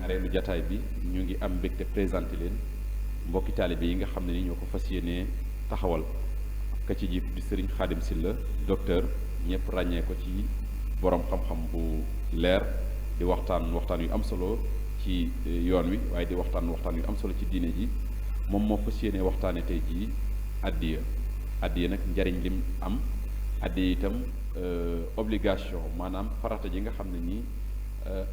ñaareelu jataay bi ñu ngi am mbégte présenté leen mbokki taalibe yi nga xam ne ni ñoo ko fas yéenee taxawal ka ci jiitu di Serigne Khadim Sylla docteur ñëpp ràññee ko ci borom xam-xam bu leer di waxtaan yu am solo ci yoon wi waaye di waxtaan yu am solo ci diine ji moom moo fas yéenee waxtaane tey jii addiya nag njariñ lim am addiya itam obligation maanaam farata ji nga xam ne nii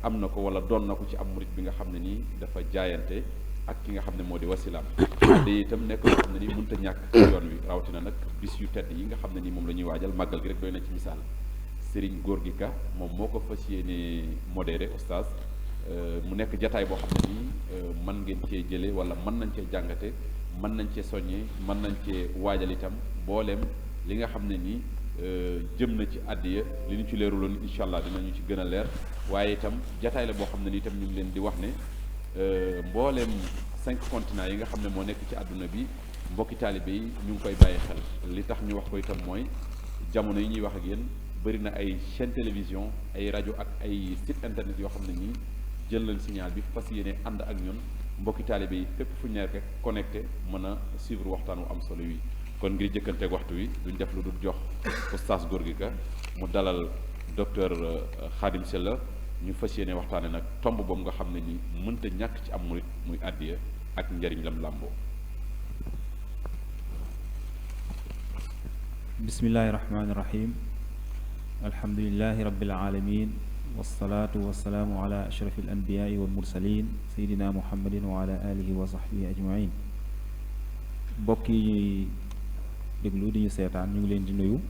am na ko wala doon na ko ci am murit bi nga xam ne nii dafa jaayante ak ki nga xam ne moo di wasilaam addiya itam nekk loo xam ne nii mënta ñàkk ci yoon wi rawatina nag bis yu tedd yi nga xam ne nii moom la ñuy waajal màggal gi rek doy na ci misaal Serigne Gorgui Ka moom moo ko fas yéenee modéré oustaz mu nekk jataay boo xam ne nii mën ngeen cee jëlee wala mën nañ cee jàngate mën nañ cee soññee mën nañ cee waajal itam booleem li nga xam ne nii jëm na ci àddiya li ñu ci leeruloon incha allah dinañu ci gën a leer waaye itam jataay la boo xam ne nii itam ñu ngi leen di wax ne mbooleem 5 continents yi nga xam ne moo nekk ci àdduna bi mbokki taalibe yi ñu ngi koy bàyyi xel li tax ñu wax ko itam mooy jamono yi ñuy wax ak yéen bëri na ay chaîne télévision ay rajo ak ay site internet yoo xam ne nii jël nañ signal bi fas yéene ànd ak ñun mbokki taalibe yi fépp fu ñu nekk rek connecté mën a suivre waxtaan wu am solo wi kon ngir jëkkanteeg waxtu wi duñ def lu dul jox oustaz Gorgui Ka mu dalal docteur Khadim Sylla ñu fas yéene waxtaane nag tomb boobu nga xam ne ni mënta ñàkk ci am murit muy àddiya ak njariñ lam làmboo. bismillahi rahmaani rahim alhamdulillahi rabbil alamin wasalaatu wasalaamu ala ashrafi al anbiyaai wal mursalin sayidina muhammadin wa ala alihi wa sahbihi ajmain mbokk yi ñuy déglu di ñu seetaan ñu ngi leen di nuyu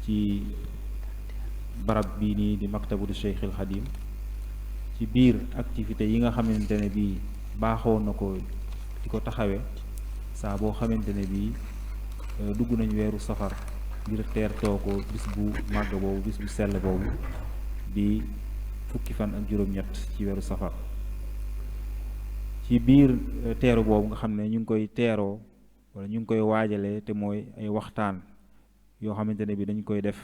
ci barab bii nii di maktabatu Cheikh al Xadim ci biir activité yi nga xamante ne bii baaxoo na ko di ko taxawee saa boo xamante ne bii dugg nañ weeru safar ngir teertoo ko bis bu màgg boobu bis bu sell boobu di fukki fan ak juróom-ñett ci weeru safar ci biir teeru boobu nga xam ne ñu ngi koy teeroo wala ñu ngi koy waajalee te mooy ay waxtaan yoo xamante ne bi dañ koy def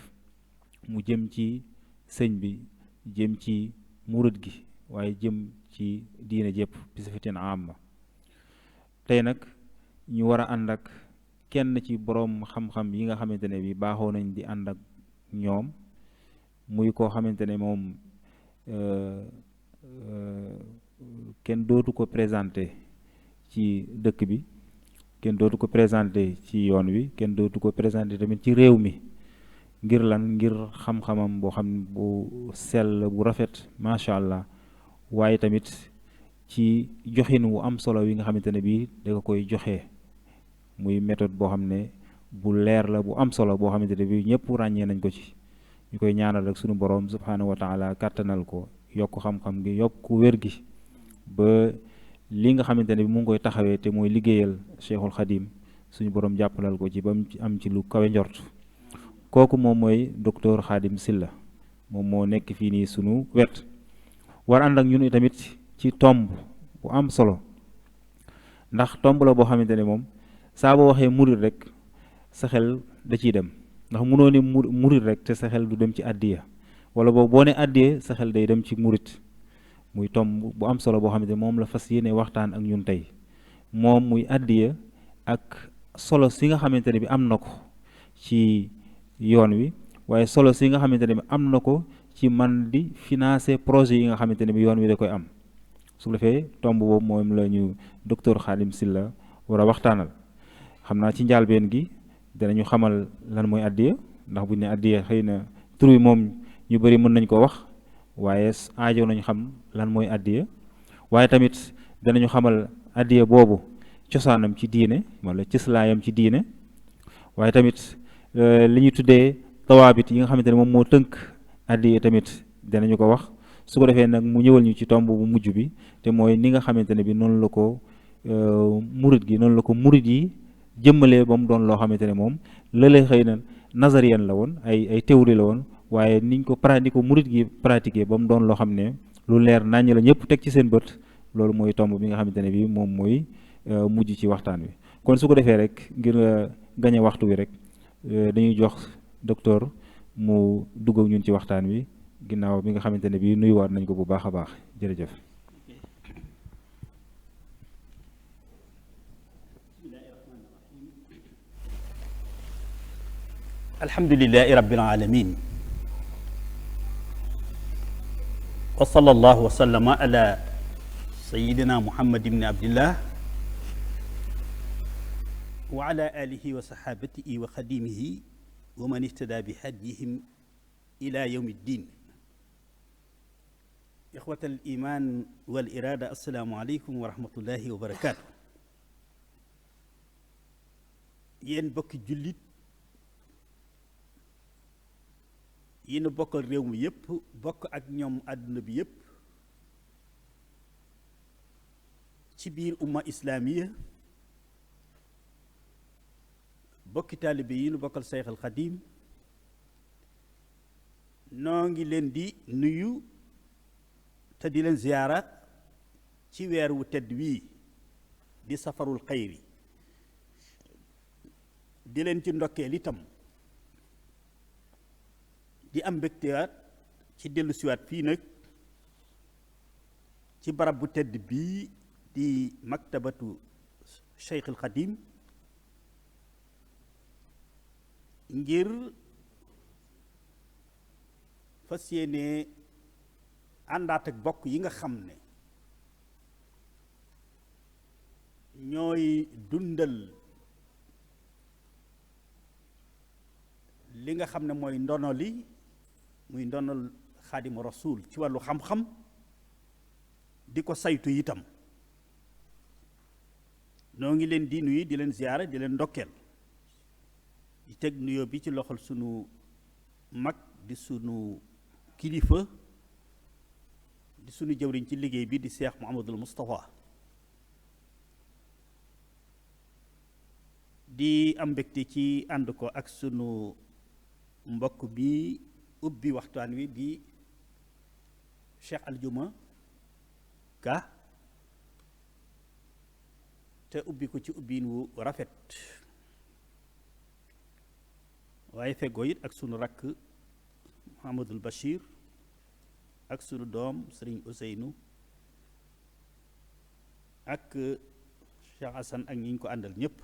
mu jëm ci sëñ bi jëm ci murid gi waaye jëm ci diine jëpp bi sifatin amma tey nag ñu war a ànd ak kenn ci boroom xam-xam yi nga xamante ne bi baaxoo nañ di ànd ak ñoom muy koo xamante ne moom kenn dootu ko présenté ci dëkk bi kenn dootu ko présenté ci yoon wi kenn dootu ko présenté tamit ci réew mi ngir lan ngir xam-xamam boo xam bu sell bu rafet macha allah waaye tamit ci joxin wu am solo wi nga xamante ne bii da nga koy joxe muy méthode boo xam ne bu leer la bu am solo boo xamante ne bii ñëpp ràññee nañ ko ci ñu koy ñaanal rek sunu borom subhaanahu wa taala kàttanal ko yokk xam-xam gi yokk wér gi ba li nga xamante ne bi mu ngi koy taxawee te mooy liggéeyal Cheikhul Khadim suñu borom jàppalal ko ci ba mu am ci lu kawe njort kooku moom mooy docteur Khadim Sylla moom moo nekk fii nii sunu wet war ànd ak ñun tamit ci tomb bu am solo ndax tomb la boo xamante ne moom saa boo waxee murit rek sa xel da ciy dem ndax mënoo ne murit rek te sa xel du dem ci àddiya wala boobu boo ne àddiya sa xel day dem ci murit muy tomb bu am solo boo xamante ne moom la fas yéene waxtaan ak ñun tey moom muy àddiya ak solo si nga xamante ne bi am na ko ci yoon wi waaye solo si nga xamante ne bi am na ko ci man di financer projet yi nga xamante ne bi yoon wi da koy am su defee tomb boobu moom la ñu docteur Khadim Sylla war a waxtaanal xam naa ci njàlbeen gi danañu xamal lan mooy àddiya ndax buñ ne àddiya xëy na tur wi moom ñu bëri mën nañ ko wax waaye aajo nañu xam lan mooy àddiya waaye tamit danañu xamal àddiya boobu cosaanam ci diine wala cëslaayam ci diine waaye tamit li ñu tuddee tawaabit yi nga xamante ne moom moo tënk àddiya tamit danañu ko wax su ko defee nag mu ñëwal ñu ci tomb bu mujj bi te mooy ni nga xamante ne bi noonu la ko murit gi noonu la ko murit yi jëmmalee ba mu doon loo xamante ne moom lële xëy na nazariyan la woon ay théorie la woon waaye niñ ko ko murit gi pratiquer ba mu doon loo xam ne lu leer naññ la ñëpp teg ci seen bët loolu mooy tomb bi nga xamante ne bi moom mooy mujj ci waxtaan wi kon su ko defee rek ngir gañe waxtu wi rek dañuy jox docteur mu dugg ak ñun ci waxtaan wi ginnaaw bi nga xamante ne bi nuyuwaat nañ ko bu baax a baax jërëjëf. alhamdulillahi rabbil alamin wa sallallahu wa sallama ala sayyidina muhammad ibn abdillah wa ala alihi wa sahabatihi wa xadimihi wa man ihtada bi hadiyihim ila yawmi ddin. ixwata al iman wal irada, assalaamu aleykum wa rahmatullahi wa barakaatu. yéen bokki jullit yi nu bokkal réew mi yépp, bokk ak ñoom àdduna bi yépp, ci biir umma islaamiya, bokki taalibe yi nu bokkal Seex al Xadiim, noo ngi leen di nuyu te di leen ziyaara ci weer wu tedd wii di safarul xayri, di leen ci ndokkeel itam, di am mbégtewaat ci dellu siwaat fii nag ci barab bu tedd bii di maktabatu Cheikh al Xadim ngir fas yéene àndaat ak bokk yi nga xam ne ñooy dundal li nga xam ne mooy ndono li muy ndonal xaadimu rasul ci wàllu xam-xam, di ko saytu itam. noo ngi leen di nuyu, di leen ziyaara, di leen ndokkeel, di teg nuyoo bi ci loxol sunu mag di sunu kilifa di sunu jëwriñ ci liggéey bi di Cheikh Mouhamadul Moustapha. di am mbégte ci ànd ko ak sunu mbokk bi ubbi waxtaan wi di Cheikh Aljuma Ka, te ubbi ko ci ubbiin wu rafet, waaye feggoo it ak sunu rakk Mouhamadul Bachir ak sunu doom Sëriñ Ousseynou ak Cheikh Hassan ak ñi ñu ko àndal ñépp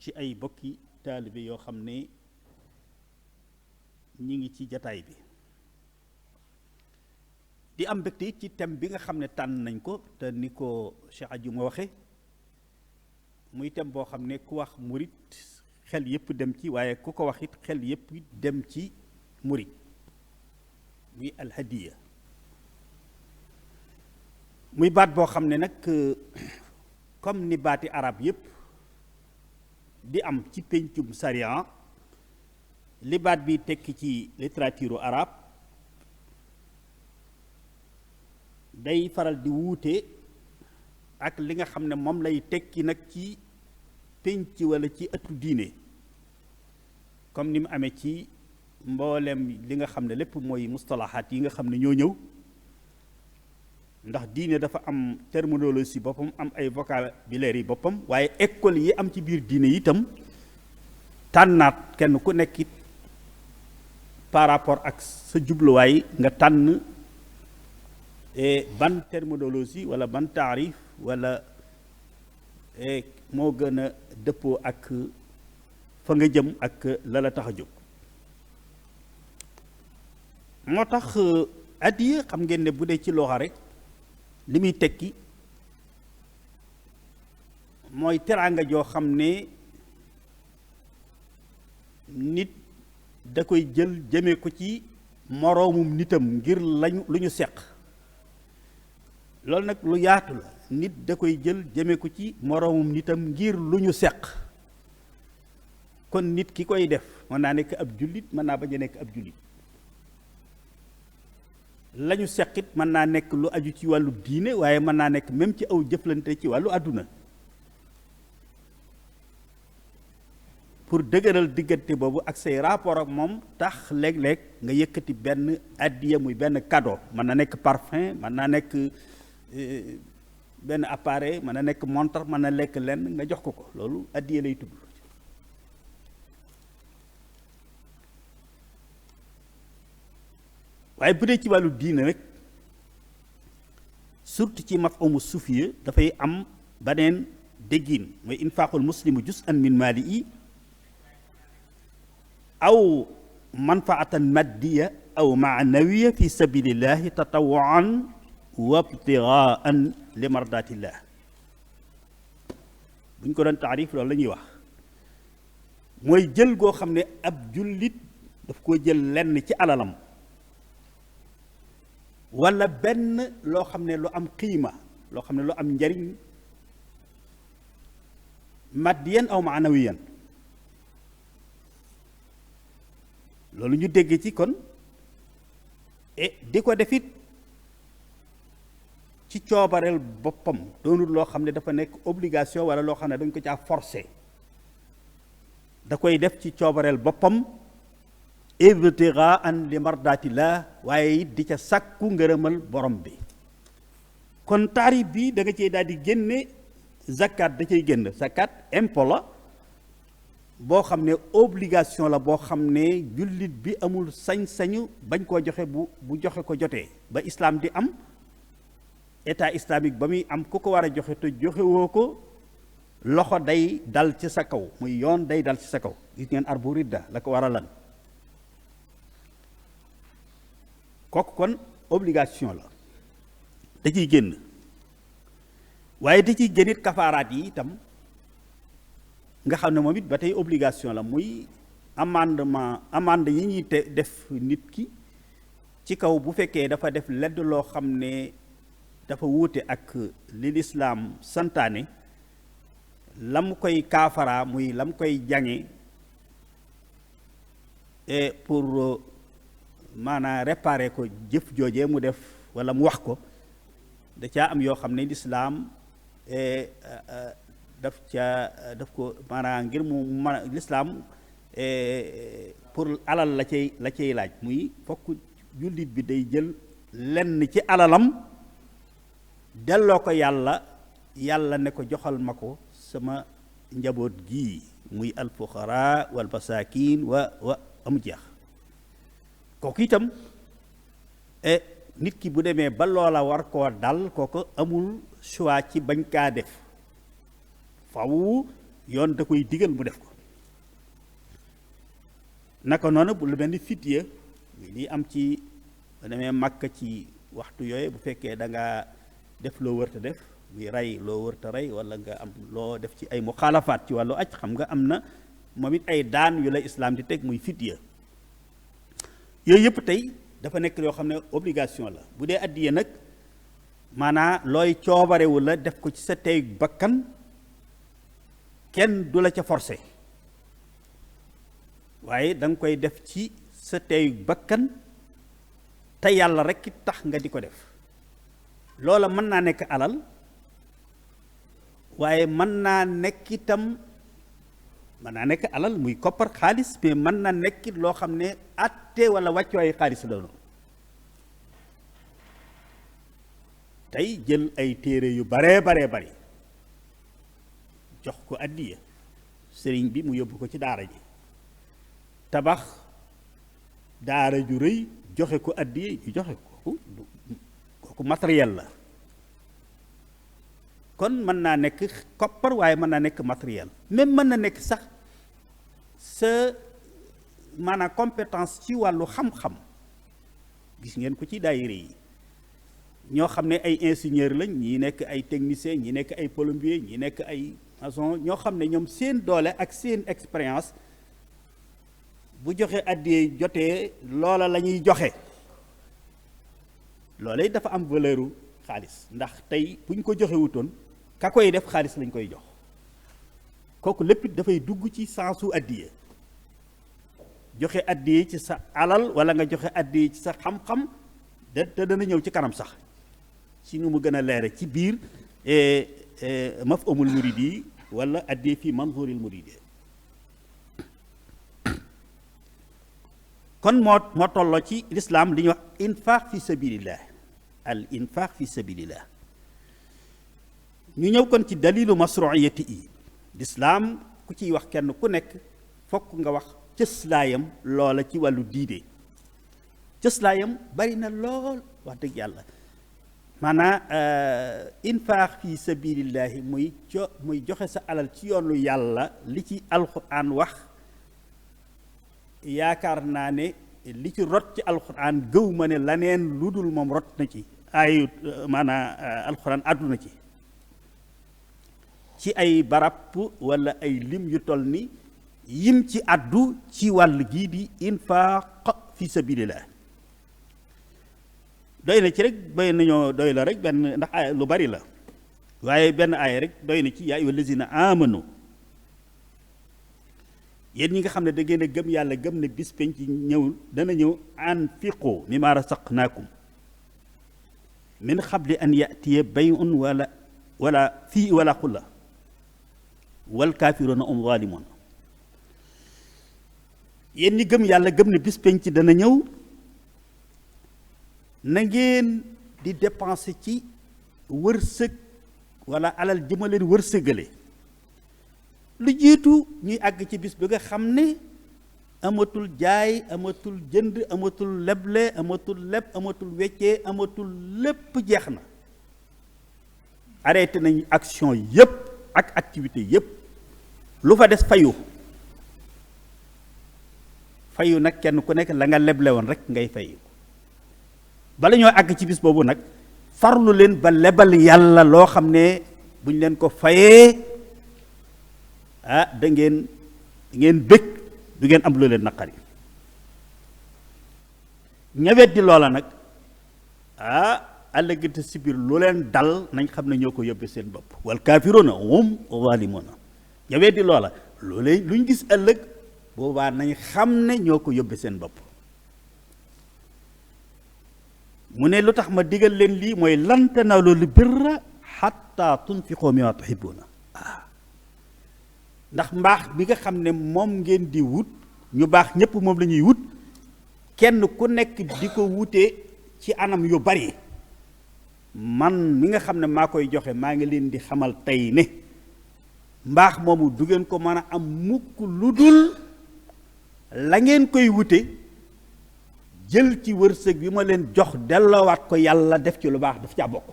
ci ay bokki taalibe yoo xam ne ñi ngi ci jataay bi. di am mbégte it ci thème bi nga xam ne tànn nañ ko, te ni ko Cheikh Adjuma waxe muy thème boo xam ne ku wax murit xel yépp dem ci, waaye ku ko wax it xel yépp dem ci murit, muy alhadiya. muy baat boo xam ne nag comme ni baati arab yépp di am ci péncum sariya, li baat bi tekki ci littérature arabe day faral di wuute ak li nga xam ne moom lay tekki nag ci pénc walla ci ëttu diine, comme ni mu amee ci mboolem li nga xam ne lépp mooy mustalahaat yi nga xam ne ñoo ñëw, ndax diine dafa am terminologie boppam, am ay vocabulaire yi boppam, waaye école yi am ci biir diine itam tànnaat kenn ku nekkit par rapport ak sa jubluwaay nga tànn ban terminologie walla ban taarif walla moo gën a dëppoo ak fa nga jëm ak la la tax a jóg. moo tax addiya xam ngeen ne bu dee ci loxa rek li muy tekki mooy teraanga joo xam ne nit da koy jël jëme ko ci moroomum nitam ngir lu ñu seq. loolu nag lu yaatu la, nit da koy jël jëme ko ci moroomum nitam ngir lu ñu seq. kon nit ki koy def mën naa nekk ab jullit, mën naa bañ a nekk ab jullit. la ñu seqit mën naa nekk lu aju ci wàllu diine, waaye mën naa nekk même ci aw jëflante ci wàllu àdduna. pour dëgëral diggante boobu ak say rapport ak moom tax léeg-léeg nga yëkkati benn addiya, muy benn cadeau. mën na nekk parfum, mën naa nekk benn appareil, mën na nekk montre, mën na lekk lenn nga jox ko ko, loolu addiya lay tudd. waaye bu dee ci wàllu diine rek, surtout ci mafhumu sufiya, dafay am beneen déggin, mooy infaaqul muslimu juz'an min maalihi aw manfaatan maddiya aw maanawiya fi sabilillahi tatawuan wa ibtigaan li mardatillah. bu ñu ko doon taarif loolu la ñuy wax mooy jël goo xam ne ab jullit daf koo jël lenn ci alalam wala benn loo xam ne lu am qiima loo xam ne lu am njariñ maddiyan aw maanawiyan. loolu ñu dégg ci kon di ko defit ci coobareel boppam doonul loo xam ne dafa nekk obligation wala loo xam ne dañ ko caa forcé da koy def ci coobareel boppam ibtigaan li mardatillah waaye it di ca sàkku ngërëmal borom bi. kon taarif bi da nga cey daal di génne zakat da cay génn. zakat impôt la boo xam ne obligation la boo xam ne jullit bi amul sañ-sañu bañ koo joxe bu joxe ko jotee ba islaam di am état islamique ba muy am ku ko war a joxe te joxe woo ko loxo day dal ci sa kaw muy yoon day dal ci sa kaw. gis ngeen arbu ridda la ko war a lan kooku kon obligation la da ciy génn waaye da ciy génnit kafaaraat yi itam nga xam ne moom it ba tey obligation la muy amande yi ñuy def nit ki ci kaw bu fekkee dafa def ledd loo xam ne dafa wuute ak li lislaam santaane lam koy kaafara muy lam koy jange pour maanaam réparer ko jëf joojee mu def wala mu wax ko da caa am yoo xam ne lislaam daf ko maanaam ngir mu mën lislaam pour alal la cay laaj muy fokk jullit bi day jël lenn ci alalam delloo ko yàlla ne ko joxal ma ko sama njaboot gii muy alfuqara wal masakin wa amu jeex kooku itam nit ki bu demee ba loola war koo dal kooku amul choix ci bañ kaa def faw yoon da koy digal mu def ko. naka noonu bu lu mel ni fidya lii am ci ba demee Makka ci waxtu yooyu bu fekkee da nga def loo wërta def muy rey loo wërta rey wala nga am loo def ci ay muxaalafaat ci wàllu aj xam nga am na moom it ay daan yu la islaam di teg muy fidya yooyu yëpp tey dafa nekk yoo xam ne obligation la. bu dee addiya nag maanaa looy coobarewu la def ko ci sa tey bakkan kenn du la ca forcé waaye da nga koy def ci sa tey bakkan te yàlla rekk tax nga di ko def. loola mën naa nekk alal waaye mën naa nekk itam mën naa nekk alal muy koppar xaalis mais mën na nekk loo xam ne atte wala wàccuwaayu xaalis la doon. tey jël ay téere yu baree bari jox ko addiya sëriñ bi mu yóbbu ko ci daara ji tabax daara ju rëy joxe ko addiya ñu joxe ko kooku matériel la. kon mën naa nekk koppar waaye mën naa nekk matériel même mën na nekk sax sa maanaam compétence ci wàllu xam-xam. gis ngeen ko ci daayira yi ñoo xam ne ay ingénieur lañ ñi nekk ay technicien ñi nekk ay plombier ñi nekk ay maçon ñoo xam ne ñoom seen doole ak seen expérience bu joxe addiyee jotee loola la ñuy joxe. loola dafa am valeuru xaalis ndax tey bu ñu ko joxe wutoon ka koy def xaalis lañ koy jox kooku lépp dafay dugg ci sensu addiye. joxe addiye ci sa alal wala nga joxe addiye ci sa xam-xam te dana ñëw ci kanam sax ci nu mu gën a leere ci biir mafhumul muridi wala addiye fii manzuril muridi. kon moo tolloo ci lislaam li ñuy wax infaq fi sabilillah al infaq fi sabilillah. ñu ñëw kon ci dalilu masruiyati yi. lislaam ku ciy wax kenn ku nekk fokk nga wax cëslaayam loola ci wàllu diine. cëslaayam bari na lool wax dëgg yàlla maanaam infaq fi sabilillahi muy joxe sa alal ci yoonu yàlla li ci alxuraan wax yaakaar naa ne li ci rot ci alxuraan gëw ma ne laneen lu dul moom rot na ci ay maanaam alxuraan àdduna ci ay barab wala ay lim yu toll ni yim ci àddu ci wàll gii di infaaq fi sabilillah doy na ci rek doy la rek benn ndax ay lu bari la waaye benn aaya rek doy na ci yaa ayyuhal lazina amanu yéen ñi nga xam ne da ngeen a gëm yàlla gëm ne bis penc dana ñëw anfiqu mimma rasaqnaakum min qabli an yatiya bay'un wala fii wala xulla wal kaafiruuna hum zaalimuun yéen ñi gëm yàlla gëm ne bis penc dana ñëw na ngeen di dépenser ci wërsëg wala alal ji ma leen wërsëgale lu jiitu ñuy àgg ci bis bi nga xam ne amatul jaay amatul jënd amatul leble amatul leb amatul weccee amatul lépp jeex na arrêté nañu action yépp ak activité yépp lu fa des fayu nag kenn ku nekk la nga leble woon rek ngay fayu bala ñoo àgg ci bis boobu nag farlu leen ba lebal yàlla loo xam ne buñ leen ko fayee da ngeen bëgg du ngeen am lu leen naqari ñawet di loola nag àllëgante si biir lu leen dal nañ xam ne ñoo ko yóbbee seen bopp wal kaafiruuna hum zaalimuuna ñawet di loola loolee luñ gis ëllëg boobaa nañ xam ne ñoo ko yóbbee seen bopp mu ne lu tax ma digal leen lii mooy lan tanaalul birra xatta tunfiqu mimmaa tuhibbuuna ndax mbaax bi nga xam ne moom ngeen di wut ñu baax ñépp moom la ñuy wut kenn ku nekk di ko wutee ci anam yu bari man mi nga xam ne maa koy joxe maa ngi leen di xamal tey ne mbaax moomu du ngeen ko mën a am mukk lu dul la ngeen koy wute jël ci wërsëg bi ma leen jox delloowaat ko yàlla def ci lu baax daf caa bokk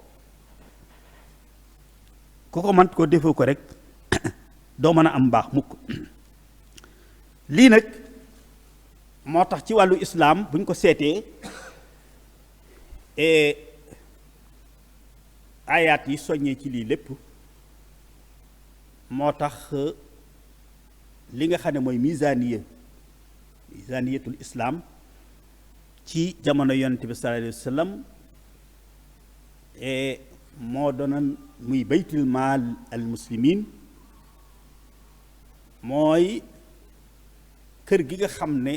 ku ko mën ko defoo ko rek doo mën a am mbaax mukk lii nag moo tax ci wàllu islaam bu ñu ko seetee ayaat yi soññee ci lii lépp moo tax li nga xam ne mooy misaaniyatul islaam ci jamono yonent bi sallallahu alayhi wa sallam moo doonoon muy baytul maal al muslimin mooy kër gi nga xam ne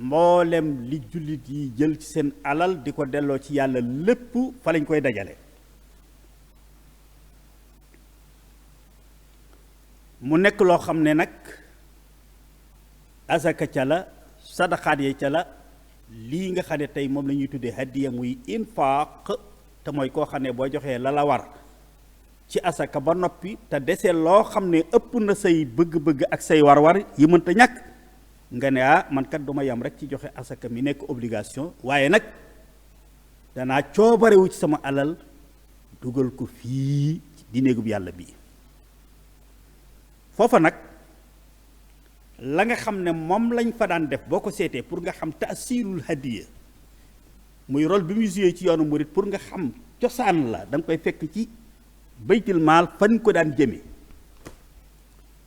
mboolem li jullit yi jël ci seen alal di ko delloo ci yàlla lépp fa lañ koy dajale mu nekk loo xam ne nag asaka ca la sadaxaat ya ca la lii nga xam ne tey moom la ñuy tuddee hadiya muy infaaq te mooy koo xam ne boo joxee la la war ci asaka ba noppi te desee loo xam ne ëpp na say bëgg-bëgg ak say war-war yi mënta ñàkk nga ne man kat du ma yam rek ci joxe asaka mi nekk obligation waaye nag danaa coobarewu ci sama alal dugal ko fii di néegub yàlla bii foofa nag la nga xam ne moom lañ fa daan def boo ko seetee pour nga xam taasirul hadiya muy rôle bi muy joué ci yoonu murit pour nga xam cosaan la da nga koy fekk ci baytul maal fañ ko daan jëme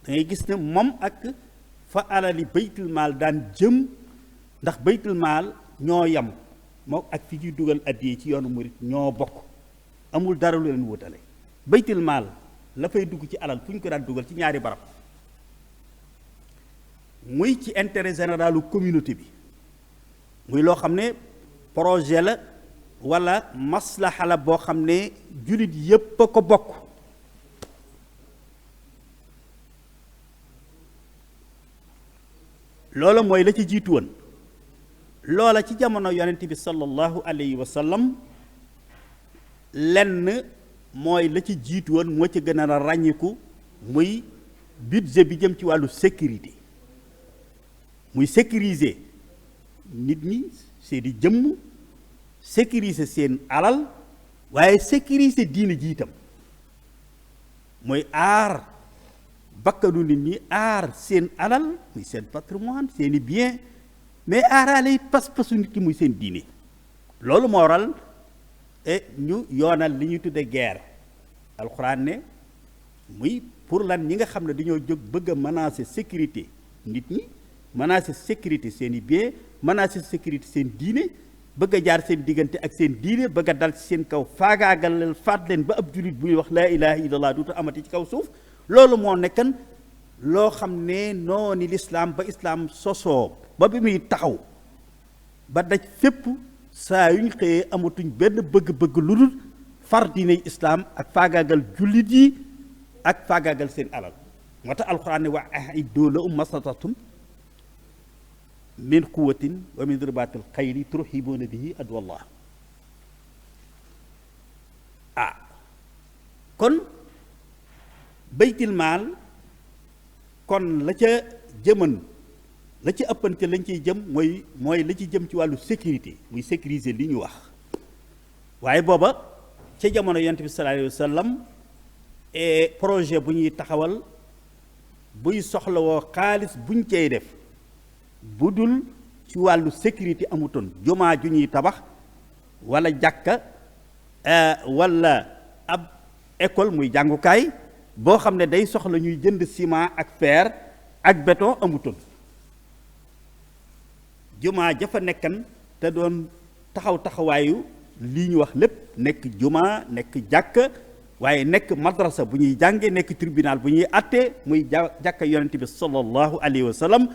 da ngay gis ne moom ak fa alali baytul maal daan jëm ndax baytul maal ñoo yam moo ak fi ñuy dugal addiye ci yoonu murit ñoo bokk amul dara lu leen wutale baytul maal la fay dugg ci alal fu ñu ko daan dugal ci ñaari barab muy ci intérêt généralu communauté bi muy loo xam ne projet la wala maslaxa la boo xam ne jullit yépp a ko bokk loola mooy la ci jiitu woon loola ci jamono yonent bi sallallahu alayhi wa sallam lenn mooy la ci jiitu woon moo ci gën a ràññiku muy budget bi jëm ci wàllu sécurité muy sécuriser nit ñi seeni jëmm sécuriser seen alal waaye sécuriser diine ji itam mooy aar bakkanu nit ñi aar seen alal muy seen patrimoine seeni bien mais aaraale it pas-pasu nit ki muy seen diine loolu moo waral ñu yoonal li ñuy tudde guerre alxuraan ne muy pour lan ñi nga xam ne dañoo jóg bëgg a menacer sécurité nit ñi menacer sécurité seeni bien menacer sécurité seen diine bëgg a jaar seen diggante ak seen diine bëgg a dal ci seen kaw faagaagal leen faat leen ba ab jullit buy wax laa ilaha illallah duutu amati ci kaw suuf loolu moo nekkan loo xam ne noonu lislaam ba islaam sosoo ba bi muy taxaw ba daj fépp saa yuñ xëyee amatuñ benn bëgg-bëgg lu dul far diiney islaam ak faagaagal jullit yi ak faagaagal seen alal moo tax alxuraan ne wa a'iddu lahum mastata'tum min quwwatin wa min ribaatil xayli turhibuuna bihi aduwallah kon baytil maal kon la ca jëman la ci ëppante lañ ciy jëm mooy la ci jëm ci wàllu sécurité muy sécuriser li ñu wax waaye booba ca jamono yonent bi sallallahu alayhi wa sallam projet bu ñuy taxawal buy soxlawoo xaalis buñ cay def bu dul ci wàllu sécurité amutoon jumaa ju ñuy tabax wala jàkka wala ab école muy jàngukaay boo xam ne day soxla ñuy jënd ciment ak fer ak béton amutoon jumaa jafa nekkan te doon taxawaayu lii ñu wax lépp nekk jumaa nekk jàkka waaye nekk madrasa bu ñuy jànge nekk tribunal bu ñuy àtte muy jàkka yonente bi sallallahu alayhi wa sallam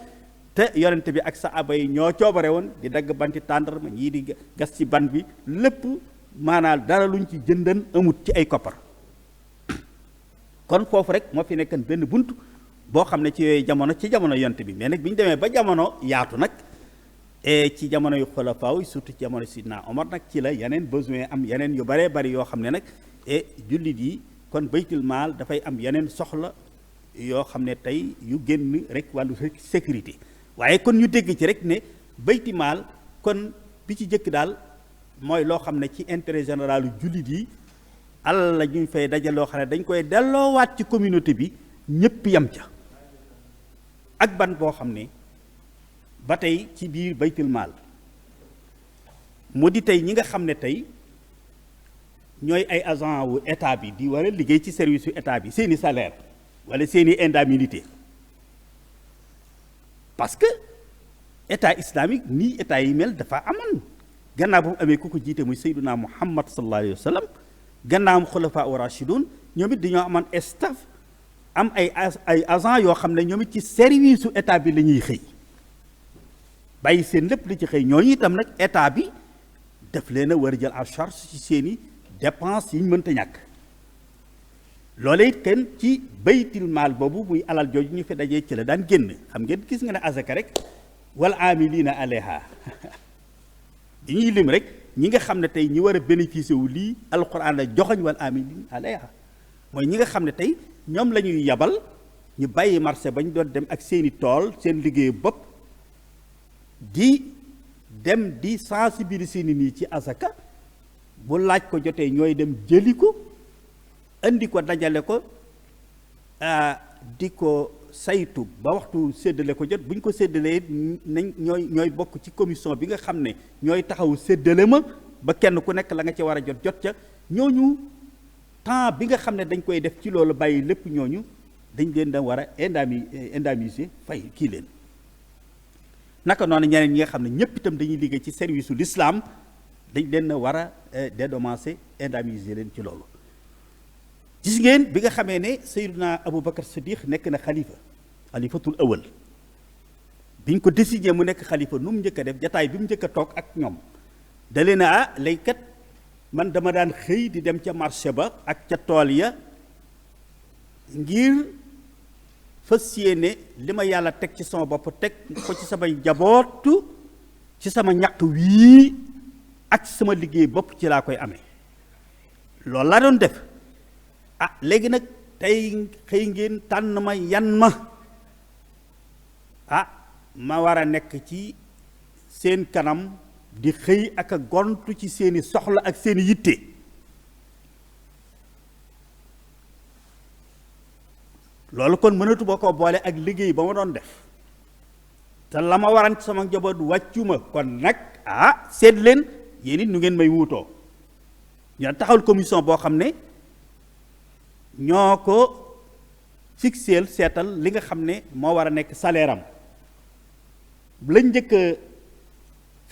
te yonente bi ak saaba yi ñoo coobare woon di dagg banti tàndarma ñii di gas ci ban bi lépp maanaam dara luñ ci jëndan amut ci ay koppar kon foofu rek moo fi nekkan benn bunt boo xam ne ci yooyu jamono ci jamono yonente bi mais nag bi ñu demee ba jamono yaatu nag ci jamono yu xulafaaw surtout ci jamono sidna Omar nag ci la yeneen besoin am yeneen yu baree bari yoo xam ne nag jullit yi kon baytul maal dafay am yeneen soxla yoo xam ne tey yu génn rek wàllu sécurité waaye kon ñu dégg ci rek ne bayti maal kon bi ci jëkk daal mooy loo xam ne ci intérêt général yu jullit yi alal la ñu fay daje loo xam ne dañ koy delloowaat ci communauté bi ñëpp yam ca ak ban boo xam ne ba tey ci biir baytul maal mu di tey ñi nga xam ne tey ñooy ay agent wu état bi di war a liggéey ci service yu état bi seeni salaire wala seeni indemnité parce que état islamique nii état yi mel dafa amoon gannaaw ba mu amee ku ko jiite muy sayyiduna muhammad sallallahu alayhi wa sallam gannaaw xulafa wa rashidun ñoom it dañoo amoon staff am ay agent yoo xam ne ñoom it ci service su état bi la ñuy xëy bàyyi seen lépp li ci xëy ñooñu itam nag état bi daf leen a war a jël en charge ci seeni dépense yi ñu mënta ñàkk loola it kenn ci baytil maal boobu muy alal jooju ñu fi dajee ci la daan génn xam ngeen gis nga ne azaka rek wal amilina alayha dañuy lim rek ñi nga xam ne tey ñi war a bénéficier wu lii alquran la joxoñ wal amilina alayha mooy ñi nga xam ne tey ñoom la ñuy yabal ñu bàyyi marché ba ñu doon dem ak seeni tool seen liggéeyu bopp di dem di sensibiliser nit ñi ci azaka bu laaj ko jotee ñooy dem jëli ko indi ko dajale ko di ko saytu ba waxtu séddale ko jot bu ñu ko séddalee nañ ñooy bokk ci commission bi nga xam ne ñooy taxawu séddale ma ba kenn ku nekk la nga ca war a jot ca ñooñu temps bi nga xam ne dañ koy def ci loolu bàyyi lépp ñooñu dañ leen da war a indemniser fay kii leen naka noonu ñeneen ñi nga xam ne ñëpp itam dañuy liggéey ci service u l'islam dañ leen war a dédommager indemniser leen ci loolu gis ngeen bi nga xamee ne Seydina Aboubacar Siddiq nekk na xalifatul awal biñ ko désigné mu nekk xalifa nu mu njëkk a def jataay bi mu njëkk a toog ak ñoom da leen a léykat man dama daan xëy di dem ca marché ba ak ca tool ya ngir fas yéene li ma yàlla teg ci sama bopp teg ko ci sama njabootu ci sama ñaq wii ak sama liggéey bopp ci laa koy amee loolu laa doon def léegi nag tey xëy ngeen tànn ma yan ma ma war a nekk ci seen kanam di xëy ak a gontu ci seeni soxla ak seeni yitte loolu kon mënatu ba koo boole ak liggéey ba ma doon def te la ma waran ci sama njaboot wàccuma kon nag seet leen yéen it nu ngeen may wuutoo ñoo taxawal commission boo xam ne ñoo ko fixeel seetal li nga xam ne moo war a nekk salaire am lañ njëkk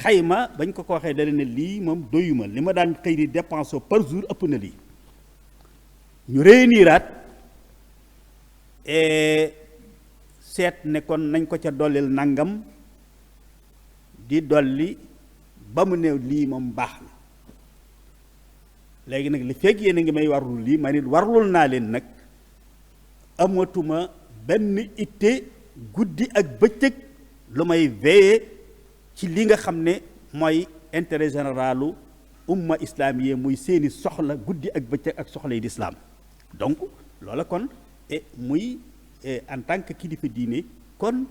xayma bañ ko waxee dale ne lii moom doyuma li ma daan xëy di dépense par jour ëpp na lii ñu réuniraat seet ne kon nañ ko ca dollil nangam di dolli ba mu néew lii moom baax na léegi nag li fekk yéen a ngi may warlul lii ma nit warlul naa leen nag amatuma benn itte guddi ak bëccëg lu may veiller ci li nga xam ne mooy intérêt généralu umma islamiye muy seeni soxla guddi ak bëccëg ak soxla yi lislaam donc loola kon muy en tant que kilifa diine kon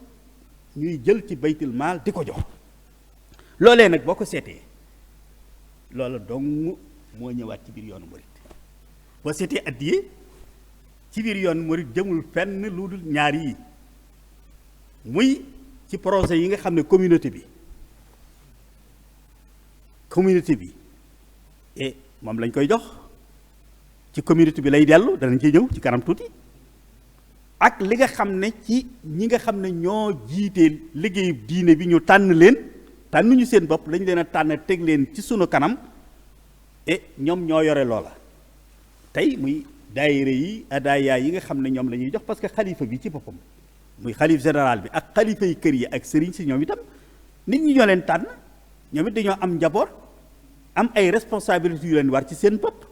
ñuy jël ci baytul maal di ko jox loolee nag boo ko seetee loola dong moo ñëwaat ci biir yoonu murit boo seetee addiye ci biir yoonu murit jëmul fenn lu dul ñaar yi muy ci projet yi nga xam ne communauté bi moom lañ koy jox ci communauté bi lay dellu danañ ci ñëw ci kanam tuuti ak li nga xam ne ci ñi nga xam ne ñoo jiitee liggéeyu diine bi ñu tànn leen tànnuñu seen bopp lañ leen a tànn teg leen ci sunu kanam ñoom ñoo yore loola tey muy daayira yi adaaya yi nga xam ne ñoom la ñuy jox parce que xalifa bi ci boppam muy xalif général bi ak xalifa yi kër yi ak sëriñ si ñoom itam nit ñi ñoo leen tànn ñoom it dañoo am njaboot am ay responsabilités yu leen war ci seen bopp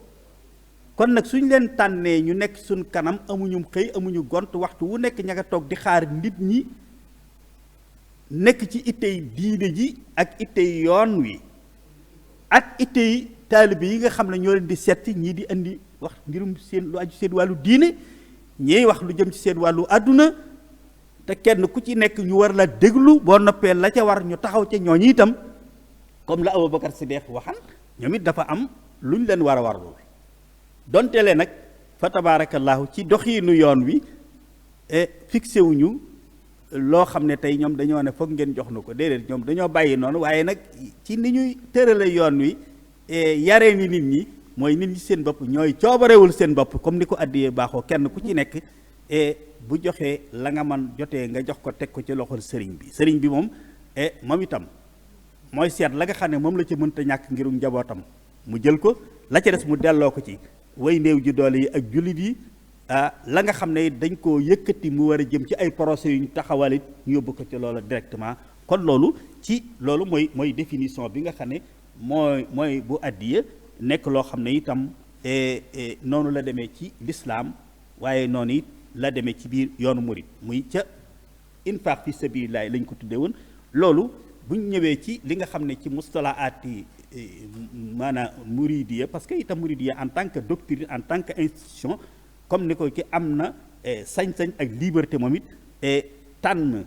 kon nag suñ leen tànnee ñu nekk suñ kanam amuñu xëy amuñu gont waxtu wu nekk ña nga toog di xaar nit ñi nekk ci ittey diine ji ak ittey yoon wi ak ittey taalibe yi nga xam ne ñoo leen di setti ñii di indi wax mbirum seen lu aju seen wàllu diine ñiy wax lu jëm ci seen wàllu àdduna te kenn ku ci nekk ñu war la déglu boo noppee la ca war ñu taxaw ca ñooñu itam comme la Aboubacar Siddiq waxan ñoom it dafa am lu ñu leen war a warlu donte lee nag fa tabaarakallaahu ci doxiinu yoon wi fixé wuñu loo xam ne tey ñoom dañoo ne foog ngeen jox na ko déedéet ñoom dañoo bàyyi noonu waaye nag ci ni ñuy tërale yoon wi yaree ni nit ñi mooy nit ñi seen bopp ñooy coobarewul seen bopp comme ni ko addiyee baaxoo kenn ku ci nekk bu joxee la nga man jotee nga jox ko teg ko ci loxol sëriñ bi moom moom itam mooy seet la nga xam ne moom la ci mënta ñàkk ngirum njabootam mu jël ko la ca des mu delloo ko ci way néew ji doole yi ak jullit yi la nga xam ne dañ koo yëkkati mu war a jëm ci ay procès yu ñu taxawalit ñu yóbbu ko ci loola directement kon loolu mooy définition bi nga xam ne mooy bu addiya nekk loo xam ne itam noonu la demee ci lislaam waaye noonu it la demee ci biir yoonu murid muy ca infaq fi sabilillah lañ ko tuddee woon loolu bu ñu ñëwee ci li nga xam ne ci mustalahaati maanaam muridiya parce que itam muridiya en tant que doctrine en tant que institution comme ni ko ki am na sañ-sañ ak liberté moom it tànn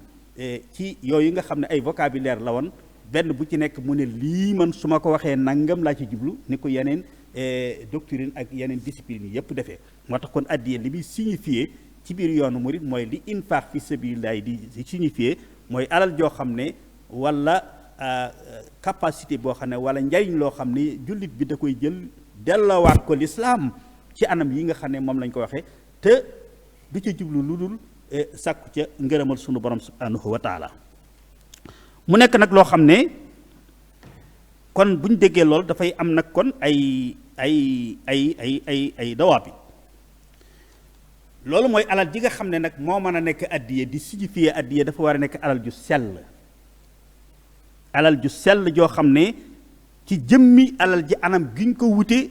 ci yooyu nga xam ne ay vocabulaire la woon benn bu ci nekk mu ne lii man su ma ko waxee nangam laa ci jublu ni ko yeneen doctrine ak yeneen discipline yi yëpp defee moo tax kon addiya li muy signifié ci biir yoonu murid mooy li infaq fi sabilillah di signifié mooy alal joo xam ne wala capacité boo xam ne wala njariñ loo xam ne jullit bi da koy jël delloowaat ko lislaam ci anam yi nga xam ne moom lañ ko waxee te du ca jublu lu dul sàkku ca ngërëmal sunu borom subhanahu wa taala mu nekk nag loo xam ne kon bu ñu déggee loolu dafay am nag kon ay dawaabi loolu mooy alal ji nga xam ne nag moo mën a nekk addiye di signifier addiye dafa war a nekk alal ju sell joo xam ne ci jëmmi alal ji anam giñ ko wute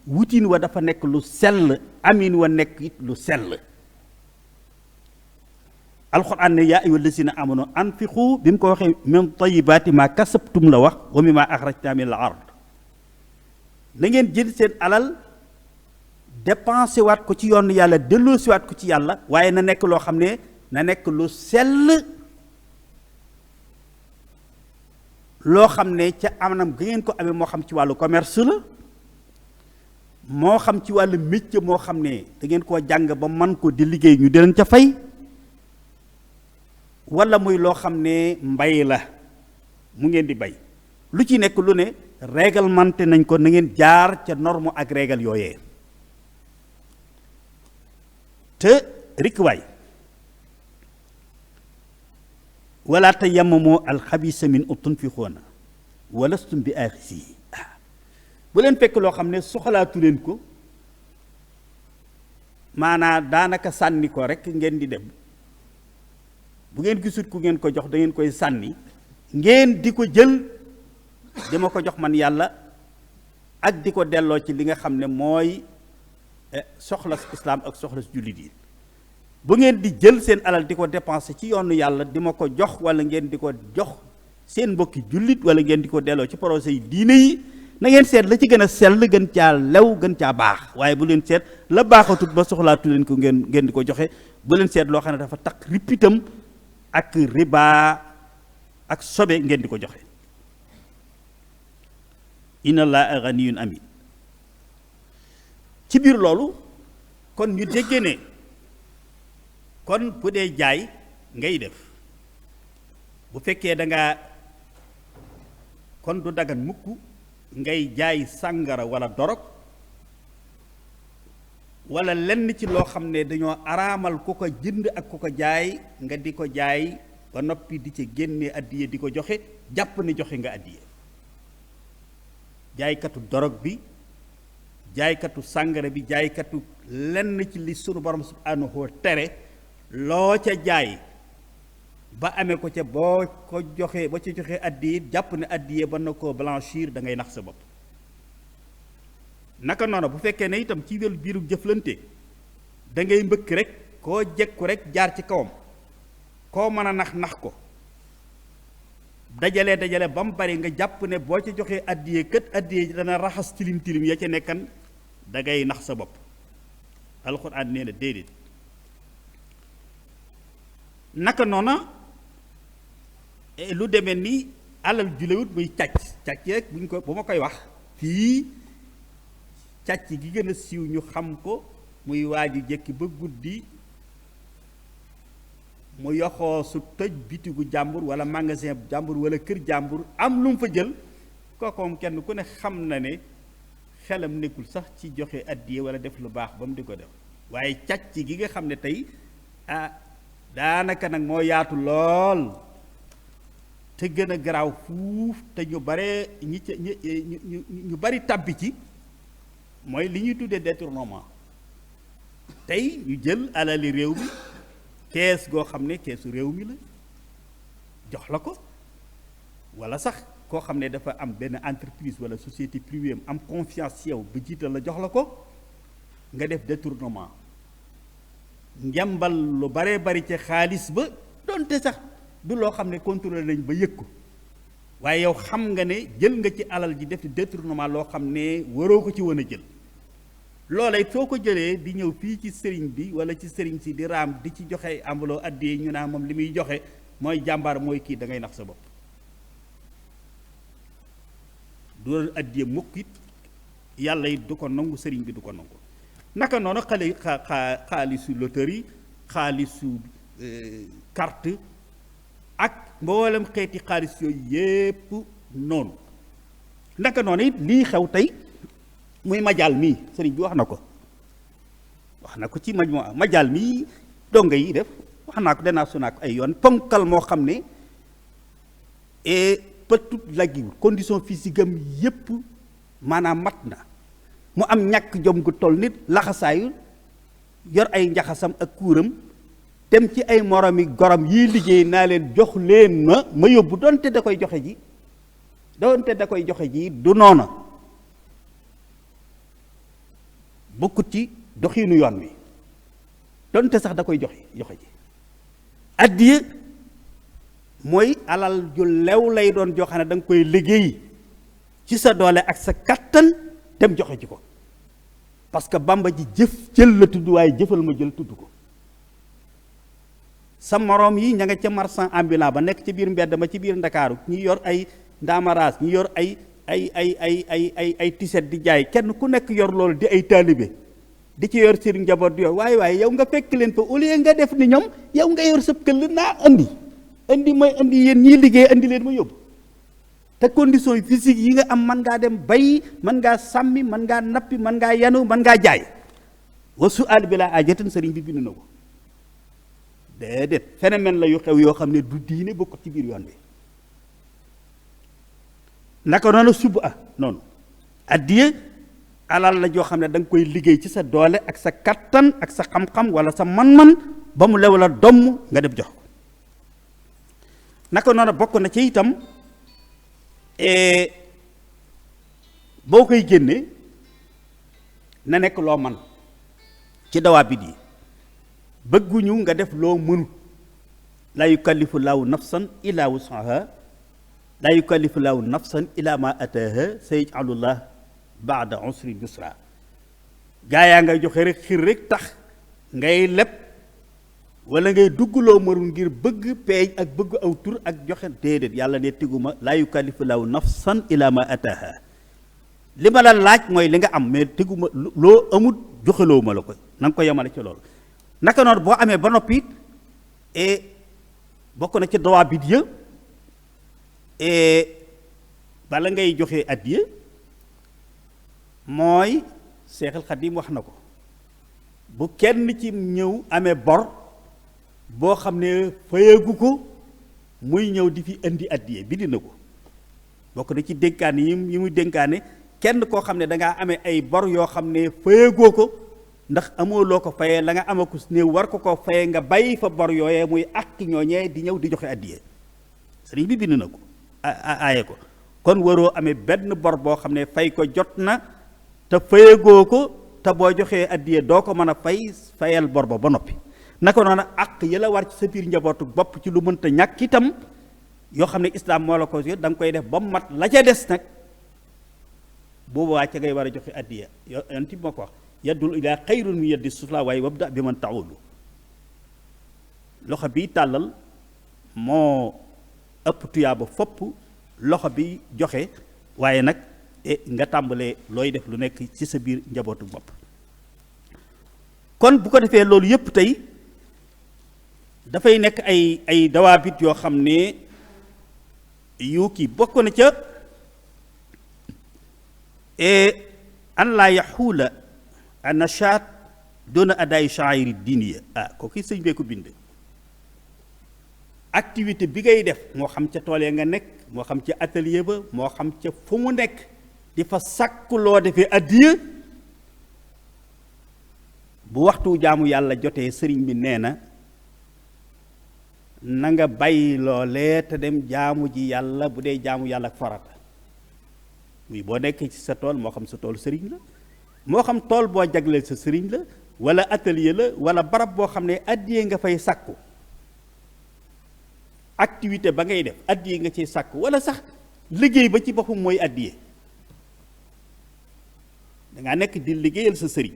wutin wa dafa nekk lu sell amin wa nekk it lu sell alquran ne yaa ayyuha allazina amanu anfiqu bi mu ko waxee min tayibaati ma kasabtum la wax wa mimma axrajna min al ard na ngeen jël seen alal dépensé waat ko ci yoon yàlla delloosi waat ko ci yàlla waaye na nekk loo xam ne na nekk lu sell loo xam ne ca anam ga ngeen ko amee moo xam ci wàllu commerce la moo xam ci wàllu métier moo xam ne da ngeen koo jàng ba man ko di liggéey ñu di leen ca fay, walla muy loo xam ne mbay la mu ngeen di bay, lu ci nekk lu ne réglementé nañ ko, na ngeen jaar ca norme ak règle yooyee. te rikwaay wala tayammamu alxabisa min tunfiquuna walastum bi aaxisihi, bu leen fekk loo xam ne soxlaatu leen ko, maanaam daanaka sànni ko rek ngeen di dem, bu ngeen gisut ku ngeen ko jox da ngeen koy sànni, ngeen di ko jël dama ko jox man yàlla ak di ko delloo ci li nga xam ne mooy soxla islaam ak soxla jullit yi. bu ngeen di jël seen alal di ko dépenser ci yoonu yàlla di ma ko jox, wala ngeen di ko jox seen mbokki jullit, wala ngeen di ko delloo ci projet yi diine yi, na ngeen seet la ci gën a sell, gën caa lew, gën caa baax, waaye bu leen seet la baaxatut ba soxlaatu leen ko ngeen di ko joxe. bu leen seet loo xam ne dafa takk rippitam ak riba ak sobe ngeen di ko joxe. inna allaha ganiyun amin. ci biir loolu kon ñu déggee ne kon bu dee jaay ngay def, bu fekkee da nga kon du dagan mukk ngay jaay sàngara wala dorog wala lenn ci loo xam ne dañoo araamal ku ko jënd ak ku ko jaay, nga di ko jaay ba noppi di ci génne addiye di ko joxe, jàpp ne joxe nga addiye. jaaykatu dorog bi, jaaykatu sàngara bi, jaaykatu lenn ci li sunu borom subhanahu wa tere, loo ca jaay ba amee ko ca boo ko joxee ba ca joxee addiye, jàpp ne addiye ba na koo blanchir, da ngay nax sa bopp. naka noonu bu fekkee ne itam ci wàllu biiru jëflante da ngay mbëkk rek koo jekku rek jaar ci kawam, koo mën a nax ko, dajale ba mu bari nga jàpp ne boo ca joxee addiye kët addiye dana raxas tilim ya ca nekkan, da ngay nax sa bopp. alxuraan nee na déedéet. naka noona lu demee ni alal julewut muy càcc rek buñ ko bu ma koy wax fii, càcc gi gën a siiw ñu xam ko muy waaju jekki ba guddi mu yoxoo su tëj bitigu jàmbur wala magasin jàmbur wala kër jàmbur am lu mu fa jël, kooku moom kenn ku ne xam na ne xelam nekkul sax ci joxe addiye wala def lu baax ba mu di ko def. waaye càcc gi nga xam ne tey daanaka nag moo yaatu lool te gën a garaaw fuuf, te ñu bare ñu bari tàbbi ci, mooy li ñuy tuddee détournement. tey ñu jël alali réew mi, kees goo xam ne keesu réew mi la, jox la ko, wala sax koo xam ne dafa am benn entreprise wala société privée am confiance ci yow ba jiital la jox la ko, nga def détournement, njambal lu baree bari ci xaalis ba, donte sax du loo xam ne contrôlé nañ ba yëg ko, waaye yow xam nga ne jël nga ci alal ji def détournement loo xam ne waroo ko ci woon a jël. loola it soo ko jëlee di ñëw fii ci sëriñ bi wala ci sëriñ si di raam di ci joxe ambuloo addiye, ñu naa moom li muy joxe mooy jàmbaar mooy kii, da ngay nax sa bopp. du doon addiye mukk it, yàlla it du ko nangu, sëriñ bi du ko nangu. naka noonu xaalisu loterie, xaalisu carte ak mboolem xeeti xaalis yooyu yépp noonu. naka noonu it lii xew tey muy majaal mii, sëriñ bi wax na ko ci majaal mii donga yi def, wax naa ko danaa su naa ko ay yoon, ponkal moo xam ne pëtut laggiwul, condition physique am yépp maanaam mat na, mu am ñàkk jom gu toll nit laxasaayu yor ay njaxasam ak kuuram dem ci ay moromi gorom yiy liggéey naa leen jox leen ma yóbbu, doonte da koy joxe ji du noona, bokkut ci doxiinu yoon wi, doonte sax da koy joxe ji. addiya mooy alal ju lew lay doon joo xam ne da nga koy liggéey ci sa doole ak sa kattan dem joxe ji ko, parce que Bamba ji jël la tudd, waaye jëfal ma jël tudd ko. sa moroom yi ña nga ca marchand ambulant ba nekk ci biir mbedd ma ci biir Ndakaaru, ñi yor ay ndaamaraas, ñi yor ay ay tiset di jaay kenn ku nekk yor loolu di ay taalibe di ci yor seen njaboot di yor waaye yow nga fekk leen fa au lieu nga def ni ñoom yow nga yor sab këll naa andi mooy andi yéen ñii liggéey andi leen ma yóbbu te condition physique yi nga am mën ngaa dem bay mën ngaa sàmmi mën ngaa nappi mën ngaa yanu mën ngaa jaay wa su'aal bi laa ajatin sëriñ bi bind na ko déedéet phénomène la yu xew yoo xam ne du diine bokkut ci biir yoon bi naka noonu suba noonu addiya alal la joo xam ne da nga koy liggéey ci sa doole ak sa kattan ak sa xam-xam wala sa man-man ba mu lew la domm nga dem jox ko naka noonu bokk na ci itam boo koy génne na nekk loo man ci dawaabit yi bëgguñu nga def loo mënu laa yukallifu laahu nafsan illa wusaha laa yukallifu laahu nafsan illa ma ataaha sayaj'alullah baada usrin yusra gaa yaa ngay joxe rek xir rek tax ngay leb wala ngay duggloo mënul ngir bëgg peeñ ak bëgg aw tur ak joxe déedéet yàlla ne tiguma laa yukallifu laahu nafsan illa ma ataaha li ma la laaj mooy li nga am mais tiguma loo amut joxeloo ma la ko na nga ko yemale ci loolu naka noonu boo amee ba noppi et bokk na ci dawaabit ya bala ngay joxe addiya mooy Seexul Xadiim wax na ko bu kenn ci ñëw amee bor boo xam ne fayagu ko muy ñëw di fi indi addiya bi dina ko bokk na ci dénkaane yi muy dénkaane kenn koo xam ne dangaa amee ay bor yoo xam ne fayagoo ko ndax amoo loo ko fayee la nga amaku néew war ko koo fayee nga bàyyi fa bor yooyee muy àq ñooñee di ñëw di joxe addiya sëriñ bi bind na ko aaye ko kon waroo amee benn bor boo xam ne fay ko jot na te fayagoo ko te boo joxee addiya doo ko mën a fayal bor ba noppi naka noonu àq yi la war ci sa biir njabootu bopp ci lu mënta ñàkk itam yoo xam ne islaam moo la ko da nga koy def ba mu mat la ca des nag boobaa ca ngay war a joxe addiya yonent bi moo ko wax yaddul ilaa xayrun min yaddi sufla waaye wabda bi man taulu loxo bi tàllal moo ëpp tuyaaba fopp loxo bi joxe waaye nag nga tàmbalee looy def lu nekk ci sa biir njabootu bopp kon bu ko defee loolu yépp tey dafay nekk ay dawaabit yoo xam ne yu kii bokk na ca an laa yaxuula annashaat doona adaayi sha'airi diiniya kooku sëñ bee ko bind activité bi ngay def moo xam ca tool ya nga nekk moo xam ca atelier ba moo xam ca fu mu nekk di fa sàkku loo defee addiya bu waxtu jaamu yàlla jotee sëriñ bi nee na nga bàyyi loolee te dem jaamu ji yàlla bu dee jaamu yàlla ak farata muy boo nekkee ci sa tool moo xam sa tool sëriñ la moo xam tool boo jagleel sa sëriñ la wala atelier la wala barab boo xam ne addiya nga fay sàkku activité ba ngay def addiya nga ciy sàkku wala sax liggéey ba ci boppam mooy addiya dangaa nekk di liggéeyal sa sëriñ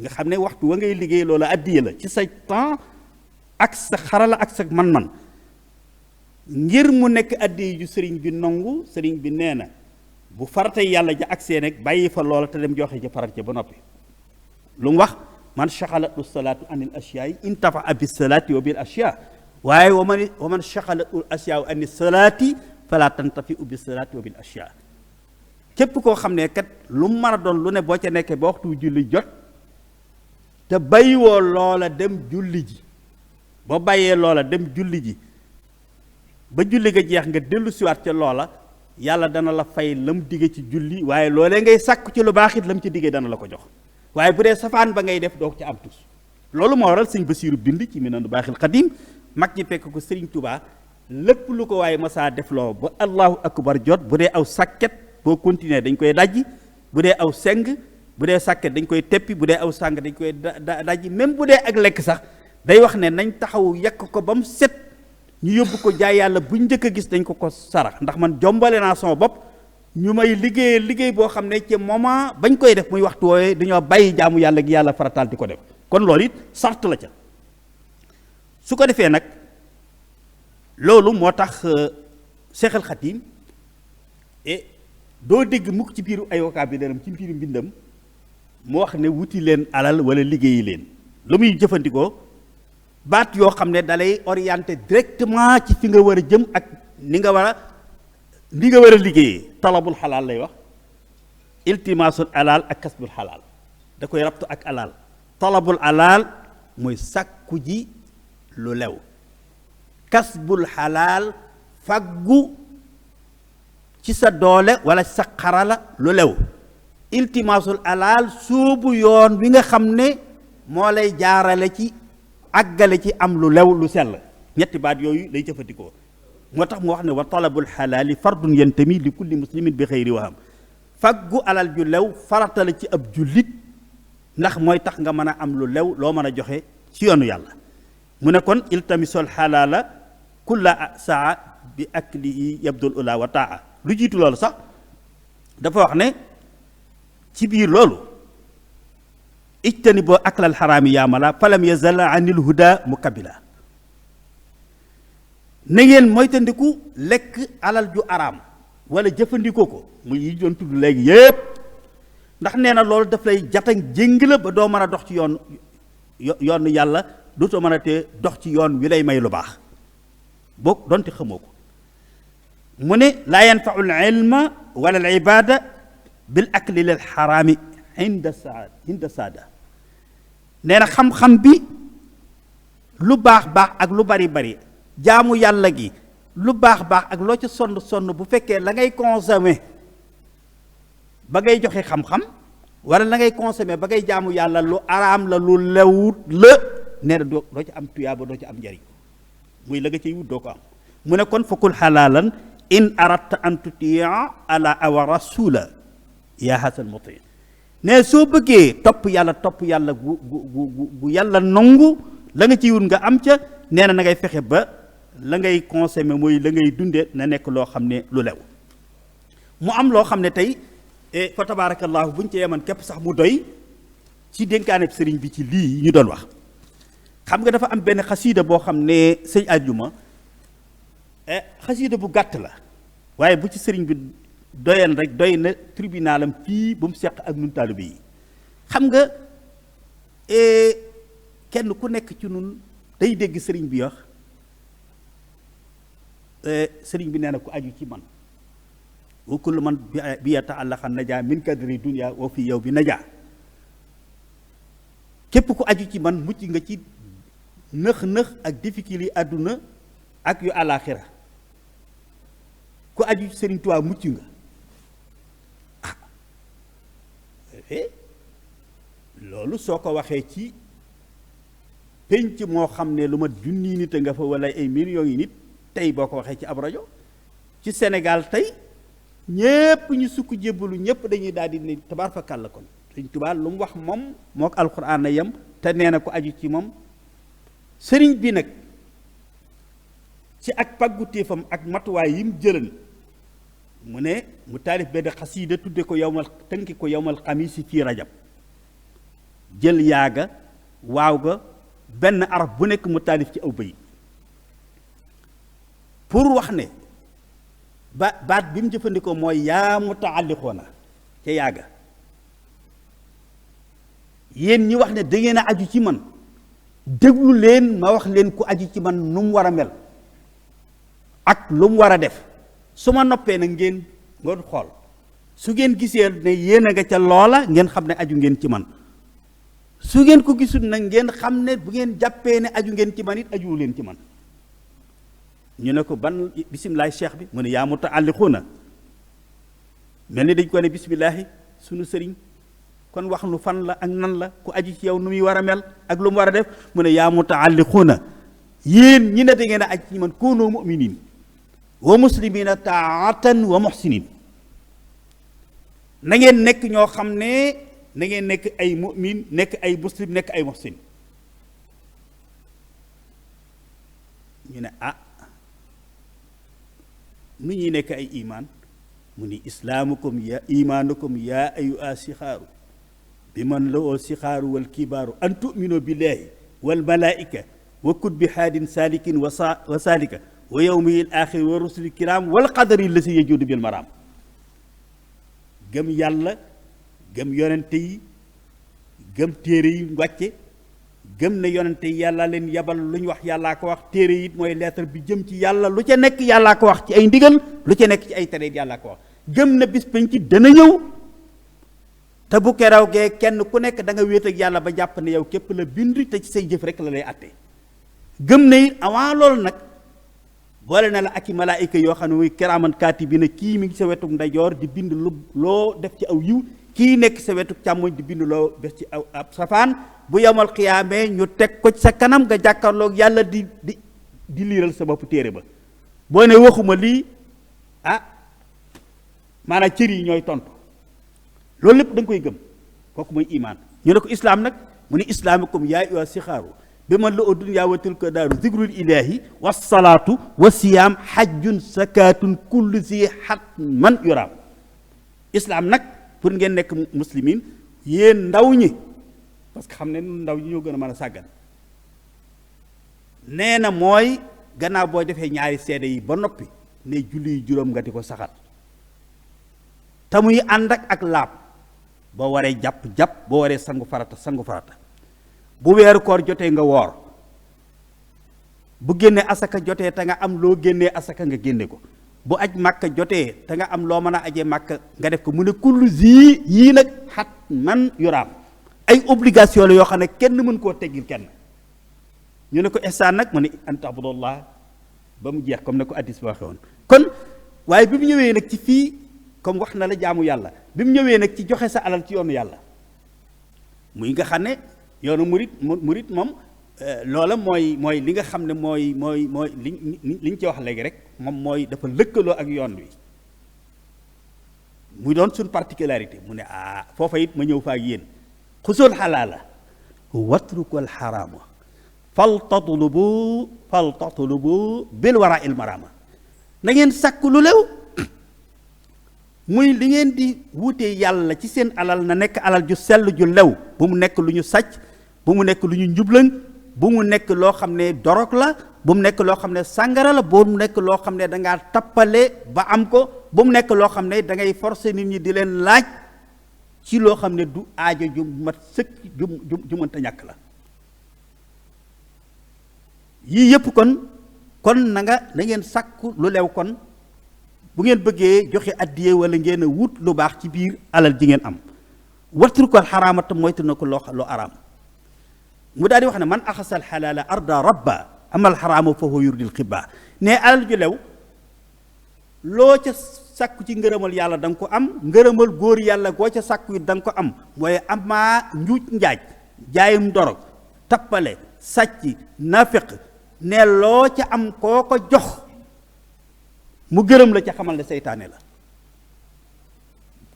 nga xam ne waxtu wa ngay liggéey loola addiya la ci sa temps ak sa xarala ak sa man-man ngir mu nekk addiya ju sëriñ bi nangu sëriñ bi nee na bu faratay yàlla ja agsee nag bàyyi fa loola te dem joxe ca farat ca ba noppi lu mu wax man shaghalatu salaatu anil ashyaa'i intafa'a bis salaati wa bil ashyaa waaye wa man shaghalatu ashyaa'u ani salaati fala tantafi'u bis salaati wa bil ashyaa képp koo xam ne kat lu mu mën a doon lu ne boo ca nekkee ba waxtu julli jot te bàyyiwoo loola dem julli ji boo bàyyee loola dem julli ji ba julli nga jeex nga dellu siwaat ca loola yàlla dana la fay lam digge ci julli waaye loolee ngay sàkku ci lu baax it lam ci diggee dana la ko jox waaye bu dee safaan ba ngay def doo ci am tus loolu moo waral sëñ Basiiru bind ci Minanu Baaxil Xadiim mag ñi fekk ko sëriñ Tuubaa lépp lu ko waaye masaa def loo ba allahu akbar jot bu dee aw sàkket boo continuer dañ koy dajji bu dee aw seng bu dee sàkket dañ koy teppi bu dee aw sàng dañ koy dajji même bu dee ak lekk sax day wax ne nañ taxaw yekk ko ba mu set ñu yóbbu ko jaay yàlla bu njëkk a gis dañ ko sarax ndax man jombale naa sama bopp ñu may liggéey boo xam ne ci moment bañ koy def muy waxtu woowe dañoo bàyyi jaamu yàlla gi yàlla farataal di ko def kon loolu it sart la ca su ko defee nag loolu moo tax Seexul Xadiim doo dégg mukk ci biiru ay vocabulaire ci biiru mbindam mu wax ne wuti leen alal wala liggéeyi leen lu muy jëfandikoo baat yoo xam ne dalay orienté directement ci fi nga war a jëm ak ni nga war a liggéeyee. talabul xalaal lay wax, iltimaasul alaal ak kasbul xalaal da koy rabtu ak alaal. talabul alaal mooy sàkku ji lu lew, kasbul xalaal faggu ci sa doole wala sa xarala lu lew, iltimaasul alaal suubu yoon wi nga xam ne moo lay jaarale ci àggale ci am lu lew lu sell. ñetti baat yooyu lay jëfandikoo. moo tax mu wax ne wa talabul xalaali fardun yantami li kulli muslimin bi xëyri waham. faggu alal ju lew farata la ci ab jullit ndax mooy tax nga mën a am lu lew loo mën a joxe ci yoonu yàlla. mu ne kon iltamisol xalaala kulla saa bi aklihi yabdul ula wa taa. lu jiitu loolu sax dafa wax ne ci biir loolu ijtani boo aklal xaraami yaamala falam yazal anil huda mukabila. na ngeen moytandiku lekk alal ju araam wala jëfandikoo ko muy yi doon tudd léegi yépp ndax nee na loolu daf lay jataŋ jéng la ba doo mën a dox ci yoonu yàlla dootoo mën a te dox ci yoon wi lay may lu baax boo doonte xamoo ko. mu ne laa yanfau al ilma wala al ibada bil akli lil xaraami inda saada. nee na xam-xam bi lu baax ak lu bari jaamu yàlla gi lu baax ak loo ca sonn bu fekkee la ngay consommer ba ngay joxe xam-xam wala la ngay consommer ba ngay jaamu yàlla lu araam la lu lewut la nee na doo ci am tuyaaba doo ci am njariñ muy la nga ciy wut doo ko am. mu ne kon fakul xalaalan in aradta an tutia ala awa rasula yaa hasan muti. ne soo bëggee topp yàlla gu yàlla nangu la nga ciy wut nga am ca. nee na ngay fexe ba la ngay consommer mooy la ngay dunde na nekk loo xam ne lu lew. mu am loo xam ne tey fa tabaarakallaahu buñ ci yeman képp sax mu doy ci dénkaane sëriñ bi ci lii ñu doon wax. xam nga dafa am benn xasiida boo xam ne sëñ Ajuma xasiida bu gàtt la waaye bu ci sëriñ bi doyan rek doy na tribunalam fii ba mu seq ak nun taalibe yi. xam nga kenn ku nekk ci nun day dégg sëriñ bi wax sëriñ bi nee na ku aju ci man wa kullu man bi yata'allaqa najaa min kadri dunya wa fi yow bi najaa. képp ku aju ci man mucc nga ci nëx ak difficulté yi àdduna ak yu àllaaxira. ku aju ci sëriñ Tuubaa mucc nga loolu soo ko waxee ci penc moo xam ne lu ma junni nit a nga fa wala ay millions yi nit tey boo ko waxee ci ab rajo ci Sénégal tey ñépp ñu sukk jébbalu ñépp dañuy daal di ne tabaarkalla kon Sëriñ Tuubaa lu mu wax moom moo ko alxuraan na yem te nee na ko aju ci moom. sëriñ bi nag ci ak pàggutéefam ak matuwaay yi mu jëlan mu ne mu taalif benn xasiida tudde ko tënki ko yowmal xamiisi fii rajab jël yaaga waaw ga benn araf bu nekk mu taalif ci aw bayit pour wax ne baat bi mu jëfandikoo mooy yaa mutaalliqoona ca yaaga yéen ñi wax ne da ngeen a aju ci man déglu leen ma wax leen ku aju ci man nu mu war a mel ak lu mu war a def su ma noppee nag ngeen xool su ngeen gisee ne yéen a nga ca loola ngeen xam ne aju ngeen ci man su ngeen ko gisul nag ngeen xam ne bu ngeen jàppee ne aju ngeen ci man it ajuwu leen ci man. ñu ne ko ban bisimilahi cheikh bi mu ne yaa mutaalliquuna mel ni dañ ko ne bisimilahi sunu sëriñ kon wax nu fan la ak nan la ku aju ci yow nu muy war a mel ak lu mu war a def mu ne yaa mutaalliquuna yéen ñi ne da ngeen a aju ci man koonoo muminin wa muslimina taatan wa muhsinin na ngeen nekk ñoo xam ne na ngeen nekk ay mu'min nekk ay muslim nekk ay muhsin. ñu ne nu ñuy nekk ay imaan mu ni islaamukum ya imaanukum yaa ayu a sixaaru bi man la oo sixaaru wal kibaaru an tuminu billahi wal malaika wa kutbi haadin salikin wa salika wa yawmil axir wa rusuli kiram wal qadari la si yajudu bil maram. gëm yàlla gëm yonente yi gëm téere yi wàcce gëm ne yonente yi yàlla leen yabal lu ñu wax yàllaa ko wax téere yi mooy lettre bi jëm ci yàlla lu ca nekk yàllaa ko wax ci ay ndigal lu ca nekk ci ay tere yàllaa ko wax gëm na bis penc dana ñëw te bu keroog gee kenn ku nekk da nga wéet ak yàlla ba jàpp ne yow képp la bind te ci say jëf rek la lay àtte gëm na it avant loolu nag boole na la ak i malaayika yoo xam ne muy kiraaman kaatibiina kii mi ngi sa wetuk ndeyjoor di bind lu loo def ci aw yiw kii nekk sa wetuk càmmoñ di bind loo def ci aw ab safaan bu yemal xiyaamee ñu teg ko ci sa kanam nga jàkkaarloog yàlla di liiral sa bopp téere ba boo ne waxuma lii maanaam cër yi ñooy tontu loolu lépp da nga koy gëm kooku mooy imaan ñu ne ko islaam nag mu ne islaamikum yaa ayyuha sixaaru bi man la dunya wa tilka daaru zikrul ilaahi wa salaatu wa siyaam xajjun sakaatun kullu si xatman yuraam islaam nag pour ngeen nekk muslimin yéen ndaw ñi parce que xam ne ndaw ñi ñoo gën a mën a sàggan nee na mooy gannaaw boo defee ñaari seede yi ba noppi ne julli yu juróom nga di ko saxal te muy ànd ak laab boo waree jàpp boo waree sangu farata bu weeru koor jotee nga woor bu génnee asaka jotee te nga am loo génnee asaka nga génne ko bu aj màkka jotee te nga am loo mën a ajee màkka nga def ko mu ne kullu yii nag xat man yuraam ay obligation la yoo xam ne kenn mën koo teggil kenn ñu ne ko ihsaan nag mu ne an ta'budallah ba mu jeex comme ne ko addis ba waxee woon kon waaye bi mu ñëwee nag ci fii comme wax na la jaamu yàlla bi mu ñëwee nag ci joxe sa alal ci yoonu yàlla muy nga xam ne yoonu murit moom loola mooy li nga xam ne mooy liñ ci wax léegi rek moom mooy dafa lëkkaloo ak yoon wi muy doon suñ particularité mu ne foofa it ma ñëw fa ak yéen xusul xalaala watrukul xaraama fal tatlubu bil wara il marama na ngeen sàkk lu lew muy li ngeen di wutee yàlla ci seen alal na nekk alal ju sell ju lew bu mu nekk lu ñu sàcc bu mu nekk lu ñu njublañ bu mu nekk loo xam ne dorog la bu mu nekk loo xam ne sàngara la bu mu nekk loo xam ne dangaa tappale ba am ko bu mu nekk loo xam ne da ngay forcer nit ñi di leen laaj ci loo xam ne du aajo ju mat sëkk ju mënta ñàkk la yii yëpp kon na ngeen sàkku lu lew kon bu ngeen bëggee joxe addiye wala ngeen a wut lu baax ci biir alal ji ngeen am watru ko xaraama tam moytu na ko loo araam mu daal di wax ne man axasal xalaala arda rabba amal xaraama fa huwa yurdil xibba ne alal ju lew loo ca sàkku ci ngërëmal yàlla da nga ko am ngërëmal góor yàlla goo ca sàkku it da nga ko am mooy amaa njuuj njaaj jaayum dorog tappale sàcc nafiq ne loo ca am koo ko jox mu gërëm la ca xamal ne seytaane la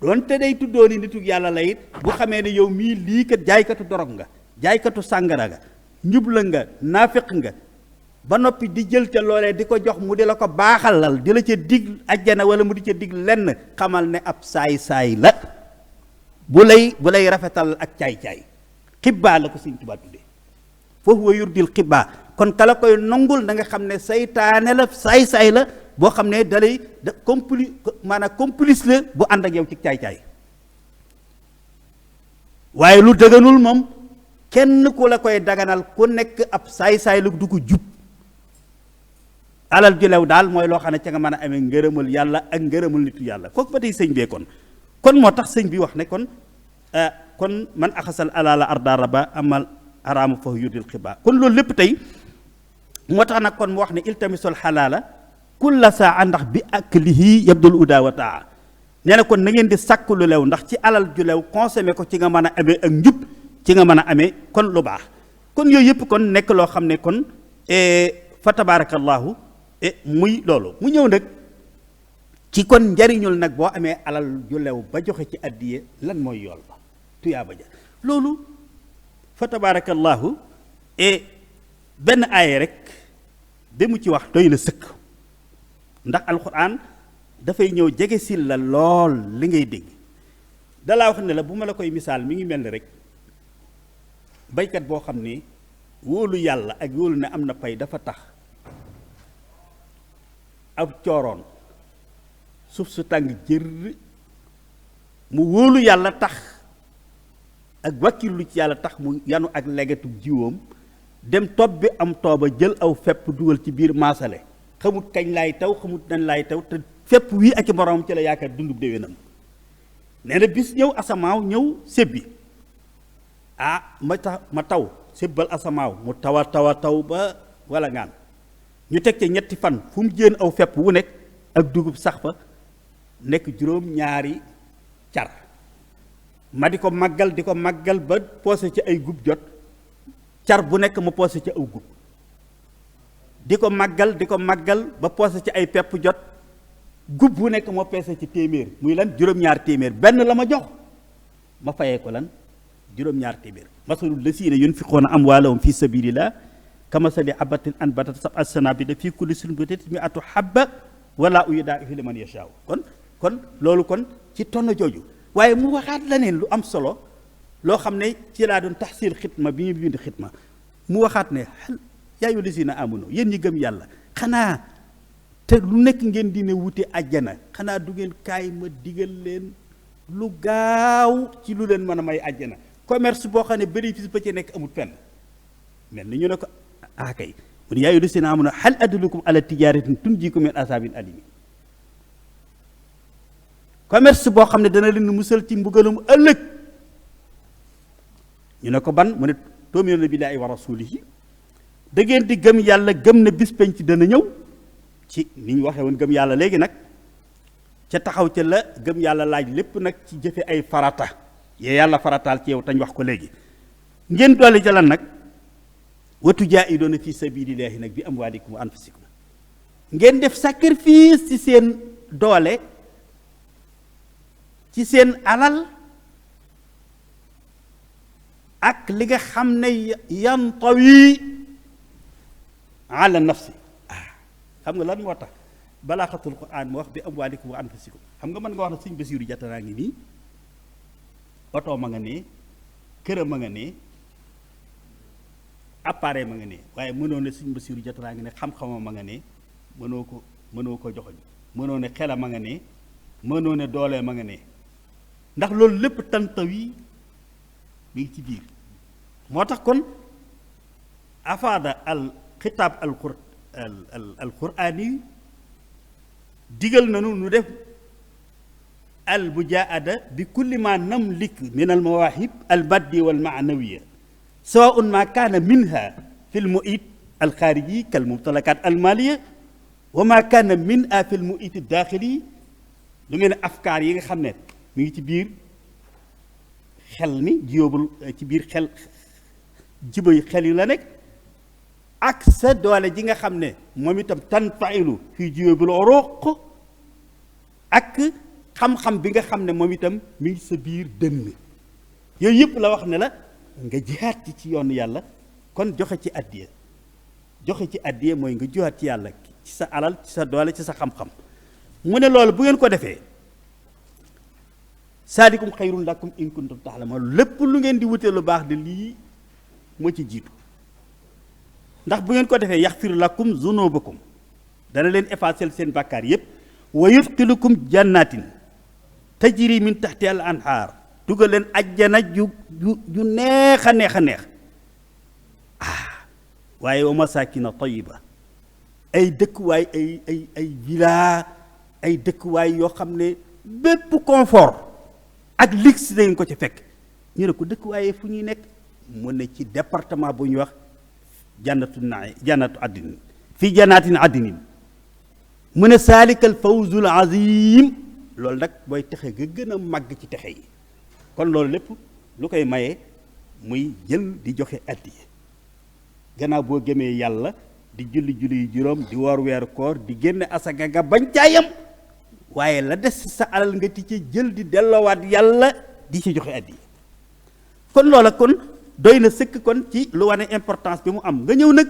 doonte day tuddoo ni nitu yàlla la it bu xamee ne yow mii lii kat jaaykatu dorog nga jaaykatu sàngara nga njubla nga naafiq nga ba noppi di jël ca loolee di ko jox mu di la ko baaxalal di la ca dig ajjana wala mu di ca dig lenn xamal ne ab saay-saay la bu lay rafetal ak caay-caay xibbaa la ko Sëñ Tuubaa tuddee foofu wa yurdil xibbaa kon kala koy nangul da nga xam ne seytaane la saay-saay la boo xam ne dalay complice la bu ànd ak yow ci caay-caay waaye lu dëgganul moom kenn ku la koy daganal ku nekk ab saay-saay la du ko jub alal ju lew daal mooy loo xam ne ca nga mën a amee ngërëmal yàlla ak ngërëmal nitu yàlla kooku ba tey sëñ bee kon moo tax sëñ bi wax ne kon man axasal alaala arda raba amal araama fa yudil xiba kon loolu lépp tey moo tax nag kon mu wax ne iltamisul xalaala kulla saa ndax bi aklihi yabdul uda wa taa nee na kon na ngeen di sàkk lu lew ndax ci alal ju lew consommé ko ci nga mën a amee ak njub ci nga mën a amee kon lu baax kon yooyu yëpp kon nekk loo xam ne kon fa tabarakallahu muy loolu mu ñëw nag ci kon njariñul nag boo amee alal ju lew ba joxe ci addiye lan mooy yool ba tuyaaba ja loolu fa tabarakallahu benn aaye rek ba mu ci wax doy na sëkk ndax alquran dafay ñëw jege si la lool li ngay dégg dalaa wax ne la bu ma la koy misaal mi ngi mel ni rek baykat boo xam ne wóolu yàlla ak wóolu ne am na pay dafa tax ab cooroon suuf su tàng jër mu wóolu yàlla tax ak wàkkirlu ci yàlla tax mu yanu ak legetu jiwoom dem topp bi am tooba jël aw fepp dugal ci biir maasale xamut kañ laay taw xamut nañ laay taw te fepp wii ak i moroom ci la yaakaar dundub déwénam nee na bis ñëw asamaaw ñëw sébbi ma taw sébbal asamaaw mu taw ba wala ngaan ñu teg ca ñetti fan fu mu jéen aw fepp wu nekk ak dugub sax fa nekk juróom-ñaari car ma di ko màggal ba poose ci ay gub jot car bu nekk ma poose ci aw gub di ko màggal ba poose ci ay pepp jot gub bu nekk ma peese ci téeméer muy lan juróom-ñaar téeméer benn la ma jox ma fayee ko lan juróom-ñaar téeméer masalul lasiina yunfiquuna amwaalahum fi sabilillah kamasali habatin anbatat sab'a sanaabila fi kulli sunbulatin mi'atu habba wallaahu yudaa'ifu liman yashaa kon loolu kon ci tonn jooju waaye mu waxaat leneen lu am solo loo xam ne ci laa doon taxsiil xitma bi ñu bind xitma mu waxaat ne yaa ayyuhal laziina aamanu yéen ñi gëm yàlla xanaa te lu nekk ngeen di ne wuti àjjana xanaa du ngeen kaay ma digal leen lu gaaw ci lu leen mën a may àjjana commerce boo xam ne bénéfice ba ci nekk amul fenn mel ni ñu ne ko kay mu ne yaa ayyuhal laziina aamanu hal adullukum ala tijaaratin tunjiikum min azaabin aliim commerce boo xam ne dana leen musal ci mbugalum ëllëg ñu ne ko ban mu ne tu'minuuna billaahi wa rasuulihi da ngeen di gëm yàlla gëm na bis penc dana ñëw ci ni ñu waxee woon gëm yàlla léegi nag ca taxaw ca la gëm yàlla laaj lépp nag ci jëfe ay farata yee yàlla farataal ci yow tañ wax ko léegi ngeen dolli ca lan nag wa tujaahiduuna fi sabiilillaahi nag bi amwaalikum wa anfusikum ngeen def sacrifice ci seen doole ci seen alal ak li nga xam ne yantawi ala nafsi xam nga lan moo tax balaaxatul quraan mu wax bi amwaalikum wa anfusikum xam nga mën nga wax na sëñ Basiiru Jataraa ngi nii oto ma nga ne këram ma nga ne appareil ma nga ne waaye mënoo ne sëñ Basiiru Jataraa ngi ne xam-xamam ma nga ne mënoo ko joxoñ mënoo ne xelam ma nga ne mënoo ne doolee ma nga ne ndax loolu lépp tantawi mi ngi ci biir moo tax kon afaada al xitaab al quraani digal nanu nu def al mujaahada bi kulli ma namlik min al mawaahib al maddi wal maanawiya sawaun ma kaana minha fi l muhit al xaariji kal mumtalakat al maliya wa ma kaana min a fi l muhit al daaxili lu ngeen afkaar yi nga xam ne mi ngi ci biir xel mi jiyóobul ci biir xel jiba yi xel yi la nekk ak sa doole ji nga xam ne moom itam tanfailu fii jiyóobul uruq ak xam-xam bi nga xam ne moom itam mi ngi sa biir dënn yooyu yëpp la wax ne la nga jihaat ci yoonu yàlla kon joxe ci addiya mooy nga jihaat ci yàlla ci sa alal ci sa doole ci sa xam-xam mu ne loolu bu ngeen ko defee saalikum xayrun lakum in kuntum ta'lamun lépp lu ngeen di wutee lu baax de lii moo ci jiitu ndax bu ngeen ko defee yaxfir lakum zunubakum dana leen effacer seen bàkkaar yépp wa yudxilukum jannatin tajri min tahtiha al anhaar dugal leen ajjana ju neex a neex waaye wa masakina tayiba ay dëkkuwaay ay villa ay dëkkuwaay yoo xam ne bépp confort ak luxe dañ ko ci fekk ñu ne ko dëkkuwaay fu ñuy nekk mu ne ci département bu ñuy wax jannatu addinin fii jannatin addinin mu ne saalikal fawzul azim loolu nag booy texe ga gën a màgg ci texe yi kon loolu lépp lu koy maye muy jël di joxe addiya gannaaw boo gëmee yàlla di julli yu juróom di woor weeru koor di génne asaka nga bañ caayam waaye la des sa alal nga ti ci jël di delloowaat yàlla di ci joxe addiya kon loola kon doy na sëkk kon ci lu wane importance bi mu am nga ñëw nag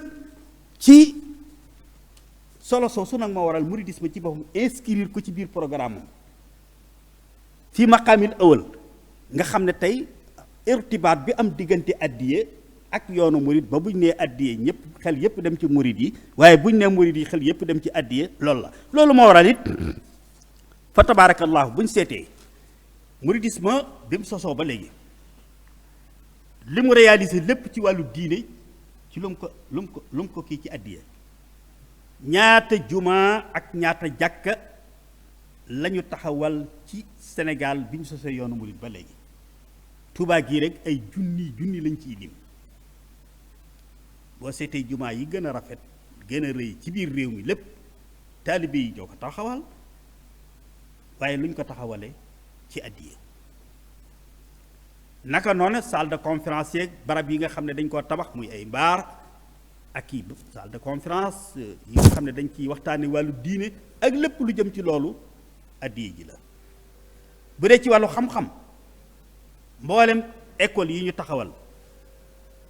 ci solo soosu nag moo waral mouridisme ci boppam inscrire ko ci biir programme am fii maqaamil awal nga xam ne tey irtibaat bi am diggante addiye ak yoonu murid ba buñ nee addiye ñëpp xel yëpp dem ci murid yi waaye buñ nee murid yi xel yëpp dem ci addiye loolu la loolu moo waral it fa tabaarakallaahu buñ seetee mouridisme bi mu sosoo ba léegi li mu réalisé lépp ci wàllu diine ci lu mu ko kii ci addiya ñaata jumaa ak ñaata jàkka lañu taxawal ci Sénégal bi ñu sosee yoonu murid ba léegi Touba gii rek ay junni lañ ciy lim boo seetee jumaa yi gën a rafet gën a rëy ci biir réew mi lépp taalibe yi ñoo ko taxawal waaye luñ ko taxawale ci addiya naka noonu salle de conférence yeeg barab yi nga xam ne dañ koo tabax muy ay mbaar ak i salle de conférence yi nga xam ne dañ ciy waxtaane wàllu diine ak lépp lu jëm ci loolu addiya ji la bu dee ci wàllu xam-xam mboolem école yi ñu taxawal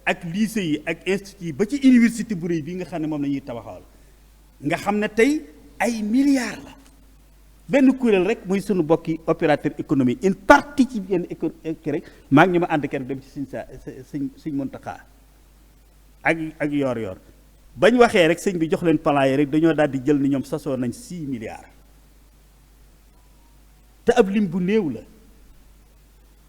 ak lycée yi ak institut yi ba ci université bu rëy bi nga xam ne moom la ñuy tabaxawal nga xam ne tey ay milliards la benn kuréel rek muy sunu bokki opérateur économique une partie ci yenn économique rek maa ngi ñu ma ànd keroog dem ci suñ Muntaxa ak yor bañ waxee rek sëñ bi jox leen plan yi rek dañoo daal di jël ni ñoom sasoo nañ 6 milliards te ab lim bu néew la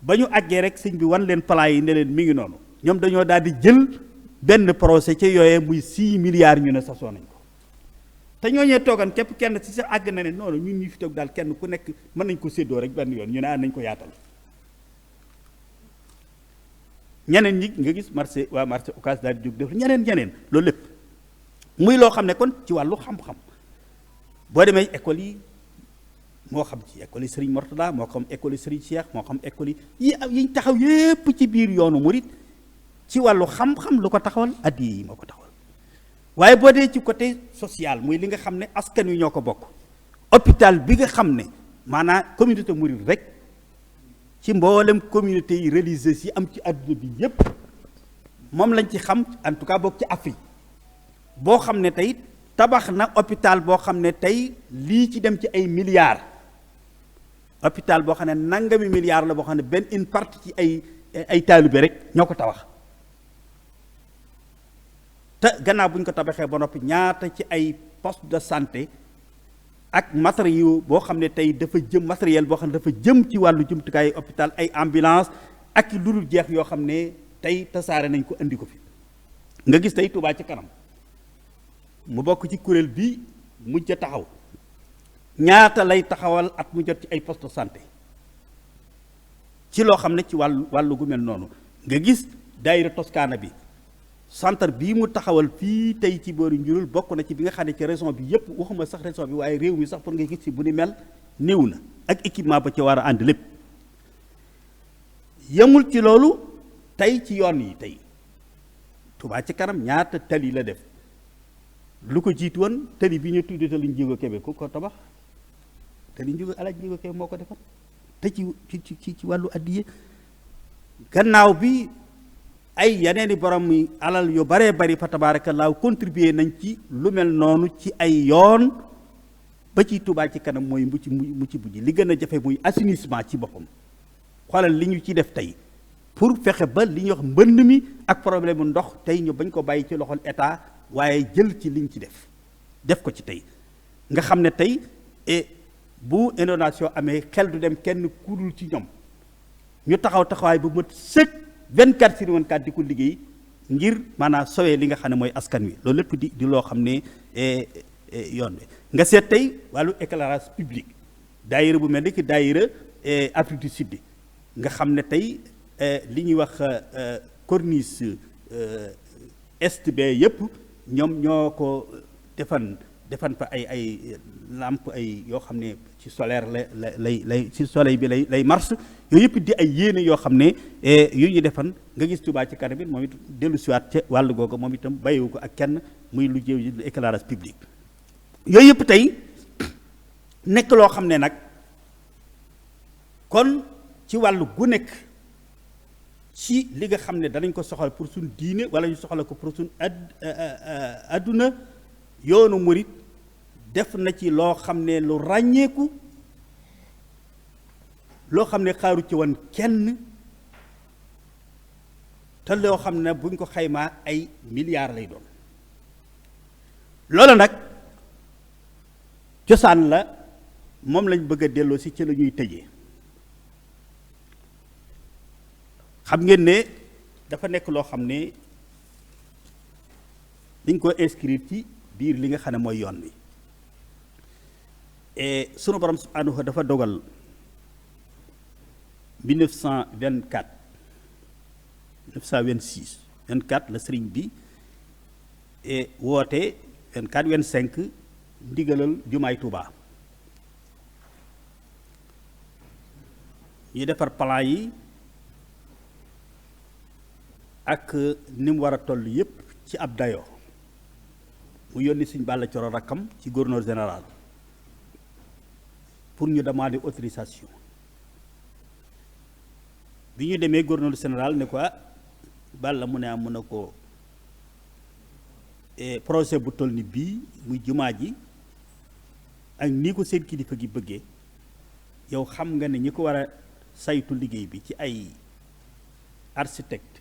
ba ñu àggee rek sëñ bi wan leen plan yi ne leen mi ngi noonu ñoom dañoo daal di jël benn projet ca yooyee muy 6 milliards ñu ne sasoo nañ ko te ñooñee toogan képp kenn ci sax àgg na ne noonu ñun ñu fi toog daal kenn ku nekk mën nañ ko séddoo rek benn yoon ñu ne nañ ko yaatal ñeneen ñi nga gis marché waa marché Ocass daal di jóg def ñeneen loolu lépp muy loo xam ne kon ci wàllu xam-xam boo demee école yi moo xam ci école yi Serigne Mortada moo xam école yi Serigne Cheikh moo xam école yi yiñ taxaw yépp ci biir yoonu murit ci wàllu xam-xam lu ko taxawal addiya yi moo ko taxawal waaye boo dee ci côté social muy li nga xam ne askan wi ñoo ko bokk hôpital bi nga xam ne maanaam communauté murit rek ci mboolem communauté yi religieuses yi am ci adduna bi yépp moom lañ ci xam en tout cas bokk ci Afrique boo xam ne tey tabax na hôpital boo xam ne tey lii ci dem ci ay milliards hôpital boo xam ne nangami milliards la boo xam ne benn une partie ci ay taalibe rek ñoo ko tabax te gannaaw bu ñu ko tabaxee ba noppi ñaata ci ay poste de santé ak matériel boo xam ne tey dafa jëm matériel boo xam ne dafa jëm ci wàllu jumtukaay hôpital ay ambulance ak lu dul jeex yoo xam ne tey tasaare nañ ko indi ko fi nga gis tey Touba ci kanam mu bokk ci kuréel bi mujj a taxaw ñaata lay taxawal at mu jot ci ay poste de santé ci loo xam ne ci wàllu gu mel noonu nga gis daayira Toscana bi centre bii mu taxawal fii tey ci boori njurul bokk na ci bi nga xam ne ci région bi yépp waxuma sax région bi waaye réew mi sax pour nga gis ci bu ni mel néew na ak équipement ba ci war a ànd lépp yemul ci loolu tey ci yoon yi tey Touba ci kanam ñaata tali la def lu ko jiitu woon tali bi ñu tuddee tali Njigo Kebe ku ko tabax tali Njigo Kebe moo ko defar te ci wàllu addiye gannaaw bi ay yeneeni borom yi alal yu baree bari fa tabaarakallaahu contribuer nañ ci lu mel noonu ci ay yoon ba ci Touba ci kanam mooy mu ci bujj li gën a jafe muy assainissement ci boppam xoolal li ñu ci def tey pour fexe ba li ñuy wax mbënn mi ak problème ndox tey ñu bañ ko bàyyi ci loxol état waaye jël ci liñ ci def ko ci tey nga xam ne tey bu inondation amee xel du dem kenn kudul ci ñoom ñu taxawaay bu mat sëkk 24/24 di ko liggéey ngir maanaam sowee li nga xam ne mooy askan wi loolu lépp di loo xam ne yoon wi nga seet tey wàllu éclairage public daayira bu mel ni ki daayira Afrique du Sud nga xam ne tey li ñuy wax corniche est be yëpp ñoom ñoo ko defan fa ay lampe ay yoo xam ne ci solaire lay ci soleil bi lay marche yooyu yëpp di ay yéene yoo xam ne yu ñu defan nga gis Touba ci kanam it moom it dellu siwaat ca wàllu googu moom itam bàyyiwu ko ak kenn muy lu jëw éclairage public yooyu yëpp tey nekk loo xam ne nag kon ci wàllu gu nekk ci li nga xam ne danañ ko soxla pour suñ diine wala ñu soxla ko pour suñ adduna yoonu murit def na ci loo xam ne lu ràññeeku loo xam ne xaaru ci woon kenn te loo xam ne buñ ko xaymaa ay milliards lay doon loolu nag cosaan la moom lañ bëgg a delloo si ci la ñuy tëjee xam ngeen ne dafa nekk loo xam ne dañ ko inscrire ci biir li nga xam ne mooy yoon wi et sunu borom subhanahu dafa dogal 1924 1926 24 la sëriñ bi woote 24 25 ndigalal jumaay Tuubaa ñu defar plan yi ak ni mu war a toll yépp ci ab dayoo mu yónni Sëñ Balla Coro rakkam ci gouverneur général pour ñu demander autorisation bi ñu demee gouverneur général ne ko Balla mu ne am mun na ko projet bu toll ni bii muy jumaa ji ak nii ko seen kilifa gi bëggee yow xam nga ne ñi ko war a saytu liggéey bi ci ay architecte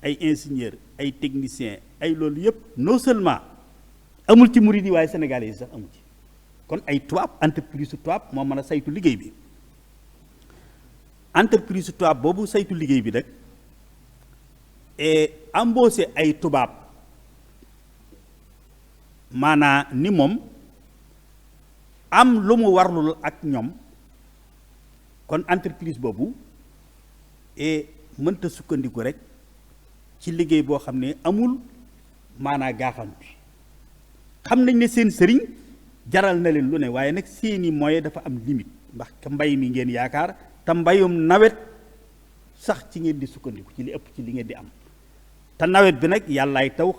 ay ingénieur ay technicien ay loolu yëpp non seulement amul ci murid yi waaye sénégalais yi sax amul ci kon ay tubaab entreprise su tubaab moo mën a saytu liggéey bi entreprise su tubaab boobu saytu liggéey bi nag embauché ay tubaab maanaa ni moom am lu mu warlul ak ñoom kon entreprise boobu mënta sukkandiku rek ci liggéey boo xam ne amul maanaa gaaxam bi xam nañ ne seen sëriñ jaral na leen lu ne waaye nag seeni moyen dafa am limite ndax ka mbay mi ngeen yaakaar te mbayum nawet sax ci ngeen di sukkandiku ci li ëpp ci li ngeen di am te nawet bi nag yàllaay taw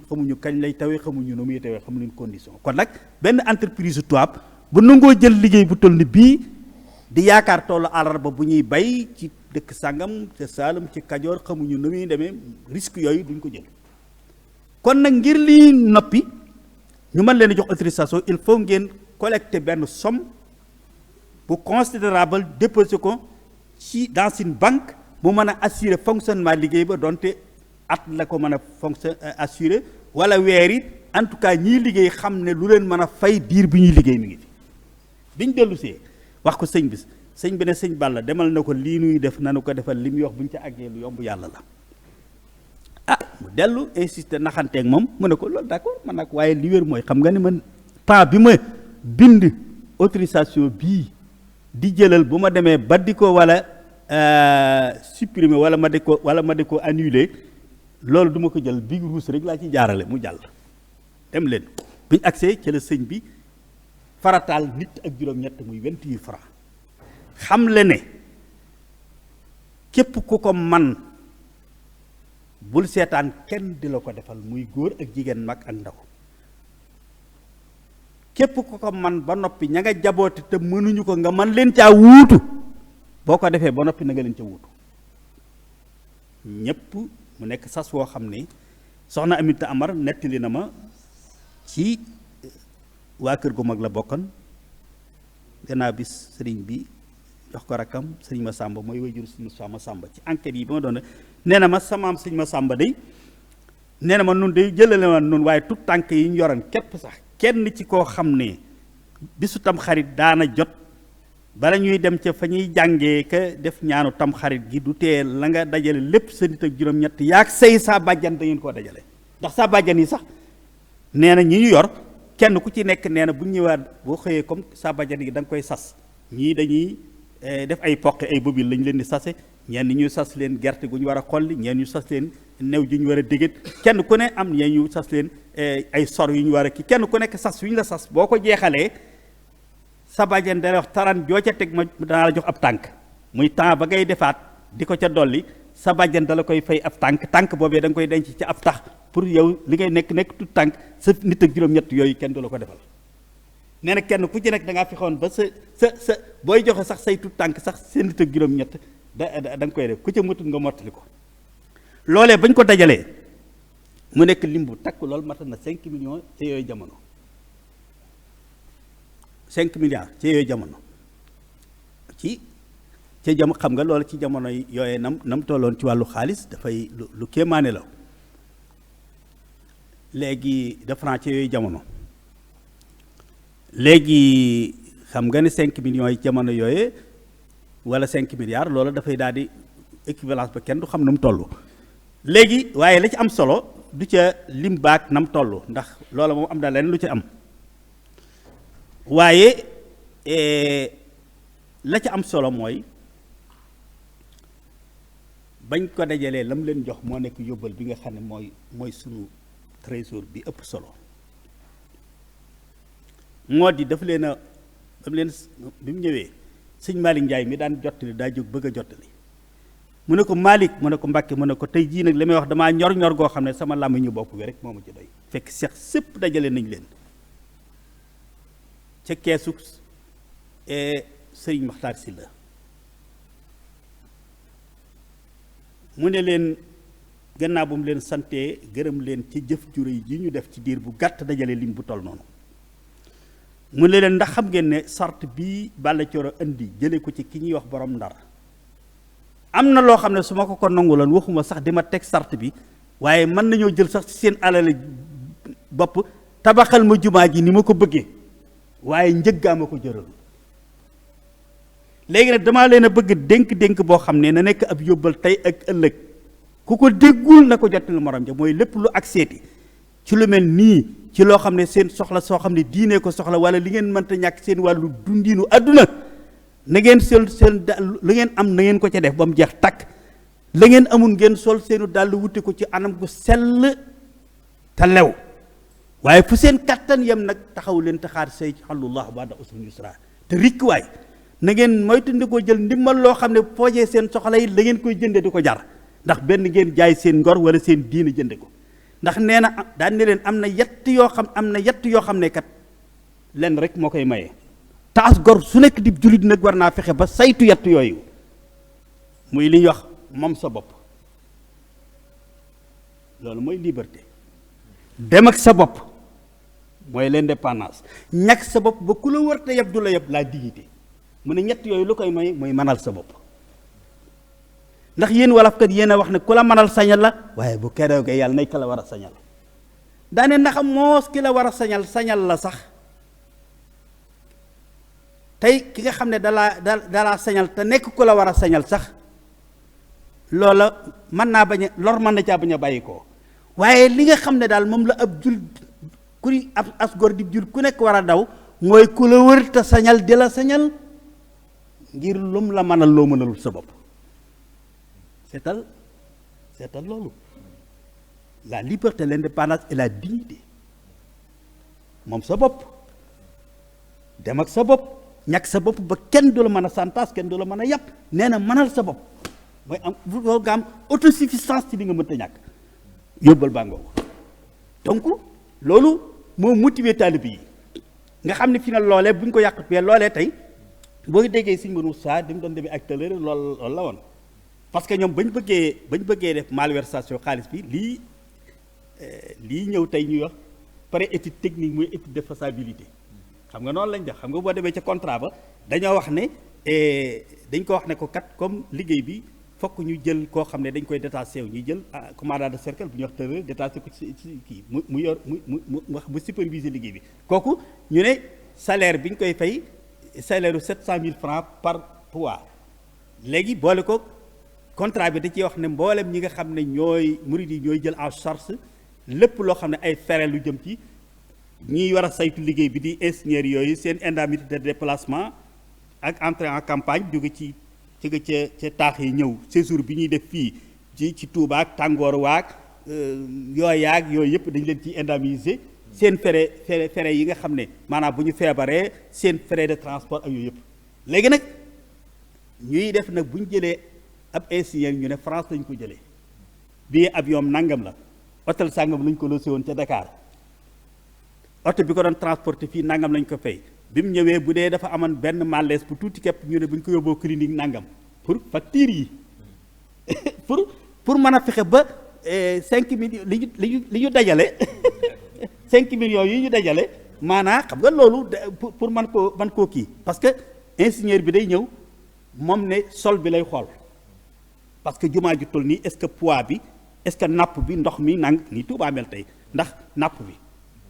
xamuñu kañ lay tawee xamuñu nu muy tawee xamuñu condition kon nag benn entreprise tubaab bu nangoo jël liggéey bu toll ni bii di yaakaar toolu àllarba bu ñuy bay ci dëkk sàngam ca Saalum ci Kajoor xamuñu nu muy demee risque yooyu duñ ko jël kon nag ngir lii noppi ñu mën leen a jox autorisation il faut ngeen collecter benn somme bu considérable déposer ko ci dans une banque bu mën a assurer fonctionnement liggéey ba donte at la ko mën a assurer wala weer it en tout cas ñiy liggéey xam ne lu leen mën a fay diir bi ñuy liggéey mi ngi fi biñ dellu see wax ko sëñ bi sëñ bi ne sëñ Balla demal na ko lii nuy def nanu ko defal li muy wax bu ñu ca àggee lu yomb yàlla la mu dellu insister naxanteeg moom mu ne ko loolu d'accord man nag waaye li wér mooy xam nga ne man temps bi ma bind autorisation bii di jëlal bu ma demee ba di ko wala supprimer wala ma di ko annuler loolu du ma ko jël big ruus rek laa ci jaarale mu jàll dem leen bu ñu agsee ci la sëñ bi farataal nit ak juróom-ñett muy 28 francs xam le ne képp ku ko man bul seetaan kenn di la ko defal muy góor ak jigéen mag ak ndaw képp ku ko man ba noppi ña nga jaboote te mënuñu ko nga man leen caa wuutu boo ko defee ba noppi na nga leen ca wuutu ñépp mu nekk sas woo xam ne soxna Aminta Amar nettali na ma ci waa kër gu mag la bokkan gannaaw bis sëriñ bi jox ko rakkam sëriñ ma sàmba mooy wayjur sëriñ ma sàmba ci enquête yi ba ma doon nee na ma samaam sëriñ ma sàmba day nee na ma nun day jëlale ma nun waaye tout tànk yi ñu yoroon képp sax kenn ci koo xam ne bisu tam xarit daana jot bala ñuy dem ca fa ñuy jàngee ka def ñaanu tam xarit gi du tee la nga dajale lépp sa nit ak juróom-ñett yaag say saa bàjjan da ngeen koo dajale ndax saa bàjjan yi sax nee na ñi ñu yor kenn ku ci nekk nee na bu ñëwaat boo xëyee comme saa bàjjan yi da nga koy sas ñii dañuy def ay poqe ay bobil lañ leen di sase ñenn ñu sas leen gerte gu ñu war a xolli ñenn ñu sas leen new ju ñu war a dégét kenn ku ne am ñeen ñu sas leen ay sor yu ñu war a kii kenn ku nekk sas yu ñu la sas boo ko jeexalee sa bàjjen dana wax taran joo ca teg ma danaa la jox ab tànk muy temps ba ngay defaat di ko ca dolli sa bàjjen da la koy fay ab tànk boobee da nga koy denc ci ab tax pour yow li ngay nekk tout tànk sa nit ak juróom-ñett yooyu kenn du la ko defal nee na kenn ku ci nekk da ngaa fexoon ba sa booy joxe sax say tout tànk sax seen nit ak juróom-ñett da nga koy def ku ca matul nga mottali ko loolee bañ ko dajalee mu nekk lim bu takk loolu matal na 5 millions ci yooyu jamono 5 milliards ci yooyu jamono ci jamono xam nga loolu ci jamono yooyee nam tolloon ci wàllu xaalis dafay lu kéemaane la léegi de franc ci yooyu jamono léegi xam nga ne 5 millions yi jamono yooyee wala 5 milliards loolu dafay daal di équivalence ba kenn du xam na mu toll léegi waaye la ci am solo du ca lim baag na mu toll ndax loola moom am na leen lu ci am waaye la ca am solo mooy bañ ko dajalee lam leen jox moo nekk yóbbal bi nga xam ne mooy sunu trésor bi ëpp solo moo di daf leen a dam leen bi mu ñëwee sëñ Malick Ndiaye mi daan jottali daa jóg bëgg a jottali mu ne ko Malick mu ne ko Mbàkke mu ne ko tey jii nag li may wax damaa ñor goo xam ne sama làmmiñu bopp bi rek moo ma ci doy fekk seex sépp dajale nañ leen ca keesu sëriñ Maxtaar Sylla mu ne leen gannaaw bu mu leen santee gërëm leen ci jëf ju réy ji ñu def ci diir bu gàtt dajale lim bu toll noonu mu ne leen ndax xam ngeen ne sart bii Balla Coro indi jële ko ci ki ñuy wax borom Ndar am na loo xam ne su ma ko nanguloon waxuma sax di ma teg sart bi waaye mën nañoo jël sax ci seen alal bopp tabaxal ma jumaa ji ni ma ko bëggee waaye njëggaa ma ko jëral léegi nag damaa leen a bëgg dénk boo xam ne na nekk ab yóbbal tey ak ëllëg ku ko déggul na ko jottali morom ja mooy lépp lu ak seeti ci lu mel nii ci loo xam ne seen soxla soo xam ne diine ko soxla wala li ngeen mënta ñàkk seen wàllu dundiinu àdduna na ngeen seen lu ngeen am na ngeen ko ca def ba mu jeex takk la ngeen amul ngeen sol seenu dàll wuti ko ci anam gu sell te lew waaye fu seen kattan yem nag taxaw leen te xaar say xalullah ba'da usrin yusra te rikk waay na ngeen moytandikoo jël ndimbal loo xam ne foojee seen soxla yi la ngeen koy jënde di ko jar ndax benn ngeen jaay seen ngor wala seen diine jënde ko ndax nee na daan ne leen am na yett yoo xam ne kat lenn rek moo koy maye taas gor su nekk di jullit nag war naa fexe ba saytu yett yooyu muy li ñuy wax moom sa bopp loolu mooy liberté dem ak sa bopp mooy l'indépendance ñàkk sa bopp ba ku la wër te yeb du la yeb la dignité mu ne ñett yooyu lu koy may mooy mënal sa bopp ndax yéen walafkat yéen a wax ne ku la mënal sañal la waaye bu keroogee yàlla nay ka la war a sañal daane ndax moos ki la war a sañal la sax tey ki nga xam ne dalaa sañal te nekk ku la war a sañal sax loola mën naa bañ a lor mën na caa bañ a bàyyi ko waaye li nga xam ne daal moom la ab jul ku ab as góor di jul ku nekk war a daw mooy ku la wër te sañal di la sañal ngir lum la mënal loo mënalul sa bopp seetal loolu la liberté l'indépendance et la dignité moom sa bopp dem ak sa bopp ñàkk sa bopp ba kenn du la mën a santaas kenn du la mën a yàpp nee na mënal sa bopp mooy am nga am autosuffisance ci li nga mënta ñàkk yóbbal baa ngoo donc loolu moo motivé taalibe yi nga xam ne fi na loolee bu ñu ko yàqut bee loolee tey boo déggee Sëñ Mourou Moussa di mu doon demee ak tëlër loolu la woon parce que ñoom bañ bëggee def malversation xaalis bi lii ñëw tey ñuy wax pré étude technique muy étude de faisabilité xam nga noonu lañ def xam nga boo demee ca contrat ba dañoo wax ne dañ ko wax ne ko kat comme liggéey bi fokk ñu jël koo xam ne dañ koy détaché wu ñuy jël commandant de cercle bu ñuy wax tëlër détaché ko ci kii mu yor mu superviser liggéey bi kooku ñu ne salaire bi ñu koy fay salaire u 700 000 francs par mois léegi boole ko contrat bi da ciy wax ne mboolem ñi nga xam ne ñooy murid yi ñooy jël en charge lépp loo xam ne ay frais lu jëm ci ñiy war a saytu liggéey bi di ingénieur yooyu seen indemnité de déplacement ak entrée en campagne jóge ci ca taax yi ñëw séjour bi ñuy def fii ci Touba ak tàngoor waag yooyu yëpp dañ leen ciy indemniser seen frais yi nga xam ne maanaam bu ñu feebaree seen frais de transport ak yooyu yëpp léegi nag ñuy def nag bu ñu jëlee ab ingénieur ñu ne France lañ ko jëlee billet avion nangam la hôtel sàngam lañ ko logé woon ca Dakar oto bi ko doon transporté fii nangam lañ ko fay bi mu ñëwee bu dee dafa amoon benn malaise bu tuuti képp ñu ne bu ñu ko yóbboo clinique nangam pour facture yi pour mën a fexe ba 5 millions li ñu dajale 5 millions yi ñu dajale maanaa xam nga loolu pour man koo kii parce que ingénieur bi day ñëw moom ne sol bi lay xool parce que jumaa ju toll nii est-ce que poids bi est-ce que napp bi ndox mi nii Tuubaa mel tey ndax napp bi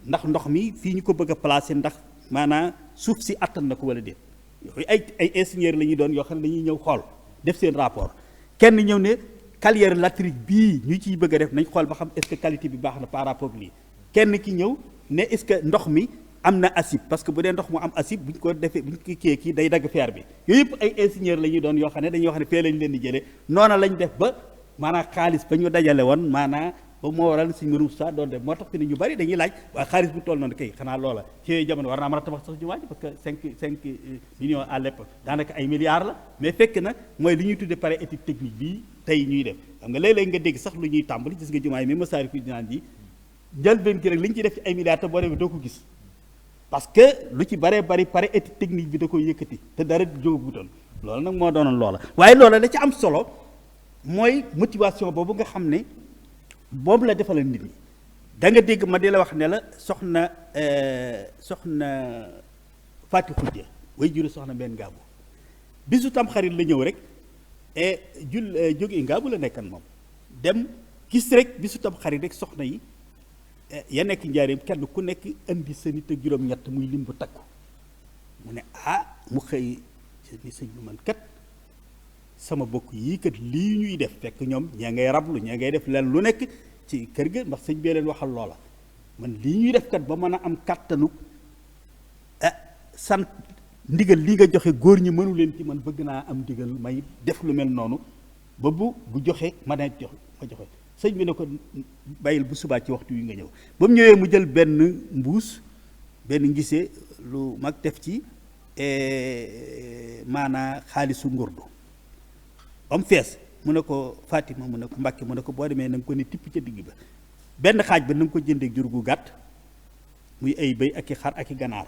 ndax ndox mi fii ñu ko bëgg a placer ndax maanaam suuf si attan na ko wala déet yooyu ay ingénieur la ñuy doon yoo xam ne dañuy ñëw xool def seen rapport kenn ñëw ne carrière latérique bii ñu ciy bëgg a def nañ xool ba xam est-ce que qualité bi baax na par rapport lii kenn ki ñëw ne est-ce que ndox mi am na acide parce que bu dee ndox mu am acide buñ ko defee buñ ko kii day dagg fer bi yooyu yëpp ay ingénieur la ñuy doon yoo xam ne dañuy wax ne fee lañ leen di jëlee noona lañ def ba maanaam xaalis ba ñu dajale woon maanaam ba moo waral suñ mbirum sa doon def moo tax fi ne ñu bari dañuy laaj waaye xaalis bu toll noonu kay xanaa loola ci yooyu jamono war naa mën a tabax sax jumaa ji parce que cinq millions à l'époque daanaka ay milliards la mais fekk na mooy li ñuy tuddee pare étude technique bii tey ñuy def xam nga léeg-léeg nga dégg sax lu ñuy tàmbali gis nga jumaa yi même Masaalikul Jinaan ji njëlbéen gi rek li ñu ci def ci ay milliards te boo demee doo ko gis parce que lu ci baree bari pare étude technique bi da koy yëkkati te dara jógagutoon loolu nag moo doonoon loola waaye loola la ci am solo mooy motivation boobu nga xam ne boobu la defal nit ñi da nga dégg ma di la wax ne la soxna Faati Xujje way juru soxna benn ngaabu bisu tam xarit la ñëw rek jóge ngaabu la nekkan moom dem gis rek bisu tam xarit rek soxna yi ya nekk njaareem kenn ku nekk indi sa nit ak juróom-ñett muy lim bu takku mu ne mu xëy ni sëñ bi man kat sama bokk yii kat lii ñuy def fekk ñoom ñaa ngay rablu ñaa ngay def leen lu nekk ci kër ga ndax sëñ bee leen waxal loola man lii ñuy def kat ba mën a am kàttanu sant ndigal lii nga joxe góor ñi mënu leen ci man bëgg naa am ndigal may def lu mel noonu ba bu joxe ma ne jox ma joxe sëñ bi ne ko bàyyil bu subaa ci waxtu wi nga ñëw ba mu ñëwee mu jël benn mbuus benn ngisee lu mag def ci maanaa xaalisu ngurdu ba mu fees mu ne ko Fatima mu ne ko Mbàkke mu ne ko boo demee na nga ko ne tipp ca digg ba benn xaaj ba na nga ko jëndee jur gu gàtt muy ay bëy ak i xar ak i ganaar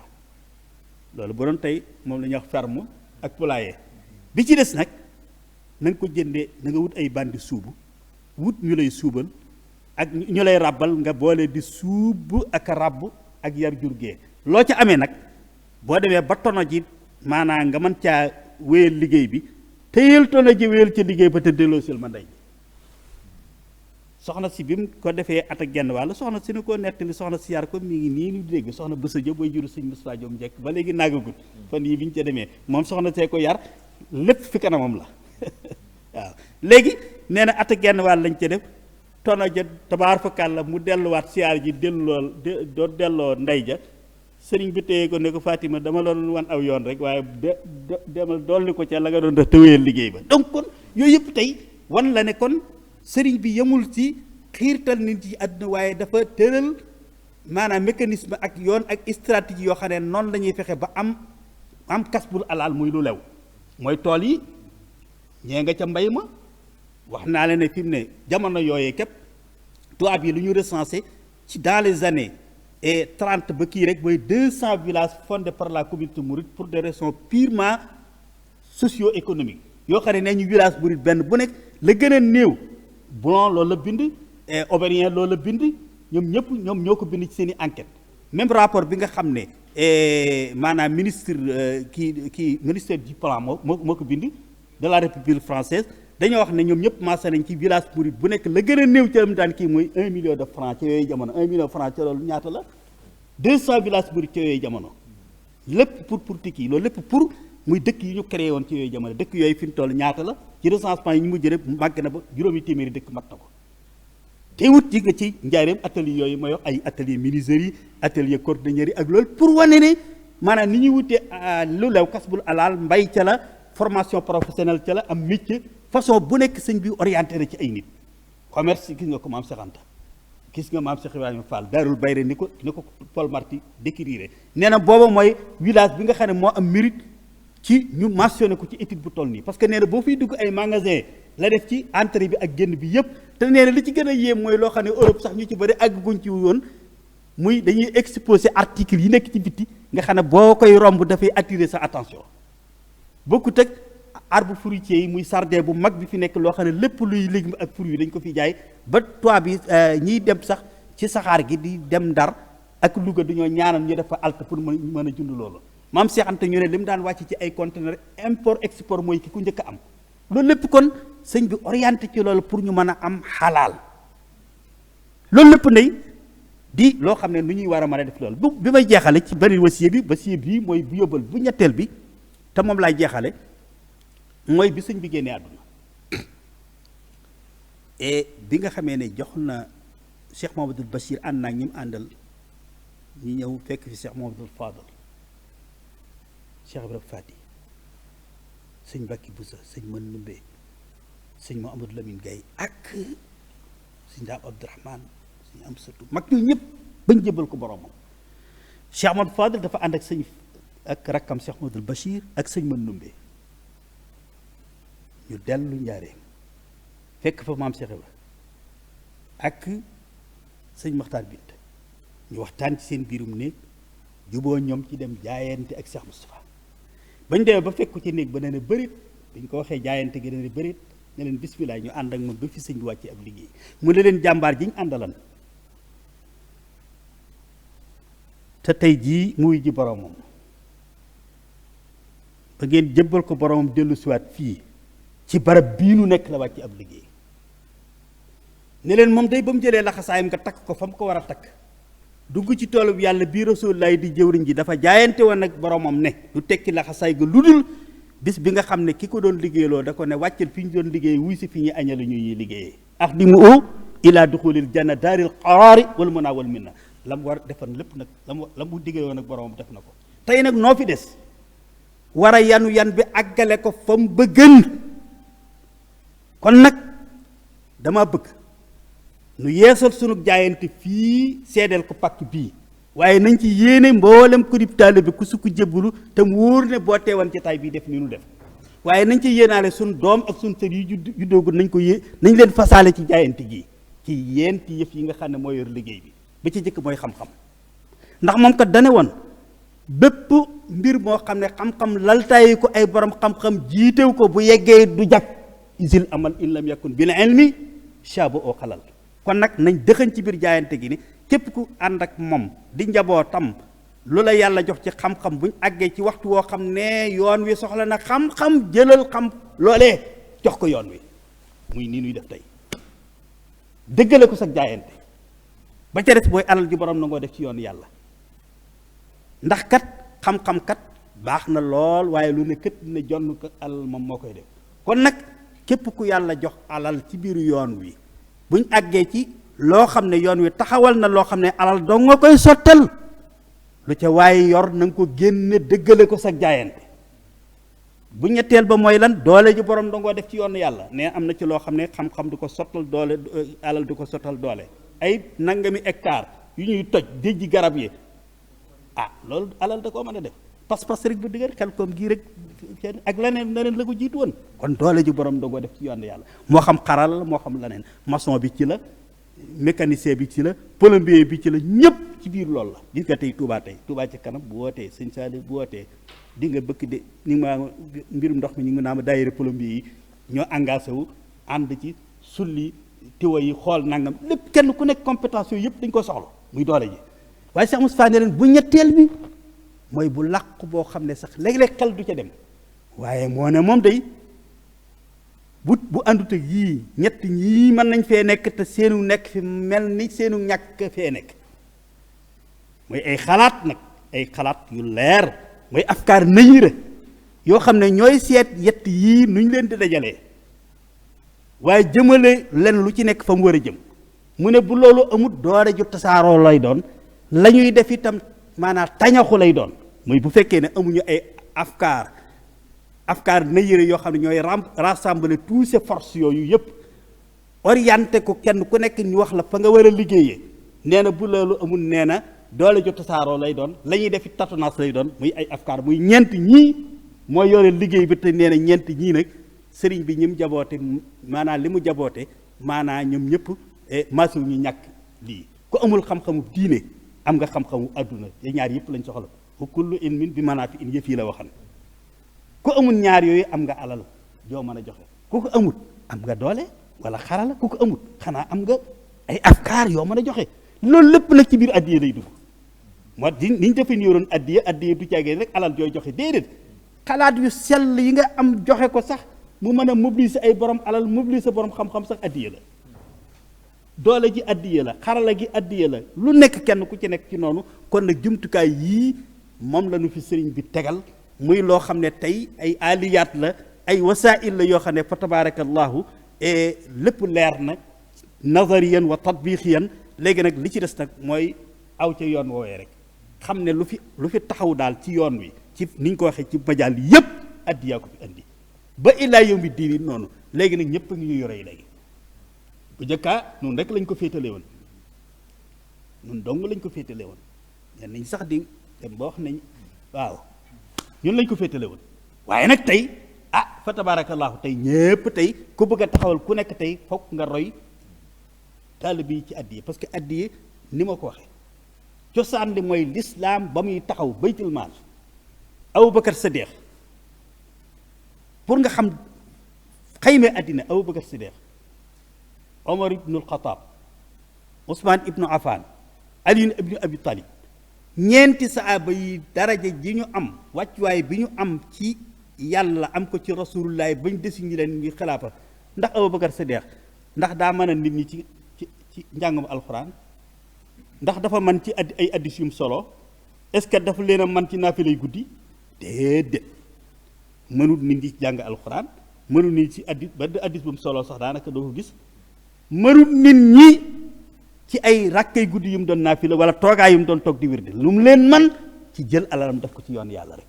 loolu bu doon tey moom la ñuy wax ferme ak poulailler bi ci des nag na nga ko jëndee na nga wut ay bandi suubu wut ñu lay suubal ak ñu lay ràbbal nga boole di suub ak a ràbb ak yar jur gee loo ca amee nag boo demee ba tono ji maanaam nga mën caa wéyal liggéey bi téyel tono ji wéyal ca liggéey ba te delloosil ma ndey soxna si bi mu ko defee at ak genn wàll soxna si ni ko nettali soxna si yar ko mi ngi nii ñu dégg soxna Bësa Jóob booy juru sëñ Mustafaa Jóob njëkk ba léegi naagagut fan yii bi ñu ca demee moom soxna see ko yar lépp fi kanamam la waaw léegi nee na at ak genn wàll lañ ca def tono ja tabaar fakal la mu delluwaat siyaar ji delloo ndey ja sëriñ bi téye ko ne ko Fatima dama la doon wan aw yoon rek waaye demal dolli ko ca la nga doon def te wéyal liggéey ba donc kon yooyu yëpp tey wan la ne kon sëriñ bi yemul ci xiirtal nit yi àdduna waaye dafa tëral maanaam mécanisme ak yoon ak stratégie yoo xam ne noonu la ñuy fexe ba am kasbul alaal muy lu lew mooy tool yi ñee nga ca mbay ma wax naa leen ne fi mu ne jamono yooyee képp tubaab yi lu ñu recensé ci dans les années 30 ba kii rek mooy 200 villages fondés par la communauté mouride pour des raisons purement socio-économiques yoo xam ne nee ñu village mouride benn bu nekk la gën a néew Boulon loolu la bind Aubergien loolu la bind ñoom ñoo ko bind ci seen i enquête même rapport bi nga xam ne maanaam ministère du plan moo ko bind de la République française dañoo wax ne ñoom ñëpp maase nañ ci village mouride bu nekk la gën a néew ca am daan kii mooy 1 million de francs ca yooyu jamono 1 million de francs ca loolu ñaata la 200 villages mouride ca yooyu jamono lépp pour tikki loolu lépp pour muy dëkk yi ñu créé woon ci yooyu jamono dëkk yooyu fi mu toll ñaata la ci recensement yi ñu mujj rek màgg na ba juróomi téeméeri dëkk mat na ko te wut yi nga ci njaareem atelier yooyu may wax ay atelier menuiserie atelier cordonnier ak loolu pour wane ne maanaam ni ñuy wutee lu lew kasbul alaal mbay ca la formation professionnelle ca la am métier façon bu nekk sëñ bi orienté na ci ay nit commerce gis nga ko maam Cheikh Anta gis nga maam Cheikh Ibrahima Fall Daarul Bayre ni ko Paul Marty décrire nee na booba mooy village bi nga xam ne moo am mérite ci ñu mentionné ko ci étude bu toll nii parce que nee na boo fiy dugg ay magasin la def ci entrée bi ak génn bi yëpp te nee na li ci gën a yéem mooy loo xam ne Europe sax ñu ci bëri àgguñ ci woon muy dañuy exposé article yi nekk ci bitti nga xam ne boo koy romb dafay attirer sa attention bokkut ak arbre fruitier yi muy sardin bu mag bi fi nekk loo xam ne lépp luy légume ak fruit dañ ko fi jaay ba toit bi ñiy dem sax ci saxaar gi di dem Ndar ak Louga dañoo ñaanal ñu def fa halte pour mën a jund loolu maam Cheikh Anta ñu ne li mu daan wàcc ci ay conteneur import export mooy ki ku njëkk a am loolu lépp kon sëñ bi orienté ci loolu pour ñu mën a am xalaal loolu lépp ndey di loo xam ne nu ñuy war a mën a def loolu bi may jeexale ci beneen wasiye bi mooy bu yóbbal bu ñetteel bi te moom laay jeexale mooy bi sëñ bi génnee àdduna et bi nga xamee ne jox na Cheikh Mouhamadoul Bachir ànd naa ñi mu àndal ñi ñëw fekk fi Cheikh Mouhamadoul Fadal Cheikh Ibrahima Fati sëñ Bakki Boussa sëñ Mën Numbe sëñ Mouhamadou Lamine Gaye ak sëñ Daam Abdourahmane sëñ am surtout mag ñu ñëpp bañ jébal ko boromam Cheikh Mouhamadou Fadal dafa ànd ak sëñ ak rakkam Cheikh Mouhamadoul Bachir ak sëñ Mën Numbe ñu dellu njaareem fekk fa maam Cheikh Ibra ak sëñ Maxtaar Bint ñu waxtaan ci seen biirum néeg juboo ñoom ci dem jaayante ak Cheikh Moustapha bañ demee ba fekk ci néeg ba ne ne bërit dañ ko waxee jaayante gi ne ne bërit ne leen bismillah ñu ànd ak moom ba fi sëñ bi wàcce ab liggéey mu ne leen jàmbaar ji ñu àndalan te tey jii muy ji boromam ba ngeen jébbal ko boromam dellu siwaat fii ci barab bii nu nekk la wàcc ab liggéey ne leen moom day ba mu jëlee laxasaayam nga takk ko fa mu ko war a takk dugg ci toolub yàlla bii Rasulullaay di jëwriñ ji dafa jaayante woon nag boromam ne du tekki laxasaay ga lu dul bis bi nga xam ne ki ko doon liggéeyloo da ko ne wàccal fi ñu doon liggéey wuy si fi ñu añale ñu ñuy liggéeyee ak di mu ila duxulil janna daaril qaraari wal muna wal minna la mu war defan lépp nag la mu liggéeyoon nag boromam def na ko tey nag noo fi des war a yanu yan bi àggale ko fa mu bëggan kon nag dama bëgg nu yeesal sunu jaayante fii seedeel ko pàkk bii waaye nañ ci yéene mboolem ko dib taalibe bi ku sukk jébbalu te mu wóor ne boo teewan ci tay bii def ni nu def waaye nañ ci yéenaale sunu doom ak sunu sër yi juddoogul nañ ko nañ leen fasaale ci jaayante gi ci yéenti yëf yi nga xam ne moo yor liggéey bi ba ci jëkk mooy xam-xam ndax moom kat dane woon bépp mbir moo xam ne xam-xam laltaayi ko ay borom xam-xam jiitew ko bu yeggee du jag isil amal in lam yakun bil ilmi shabu oo xalal kon nag nañ dëxañ ci biir jaayante gi ni képp ku ànd ak moom di njabootam lu la yàlla jox ci xam-xam buñ àggee ci waxtu woo xam ne yoon wi soxla na xam-xam jëlal xam loolee jox ko yoon wi muy nii nuy def tey dëggale ko sax jaayante ba ca des booy alal ji borom na ngoo def ci yoon yàlla ndax kat xam-xam kat baax na lool waaye lu ne kët ne jonn ko alal moom moo koy def kon nag képp ku yàlla jox alal ci biiru yoon wi buñ àggee ci loo xam ne yoon wi taxawal na loo xam ne alal doo nga koy sottal lu ca waaye yor na nga ko génne dëggale ko sax jaayante bu ñetteel ba mooy lan doole ji borom dangoo def ci yoon yàlla ne am na ci loo xam ne xam-xam du ko sottal doole alal du ko sottal doole ay nangami hectare yu ñuy toj déjji garab yi loolu alal da koo mën a def pas-pas rek bu dëgër xel koom gii rek ak leneen la ko jiitu woon kon doole ji borom dangoo def ci yoon yàlla moo xam xaral la moo xam leneen maçon bi ci la mécanicien bi ci la plombier bi ci la ñëpp ci biir loolu la gis nga tey Touba ci kanam bu wootee sëñ Saali bu wootee di nga bëgg de ni ma mbirum ndox mi ñu ngi naa ma daayira plombier yi ñoo engagé wu ànd ci sulli tiwa yi xool nangam lépp kenn ku nekk compétence yooyu yëpp dañ ko soxla muy doole ji waaye Cheikh Moustapha ne leen bu ñetteel bi mooy bu làqu boo xam ne sax léeg-léeg xel du ca dem waaye moo ne moom day bu àndut ak yii ñett ñii mën nañ fee nekk te seenu nekk fi mel ni seenu ñàkk fee nekk mooy ay xalaat nag ay xalaat yu leer mooy afkaar nañira yoo xam ne ñooy seet yett yii nuñ leen di dajalee waaye jëmale len lu ci nekk fa mu war a jëm mu ne bu loolu amut doore ju tasaaroo lay doon la ñuy def itam maanaam tañaxu lay doon muy bu fekkee ne amuñu ay afkaar nañira yoo xam ne ñooy rassembler tous ces forces yooyu yëpp orienté ko kenn ku nekk ñu wax la fa nga war a liggéeyee nee na bu loolu amul nee na doole ju tasaaroo lay doon la ñuy defi tâtonnage lay doon muy ay afkaar muy ñeent ñii mooy yore liggéey bi te nee na ñeent ñii nag sëriñ bi ñim jaboote maanaam li mu jaboote maanaam ñoom ñëpp maasu ñu ñàkk lii ku amul xam-xamu diine am nga xam-xamu adduna te ñaar yëpp lañ soxla wa kullu ilmin bi manaafi in yëf yi la waxan ku amul ñaar yooyu am nga alal joo mën a joxe ku ko amul am nga doole wala xarala ku ko amul xanaa am nga ay afkaar yoo mën a joxe loolu lépp nag ci biir addiye lay dugg moo di niñ defe ni yoroon addiye du caagee rek alal jooy joxe déedéet xalaat yu sell yi nga am joxe ko sax mu mën a mobiliser ay borom alal mobiliser borom xam-xam sax addiye la doole ji addiye la xarala gi addiye la lu nekk kenn ku ci nekk ci noonu kon nag jumtukaay yii moom la ñu fi sëriñ bi tegal muy loo xam ne tey ay aliyaat la ay wasaa'il la yoo xam ne fa tabaarakallahu lépp leer na nazariyan wa tatbiqiyan. léegi nag li ci des nag mooy aw ca yoon woowee rek xam ne lu fi taxaw daal ci yoon wi ci ni ñu ko waxee ci majaal yépp addiyaa ko fi andi ba illaa yawmi diini noonu. léegi nag ñëpp a ngi ñu yore yi léegi bu njëkkaa nun rek lañ ko féetale woon nun dong lañ ko féetale woon ñen nañ sax di dem ba wax nañ waaw ñun lañ ko féetale woon waaye nag tey fa tabaarakallaahu tey ñëpp tey ku bëgg a taxawal ku nekk tey fokk nga roy taalibe yi ci addiye parce que addiye ni ma ko waxee cosaan li mooy lislaam ba muy taxaw baytul maal Abubakar Sadiq pour nga xam xayma àddina Abubakar Sadiq Omar ibnul Xataab Ousmane ibnu Affan Ali ibnu Abi Talib ñeenti saaba yi daraja ji ñu am wàccuwaay bi ñu am ci yàlla am ko ci rasulullahi bañ désigné leen ngi xilaafa ndax Abubakar Sadiq ndax daa mën a nit ñi ci njàngam alxuraan ndax dafa man ci ay addis yum solo est-ce que dafa leen a man ci naafilay guddi déedéet mënut nit ñi ci jàng alxuraan mënut nit ci addis ba addis bu mu solo sax daanaka doo ko gis mënut nit ñi ci ay rakkay guddi yu mu doon naafila wala toogaay yu mu doon toog di wirde lu mu leen man ci jël alalam def ko ci yoon yàlla rek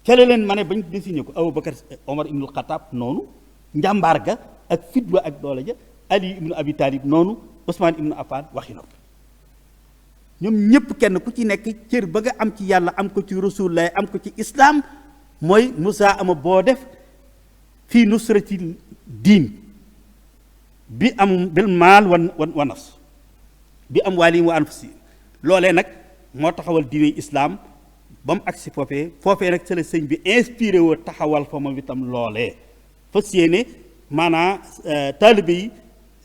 cale leen ma ne bañ désigné ko Abubakar Omar ibnul Xataab noonu njàmbaar ga ak fitwa ak doole ja Ali ibnu Abi Talib noonu Ousmane ibnu Affan waxi nopp ñoom ñëpp kenn ku ci nekk cër ba nga am ci yàlla am ko ci rasulullah am ko ci islaam mooy musa ama boo def fii nusrati diin bi am bil maal wa nafs bi am waalihim wa anfusihim loolee nag moo taxawal diine islaam ba mu agsi foofee nag ci la sëñ bi inspiré woo taxawal fa moom itam loolee fas yéene maanaa taalibe yi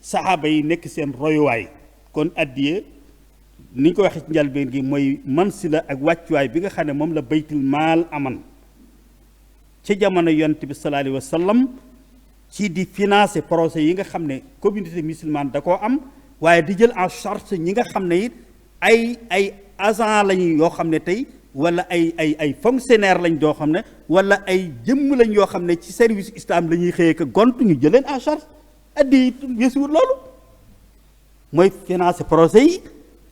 saxaaba yi nekk seen royuwaay kon addiye ni ñu ko waxee ci njalbeen gi mooy mansila ak wàccuwaay bi nga xam ne moom la baytul maal aman ci jamono yonent bi sallallahu alayhi wa sallam ci di financer projet yi nga xam ne communauté musulmane da koo am waaye di jël en charge ñi nga xam ne it ay agent lañu yoo xam ne tey wala ay fonctionnaire lañ doo xam ne wala ay jëmm lañ yoo xam ne ci service islam la ñuy xëyee ko gont ñu jëleen en charge addi it weesuwut loolu mooy financer projet yi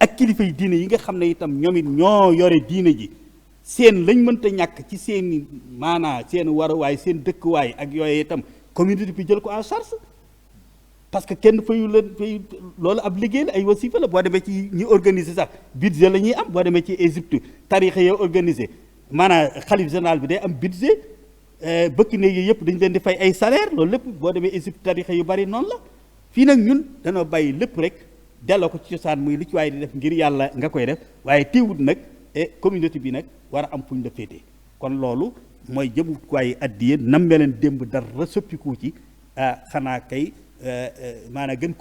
ak kilifa yi diine yi nga xam ne itam ñoom it ñoo yore diine ji seen lañ mënta ñàkk ci seen maanaa seen waruwaay seen dëkkuwaay ak yooyu itam communauté bi jël ko en charge parce que kenn fayu loolu ab liggéey la ay wasifa la boo demee ci ñi organiser sax budget la ñuy am boo demee ci Égypte tarixa yoo organiser maanaam xalif général bi day am budget bëkk néeg yi yëpp dañ leen di fay ay salaire loolu lépp boo demee Égypte tarixa yu bari noonu la fii nag ñun danoo bàyyi lépp rek delloo ko ci cosaan muy li ci waaye di def ngir yàlla nga koy def waaye teewut nag communauté bi nag war a am fu ñu la féetee kon loolu mooy jëmuwaay addiye nam meleen démb dara soppiku ci xanaa kay maanaam gën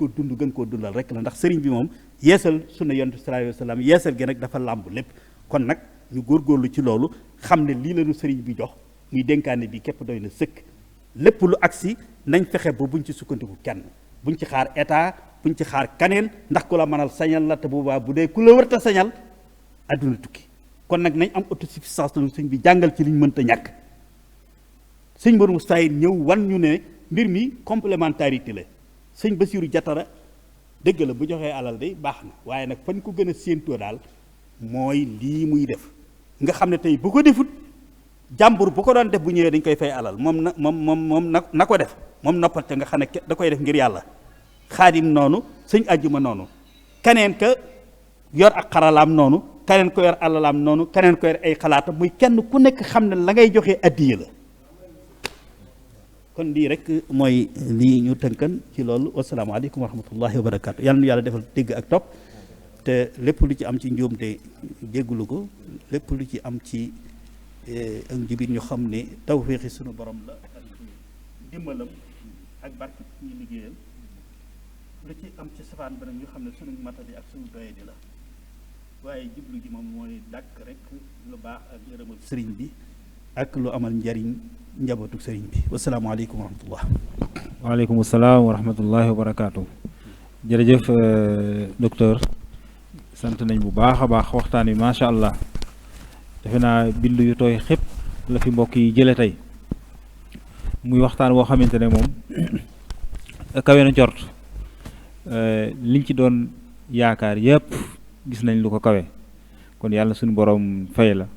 koo dundal rek la ndax sëriñ bi moom yeesal sunna yonent bi sallallahu alayhi wa sallam yeesal gi nag dafa làmb lépp kon nag ñu góorgóorlu ci loolu xam ne lii lañu sëriñ bi jox muy dénkaane bi képp doy na sëkk lépp lu agsi nañ fexe ba buñ ci sukkandiku kenn buñ ci xaar état buñ ci xaar kaneen ndax ku la mënal sañal la te boobaa bu dee ku la wërta sañal adduna tukki kon nag nañ am autosuffisance la sëñ bi jàngal ci liñ mënta ñàkk sëñ Mor Moustapha ñëw wan ñu ne mbir mi complémentarité la sëñ Basiiru Jatara dëgg la bu joxee alal day baax na waaye nag fañ ko gën a séentoo daal mooy lii muy def nga xam ne tey bu ko defut jàmbur bu ko doon def bu ñëwee dañ koy fay alal moom na ko def moom noppal te nga xam ne da koy def ngir yàlla xaadim noonu sëñ ajjuma noonu keneen ka yor ak xaralaam noonu keneen ko yor alalaam noonu keneen ko yor ay xalaatam muy kenn ku nekk xam ne la ngay joxee addiya la kon lii rek mooy lii ñu tënkan ci loolu wasalaamaaleykum wa rahmatullahi wa barakaatu yàlla nu yàlla defal dégg ak topp te lépp lu ci am ci njuumte jéggulu ko lépp lu ci am ci ak njubit ñu xam ne tawféexi sunu borom la ak dimbalam ak barke ñu liggéeyal lu ci am ci safaan ba nag ñu xam ne sunu matadi ak sunu doye di la waaye jublu gi moom mooy dàkk rek lu baax ak yërëmal sëriñ bi ak lu amal njariñ njabootu sëriñ bi wasalaamaaleykum wa rahmatullah waaleykum salaam wa rahmatullahi wa barakaatu jërëjëf docteur sant nañ bu baax a baax waxtaan wi macha allah defe naa bind yu tooy xépp la fi mbokk yi jële tey muy waxtaan woo xamante ne moom kawe na jort liñ ci doon yaakaar yëpp gis nañ lu ko kawe kon yàlla suñu borom fay la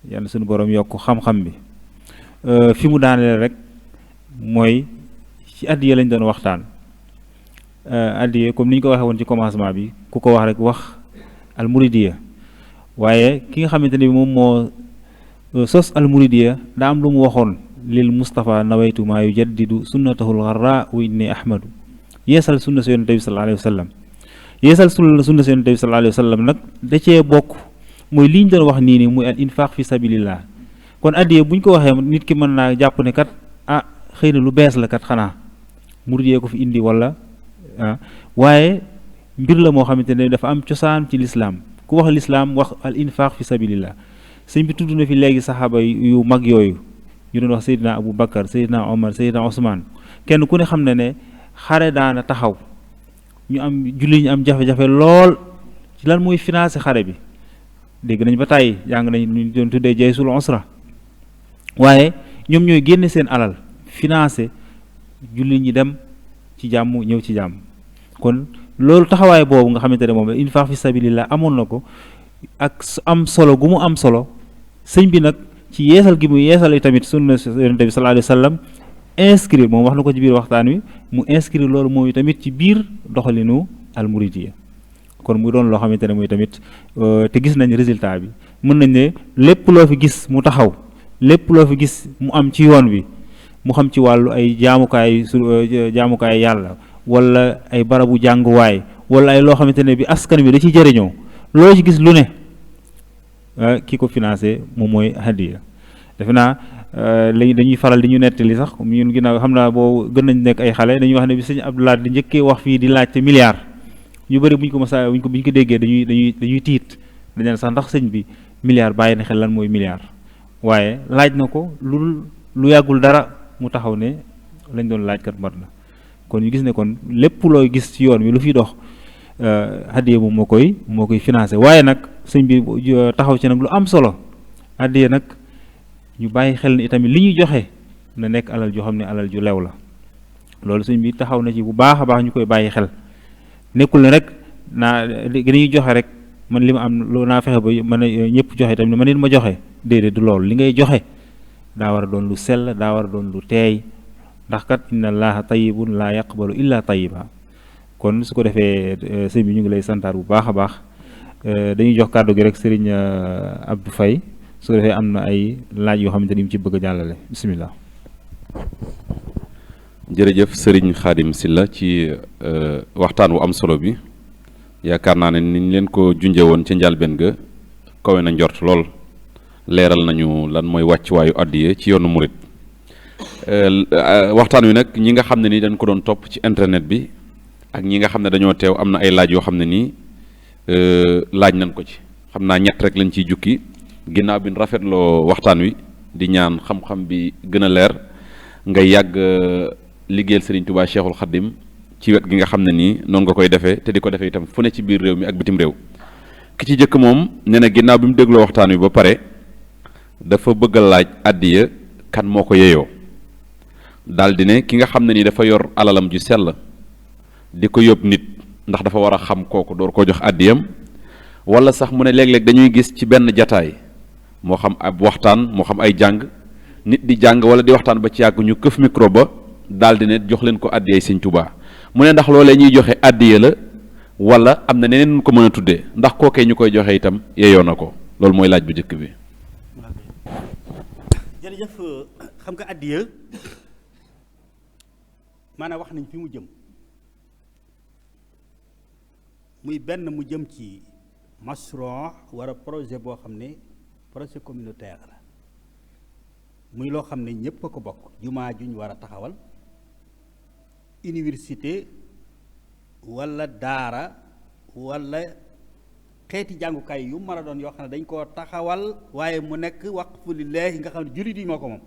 yàlla suñu borom yokk xam-xam bi fi mu daaneel rek mooy ci addiya lañ doon waxtaan addiya comme ni ñu ko waxee woon ci commencement bi ku ko wax rek wax almuridiya waaye ki nga xamante ne bi moom moo sos almuridiya daa am lu mu waxoon lil Mustafa nawaytu maa yujaddidu sunnatahul gharra wa inni ahmadu yeesal sunna si yonente bi sallallahu alayhi wa sallam yeesal sunna si yonente bi sallallahu alayhi wa sallam nag da cee bokk mooy li ñu doon wax nii muy al infaq fi sabilillah kon addiya bu ñu ko waxee nit ki mën naa jàpp ne kat xëy na lu bees la kat xanaa muridiyee ko fi indi wala waaye mbir la moo xamante ne dafa am cosaan ci lislaam ku wax lislaam wax al infaq fi sabilillah sëñ bi tudd na fi léegi saxaaba yu mag yooyu ñu doon wax Seydina Abu Bakar Seydina Omar Seydina Ousmane kenn ku ne xam ne ne xare daana taxaw ñu am julli ñu am jafe-jafe lool ci lan mooy financé xare bi dégg nañ ba tàyyi jàng nañ ñu doon tuddee jaysul usra waaye ñoom ñooy génne seen alal financé julli ñi dem ci jàmm ñëw ci jàmm kon loolu taxawaay boobu nga xamante ne moom la infaq fi sabilillah amoon na ko ak am solo gu mu am solo sëñ bi nag ci yeesal gi mu yeesal tamit sunna yonente bi sallallahu alayhi wa sallam inscrire moom wax na ko ci biir waxtaan wi mu inscrire loolu mooy tamit ci biir doxalinu almuridiyya kon mu doon loo xamante ne mooy tamit te gis nañ résultat bi mën nañ ne lépp loo fi gis mu taxaw lépp loo fi gis mu am ci yoon wi mu xam ci wàllu ay jaamukaay yàlla wala ay barabu jànguwaay wala ay loo xamante ne bi askan bi da ciy jëriñoo loo ci gis lu ne ki ko financé moom mooy hadiya defe naa léegi dañuy faral di ñu nettali sax ñun ginnaaw xam naa boo gën nañ nekk ay xale dañuy wax ne bi sëñ Abdoulaye di njëkkee wax fii di laajte milliard ñu bëri buñ ko masa buñ ko déggee dañuy tiit dañu sax ndax sëñ bi milliard bàyyi na xel lan mooy milliard waaye laaj na ko lu yàggul dara mu taxaw ne lañ doon laaj kat mat na kon ñu gis ne kon lépp looy gis ci yoon wi lu fiy dox hadiya moom moo koy financé waaye nag sëñ bi taxaw ci nag lu am solo hadiya nag ñu bàyyi xel ne itamit li ñuy joxe na nekk alal joo xam ne alal ju lew la loolu sëñ bi taxaw na ci bu baax a baax ñu koy bàyyi xel nekkul ne rek dañuy joxe rek man li ma am loo naa fexe ba mën a ñëpp joxe tamit man it ma joxe déedéet du loolu li ngay joxe daa war a doon lu sell daa war a doon lu teey ndax kat inna allaha tayyibun laa yaqbalu illa tayyiba kon su ko defee sëñ bi ñu ngi lay santaar bu baax a baax dañuy jox kàddu gi rek sëriñ Abdou Faye su ko defee am na ay laaj yoo xamante ni mu ci bëgg a jàllale bisimilah. jërëjëf sëriñ Xaadim Silla ci waxtaan wu am solo bi yaakaar naa ne niñ leen ko junjee woon ca njàlbeen ga kawe na njort lool leeral nañu lan mooy wàccuwaayu addiya ci yoonu murit waxtaan wi nag ñi nga xam ne ni dañ ko doon topp ci internet bi ak ñi nga xam ne dañoo teew am na ay laaj yoo xam ne nii laaj nañ ko ci xam naa ñett rek lañ ciy jukki ginnaaw bi rafetloo waxtaan wi di ñaan xam-xam bi gën a leer ngay yàgg liggéeyal Serigne Touba Cheikhul Khadim ci wet gi nga xam ne nii noonu nga koy defee te di ko defee itam fu ne ci biir réew mi ak bitim réew ki ci jëkk moom nee na ginnaaw bi mu dégloo waxtaan wi ba pare dafa bëgg a laaj addiya kan moo ko yeyoo daal di ne ki nga xam ne nii dafa yor alalam ju sell di ko yóbbu nit ndax dafa war a xam kooku door koo jox addiyam wala sax mu ne léeg-léeg dañuy gis ci benn jataay moo xam ab waxtaan moo xam ay jàng nit di jàng wala di waxtaan ba ci yàgg ñu këf micro ba daal di ne jox leen ko addiyay Sëñ Tuubaa mu ne ndax loolee ñuy joxe addiya la wala am na neneen ko mën a tuddee ndax kookee ñu koy joxe itam yeyoo na ko loolu mooy laaj bu njëkk bi. jërëjëf xam nga addiya maanaam wax nañ fi mu jëm muy benn mu jëm ci mashru' wala projet boo xam ne projet communautaire la muy loo xam ne ñépp a ko bokk jumaa juñ war a taxawal université wala daara wala xeeti jàngukaay yu mën a doon yoo xam ne dañ koo taxawal waaye mu nekk waqfu lillaahi nga xam ne jullit yi moo ko moom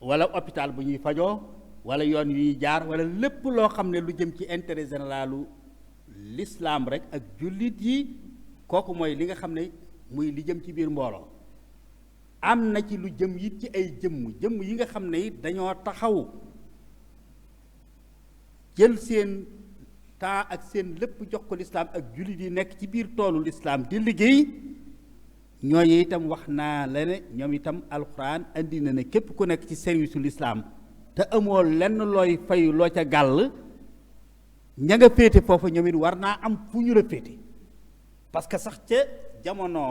wala hôpital bu ñuy fajoo wala yoon yuy jaar wala lépp loo xam ne lu jëm ci intérêt généralu l'islam rek ak jullit yi kooku mooy li nga xam ne muy li jëm ci biir mbooloo am na ci lu jëm it ci ay jëmm yi nga xam ne it dañoo taxaw jël seen temps ak seen lépp jox ko lislaam ak jullit yi nekk ci biir toolu lislaam di liggéey ñooñu itam wax naa la ne ñoom itam alxuraan andi na ne képp ku nekk ci service u lislaam te amoo lenn looy fayu loo ca gàll ña nga féete foofu ñoom it war naa am fu ñu la féete parce que sax ca jamono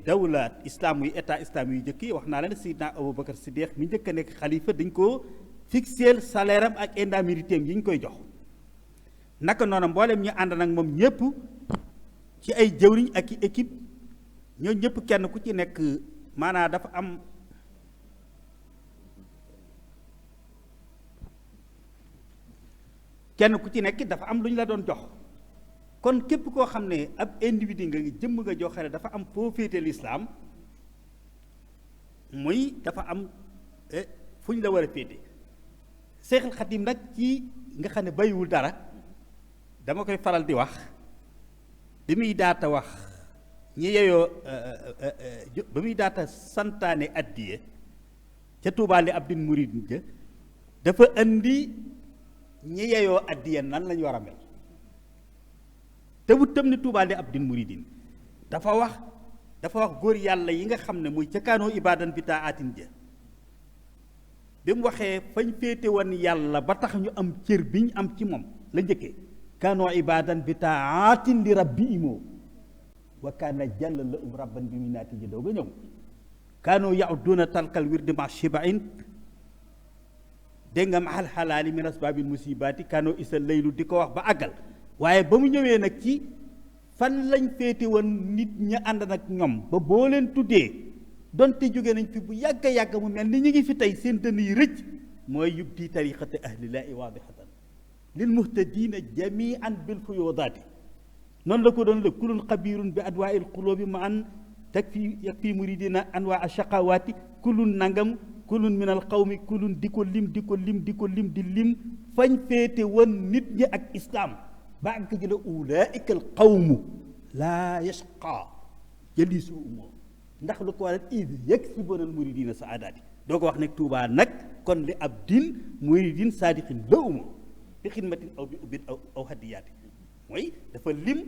dawla islam yi état islam yu njëkk yi wax naa la ne Seydina Aboubacar Siddiq mi njëkk a nekk xalifa dañ ko fixeel salaire am ak indemnité am yi ñu koy jox naka noonu mboolem ñu ànd nag moom ñëpp ci ay jëwriñ ak i équipe ñoo ñëpp kenn ku ci nekk maanaam dafa am kenn ku ci nekk dafa am lu ñu la doon jox kon képp koo xam ne ab individu nga jëmm nga joxe ne dafa am foo féete lislaam muy dafa am fu ñu la war a féete Seexul Xadim nag ci nga xam ne bàyyiwul dara dama koy faral di wax bi muy daata wax ñi yeyoo ba muy daata santaane addiye ca Tuubaa li Abdul Murid ja dafa andi ñi yeyoo addiye nan lañu war a mel te bu tëm ni Tuubaa li Abdul Muridin dafa wax góor yàlla yi nga xam ne muy ca kaanoo ibaadan bi taa aatin ja bi mu waxee fañ féete woon yàlla ba tax ñu am cër bi ñu am ci moom la njëkkee kaanoo ibaadan bi taa aatin li rabbi imoo wa kaana jàll la rabban bi mu naati ji doo nga ñëw kaanoo yauduna talkal wirdi ma shibain dégg nga mahal xalaali min asbaabil musibaati kaanoo isa laylu di ko wax ba àggal waaye ba mu ñëwee nag ci fan lañ féete woon nit ña ànd nag ñoom ba boo leen tuddee donte jóge nañ fi bu yàgg a yàgg mu mel ni ñu ngi fi tey seen dënn yi rëcc mooy yubdi tariqati ahlilaahi waadihatan lil muhtadina jamian bil fuyoodaati noonu la ko doon la kulun xabirun bi adwaa il qulubi ma an teg fii yak fii muridina anwaa ashaqawaati kulun nangam kulun min al qawmi kulun di ko lim di ko lim di ko lim di lim fañ féete woon nit ñi ak islaam ba ak jële ulaika al qawmu laa yashqa jalisu umoo ndax lu ko waral id yaksibuna al muridina saadaati doo ko wax nag Tuubaa nag kon li ab din muridin saadiqin la umoo bi xidmatin aw bi ubbin aw hadiyaati mooy dafa lim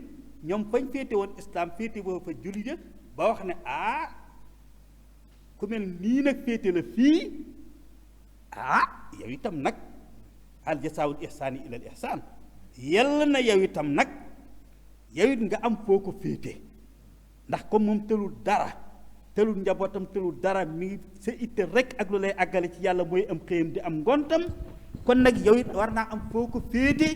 ñoom fañ féete woon islam féete woo fa jullit ya ba wax ne ku mel nii nag féete la fii yow itam nag al jasaawul ihsaani ilal ihsaan yàlla na yow itam nag yow it nga am foo ko féete ndax comme moom tëlul dara tëlul njabootam tëlul dara mi ngi sa itte rek ak lu lay àggale ci yàlla mooy am xëyam di am ngontam kon nag yow it war naa am foo ko féete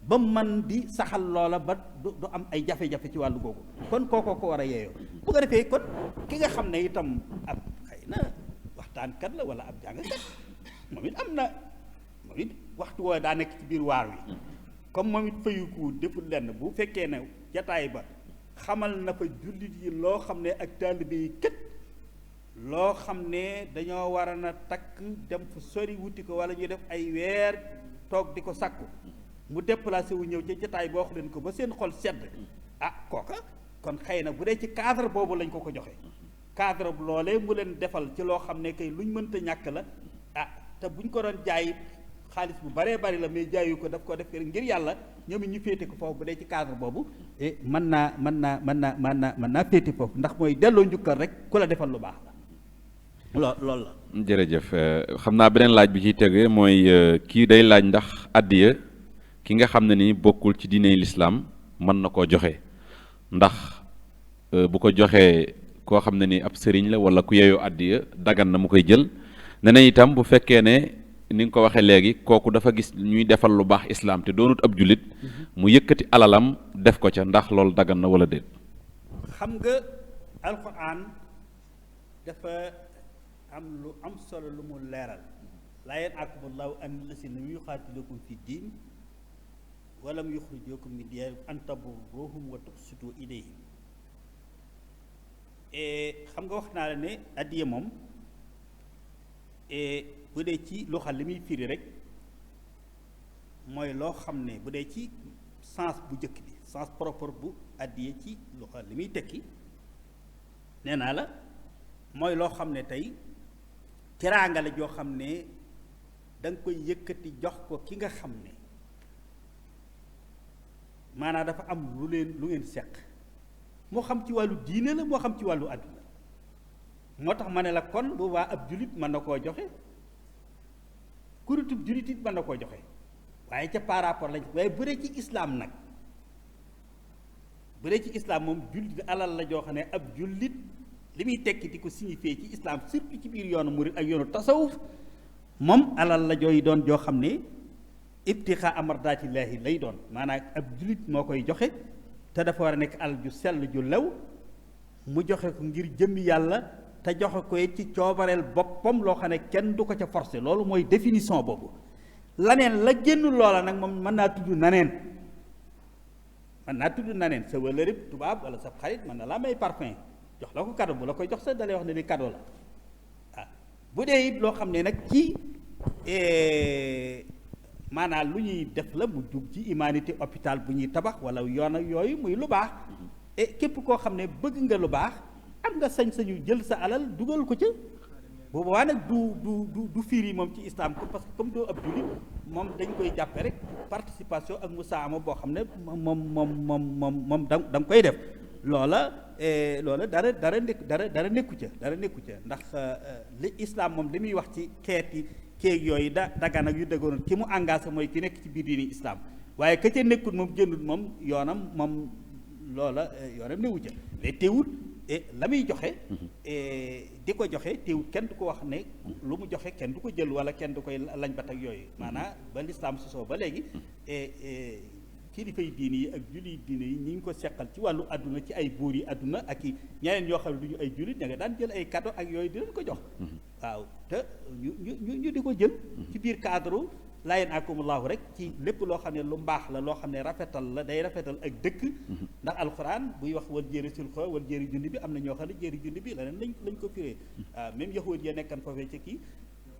ba man di saxal loola ba du am ay jafe-jafe ci wàllu googu kon kookoo ko war a yeeyoo bu ko defee kon ki nga xam ne itam ab xëy na waxtaankat la wala ab jàngkat moom it am na moom it waxtu woo daa nekk ci biir waar wi comme moom it fayuku deful lenn bu fekkee ne jataay ba xamal na fa jullit yi loo xam ne ak taalibe yi kët loo xam ne dañoo war a na takk dem fu sori wuti ko wala ñuy def ay weer toog di ko sàkku mu déplacé wu ñëw ca jataay boo wax leen ko ba seen xol sedd kooka kon xëy na bu dee ci cadre boobu lañ ko ko joxe cadre bu loolee mu leen defal ci loo xam ne kay luñ mënta ñàkk la te buñ ko doon jaay xaalis bu baree bari la mais jaayu ko daf ko def ngir yàlla ñoom it ñu féete ko foofu bu dee ci cadre boobu mën naa féete foofu ndax mooy delloo njukkal rek ku la defal lu baax la loolu la. jërëjëf xam naa beneen laaj bi ciy tege mooy kii day laaj ndax addiya ki nga xam ne ni bokkul ci diine lislaam mën na koo joxe ndax bu ko joxee koo xam ne ni ab sëriñ la wala ku yeyoo addiya dagan na mu koy jël neneen itam bu fekkee ne ni nga ko waxee léegi kooku dafa gis ñuy defal lu baax islaam te doonut ab jullit mu yëkkati alalam def ko ca ndax loolu dagan na wala déet. xam nga alquran dafa am lu am solo lu mu leeral laa yanhaakumullahu an llaziina yuqaatiluukum fi diin wa lam yuxrijuukum min diyaarikum an tabarruuhum wa tuqsituu ilayhim xam nga wax naa la ne addiya moom bu dee ci loo xam li muy firi rek mooy loo xam ne bu dee ci sens bu njëkk bi sens propre bu addiya ci loo xam li muy tekki nee naa la mooy loo xam ne tey teraanga la joo xam ne da nga koy yëkkati jox ko ki nga xam ne maanaam dafa am lu ngeen seq moo xam ci wàllu diine la moo xam ci wàllu àdduna moo tax ma ne la kon bu waa ab jullit mën na koo joxe kuritub jullit it mën na koo joxe waaye ca par rapport lañ waaye bu dee ci islaam nag bu dee ci islaam moom jullit alal la joo xam ne ab jullit li muy tekki di ko signifié ci islaam surtout ci biir yoonu murid ak yoonu tasawuf moom alal la jooy doon joo xam ne ibtixa amardaatillaahi lay doon maanaam ab jullit moo koy joxe te dafa war a nekk alal ju sell ju lew mu joxe ko ngir jëmmi yàlla te joxe ko ci coobareel boppam loo xam ne kenn du ko ca forcé loolu mooy définition boobu laneen la génn loola nag moom mën naa tudd naneen sa wëllërib tubaab wala sa xarit mën na laa may parfum jox la ko cadeau bu la koy jox sa dalay wax ne li cadeau la waaw bu dee it loo xam ne nag ci maanaam lu ñuy def la mu jub ci humanité hôpital bu ñuy tabax wala yoon ak yooyu muy lu baax et képp koo xam ne bëgg nga lu baax am nga sañ-sañu jël sa alal dugal ko ca boobaa nag du fiir yi moom ci islam ko parce que comme doo ab jullit moom dañ koy jàppe rek participation ak musaama boo xam ne moom da nga koy def loola dara nekku ca ndax li islam moom li muy wax ci xeeti kéeg yooyu dagan ak yu dëggoon ki mu engagé mooy ki nekk ci biir diini islam waaye ka ca nekkul moom génnul moom yoonam moom loola yoonam newu ca mais teewul la muy joxe di ko joxe teewul kenn du ko wax ne lu mu joxe kenn du ko jël wala kenn du koy lañ bat ak yooyu maanaam ba lislaam sosoo ba léegi kilifay diine yi ak julli diine yi ñi ngi ko seqal ci wàllu àdduna ci ay buur yi àdduna ak i ñeneen ñoo xam ne du ñu ay jullit ña nga daan jël ay cadeau ak yooyu di leen ko jox waaw te ñu di ko jël ci biir cadre laa yanhaakumullahu rek ci lépp loo xam ne lu mbaax la loo xam ne rafetal la day rafetal ak dëkk ndax alxuraan buy wax wal jéeri sulxo wal jéeri jundi bi am na ñoo xam ne jéeri jundi bi leneen lañ ko firee waaw même yahuud ya nekkan foofee ca kii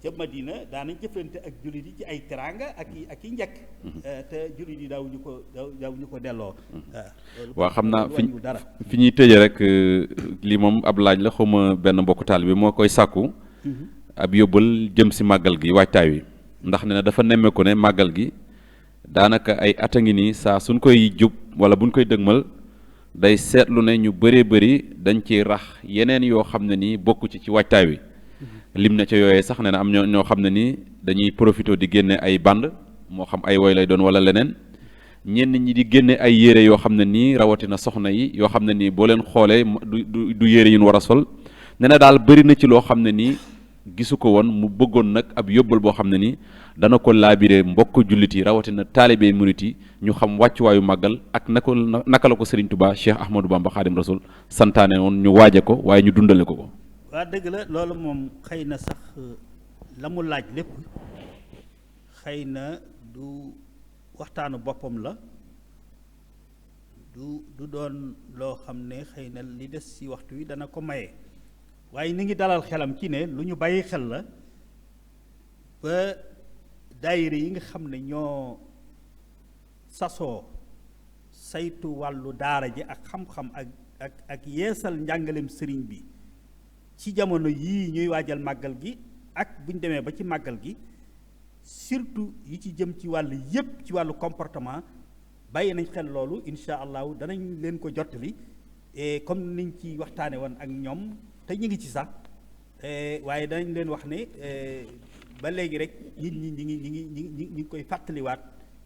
ca Madina daanañ jëflante ak jullit yi ci ay teraanga ak i njëkk te jullit yi daawuñu ko delloo waaw xam naa fi ñuy tëje rek lii moom ab laaj la xawma benn mbokku taalibe bi moo koy sàkku ab yóbbal jëm si màggal gi waajtaay wi ndax ne na dafa nemmeeku ne màggal gi daanaka ay at a ngi nii saa suñ koy jub wala buñ koy dëgmal day seetlu ne ñu bëree bëri dañ ciy rax yeneen yoo xam ne nii bokku ci waajtaay wi lim na ca yooyee sax ne na am ñoo xam ne nii dañuy profité di génne ay band moo xam ay woy lay doon wala leneen ñenn ñi di génne ay yére yoo xam ne nii rawatina soxna yi yoo xam ne nii boo leen xoolee du yére yu ñu war a sol ne na daal bëri na ci loo xam ne nii gisu ko woon mu bëggoon nag ab yóbbal boo xam ne nii dana ko laabire mbokk jullit yi rawatina taalibe murit yi ñu xam wàccuwaayu màggal ak naka la ko Serigne Touba Cheikh Ahmadou Bamba Khadim Rasoul santaane woon ñu waaje ko waaye ñu dundale ko. waa dëgg la loolu moom xëy na sax la mu laaj lépp xëy na du waxtaanu boppam la du doon loo xam ne xëy na li des ci waxtu wi dana ko maye. waaye ni ngi dalal xelam ci ne lu ñu bàyyi xel la ba daayira yi nga xam ne ñoo sasoo saytu wàllu daara ji ak xam-xam ak yeesal njàngaleem sëriñ bi ci jamono yii ñuy waajal màggal gi ak bu ñu demee ba ci màggal gi surtout yi ci jëm ci wàllu yépp ci wàllu comportement bàyyi nañ xel loolu incha allahu danañ leen ko jottali comme niñ ci waxtaane woon ak ñoom te ñu ngi ci sax waaye danañ leen wax ne ba léegi rek nit ñi ñi ngi koy fàttaliwaat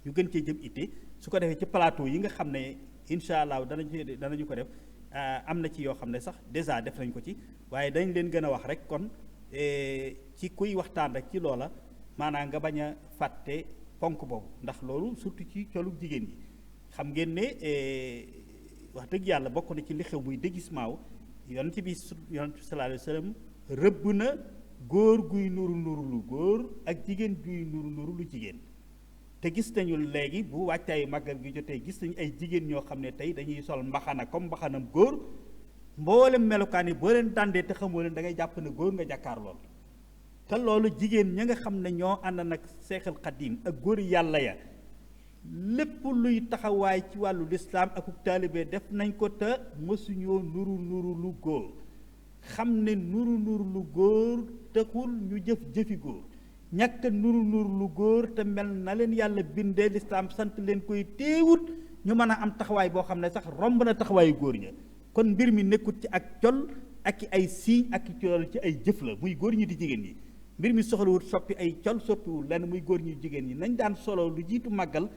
ñu gën cee jëm itte su ko defee ci plateau yi nga xam ne incha allah danañu ko def am na ci yoo xam ne sax déjà def nañ ko ci waaye dañ leen gën a wax rek kon ci kuy waxtaan rek ci loola maanaam nga bañ a fàtte ponk boobu ndax loolu surtout ci colu jigéen yi xam ngeen ne wax dëgg yàlla bokk na ci li xew muy déguisement yonent bi sallallahu alayhi wa sallam rëbb na góor guy nuru lu góor ak jigéen guy nuru lu jigéen te gis nañu léegi bu wàccaayu màggal gi jotee gis nañu ay jigéen ñoo xam ne tey dañuy sol mbaxana comme mbaxanam góor mboolem melokaan yi boo leen dàndee te xamoo leen da ngay jàpp ne góor nga jàkkaar lool te loolu jigéen ña nga xam ne ñoo ànd nag Seexal Xadiim ak góor yàlla ya lépp luy taxawaay ci wàllu lislaam ak taalibe def nañ ko te mësuñoo nuru lu góor xam ne nuru lu góor taxul ñu jëfi góor ñàkk a nur lu góor te mel na leen yàlla bindee lislaam sant leen koy téewut ñu mën a am taxawaay boo xam ne sax romb na taxawaayu góor ña kon mbir mi nekkut ci ak col ak ay siiñ ak col ci ay jëf la muy góor ñi di jigéen ñi mbir mi soxlawut soppi ay col soppiwul lenn muy góor ñi jigéen ñi nañ daan solo lu jiitu màggal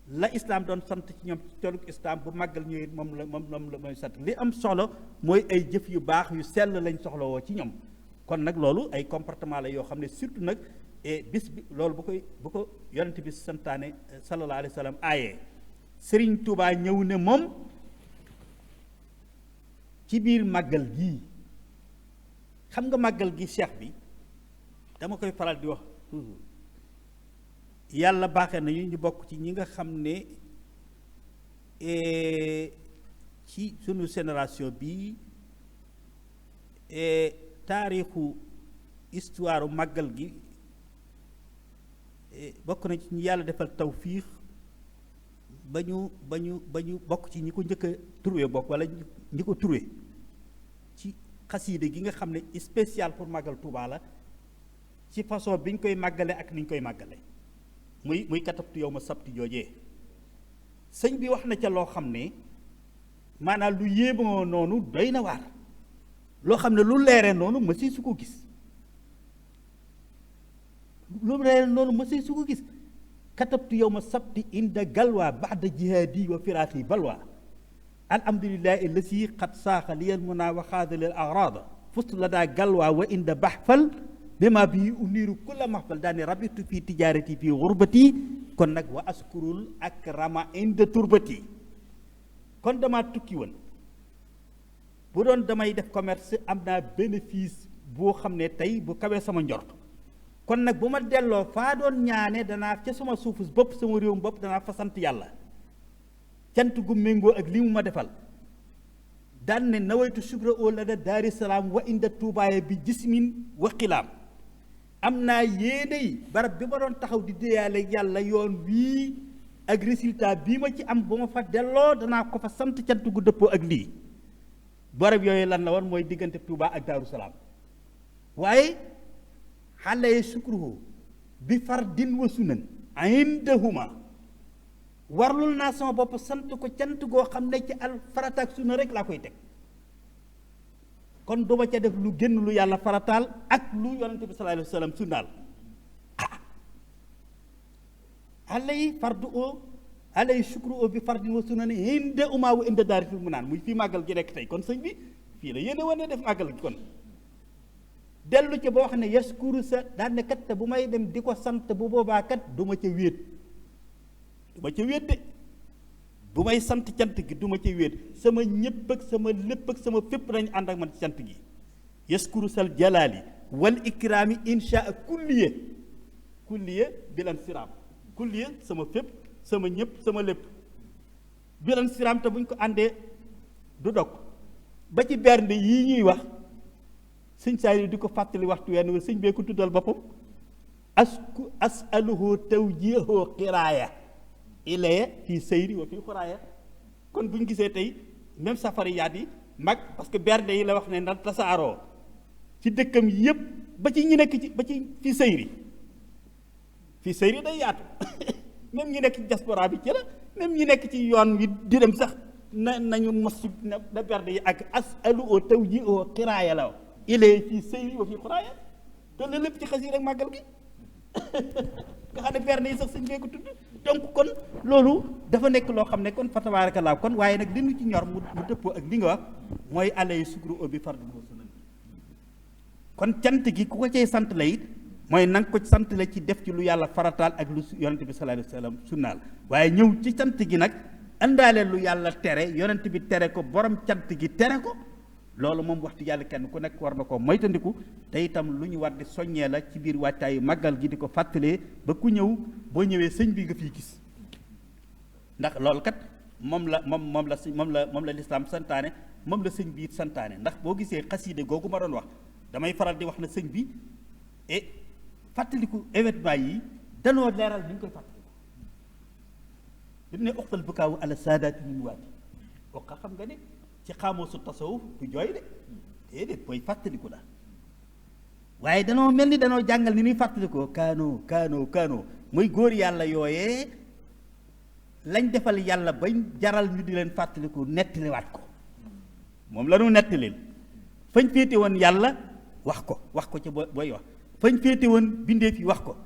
la islaam doon sant ci ñoom ci coluk islaam bu màggal ñëwee moom la mooy sant li am solo mooy ay jëf yu baax yu sell lañ soxlawoo ci ñoom kon nag loolu ay comportement la yoo xam ne surtout nag bis bi loolu bu ko yonent bi santaane sallallahu alayhi wa sallam aayee Sëriñ Tuubaa ñëw ne moom ci biir màggal gii xam nga màggal gi cheikh bi dama koy faral di wax yàlla baaxee nañu ñu bokk ci ñi nga xam ne ci sunu génération bii taarixu histoire màggal gi bokk na ci ñi yàlla defal tawfiix ba ñu bokk ci ñi ko njëkk a trouvé bokk wala ñi ko trouvé ci xasiide gi nga xam ne spécial pour màggal Tuubaa la ci façon bi ñu koy màggale ak ni ñu koy màggale muy katabtu yow ma sabti joojee sëñ bi wax na ca loo xam ne maanaam lu yéemoo noonu doy na waar loo xam ne lu leere noonu mësi su ko gis katabtu yow ma sabti inda galwa baxda jihaadi wa firaaqi balwa alhamdulillahi lasi xat saaxa liyal muna wa xaadalil agrada fustu la daa galwa wa inda baxfal bi ma bii uniiru kulla maxfal daane rabitu fii tijaarati fii xurbati kon nag wa askurul akrama inda turbati kon dama tukki woon bu doon damay def commerce am naa bénéfice boo xam ne tey bu kawee sama njort kon nag bu ma delloo faa doon ñaane danaa ca sama suufus bopp sama réewum bopp danaa fa sant yàlla cant gu méngoo ak li mu ma defal daan ne nawaytu shukra oo la da daari salaam wa inda tuubaaye bi jismin wa xilaam am naa yéeney barab bi ma doon taxaw di déyaale yàlla yoon wii ak résultat bii ma ci am bu ma fa delloo danaa ko fa sant cant gu dëppoo ak lii barab yooyu lan la woon mooy diggante Tuubaa ak Daaru Salaam waaye xale yi sukruhu bi fardin wa sunan indahuma warlul naa sama bopp sant ko cant goo xam ne ci al farata ak sunna rek laa koy teg kon duma ca def lu génn lu yàlla farataal ak lu yonente bi sallallahu alayhi wa sallam sunnaal alay fardu o alay sukru o bi fardin wa sunan inda uma wa inda daari fi mu naan muy fii màggal gi nekk tey kon sëñ bi fii la yéene wane def màggal gi kon dellu ca boo xam ne yaskuru sa daan ne kat te bu may dem di ko sant bu boobaa kat du ma ca wéet de bu may sant cant gi du ma ca wéet sama ñëpp ak sama lépp ak sama fépp nañu ànd ak man ci cant gi yaskuru sal jalaali wal ikraami insha kulliye bilan siraam kulliye sama fépp sama ñëpp sama lépp bilan siraam te buñ ko àndee du dog ba ci bernde yii ñuy wax sëñ saa yi di ko fàttali waxtu wenn wa sëñ bee ko tuddal boppam asaluhu tawjiho xiraaya ilaya fii sëyri wa fii xuraaya kon bu ñu gisee tey même safariyaat yi mag parce que bernde yi la wax ne ndax tasaaroo ci dëkkam yépp ba ci ñi nekk ci ba ci fii sëyri day yaatu même ñi nekk ci diaspora bi ci la même ñi nekk ci yoon wi di dem sax nañu mos na bernde yi ak asaluhu tawjiho xiraaya la ilay fii sëyri wa fii xuraaya te la lépp ci xas yi rek màggal gi nga xam ne berne yi sax sëñ bee ko tudd donc kon loolu dafa nekk loo xam ne kon fa tabaarakallaa kon waaye nag li ñu ci ñor mu dëppoo ak li nga wax mooy alay sukru o bi fardin wa sunan kon cant gi ku ko cay sant la it mooy na nga ko sant la ci def ci lu yàlla farataal ak lu yonent bi sallallahu alayhi wa sallam sunnaal waaye ñëw ci cant gi nag indaale lu yàlla tere yonent bi tere ko borom cant gi tere ko loolu moom waxtu yàlla kenn ku nekk war na ko moytandiku te itam lu ñu war di soññee la ci biir wàccaayu màggal gi di ko fàttalee ba ku ñëw boo ñëwee sëñ bi nga fiy gis ndax loolu kat moom la lislaam santaane moom la sëñ bi it santaane ndax boo gisee xasiide googu ma doon wax damay faral di wax na sëñ bi fàttaliku événement yi danoo leeral ni ñu koy fàttaliku bi mu ne uxtal bukaawu ala saadaati min waati oqa xam nga ne ci xaamoo su tasawuf du jooy de déedéet mooy fàttaliku la waaye danoo mel ni danoo jàngal ni ñuy fàttalikoo kaanoo muy góor yàlla yooyee lañ defal yàlla bañ jaral ñu di leen fàttaliku nettaliwaat ko moom la ñu nettali fañ féete woon yàlla wax ko ca booy wax fañ féete woon bindeef yi wax ko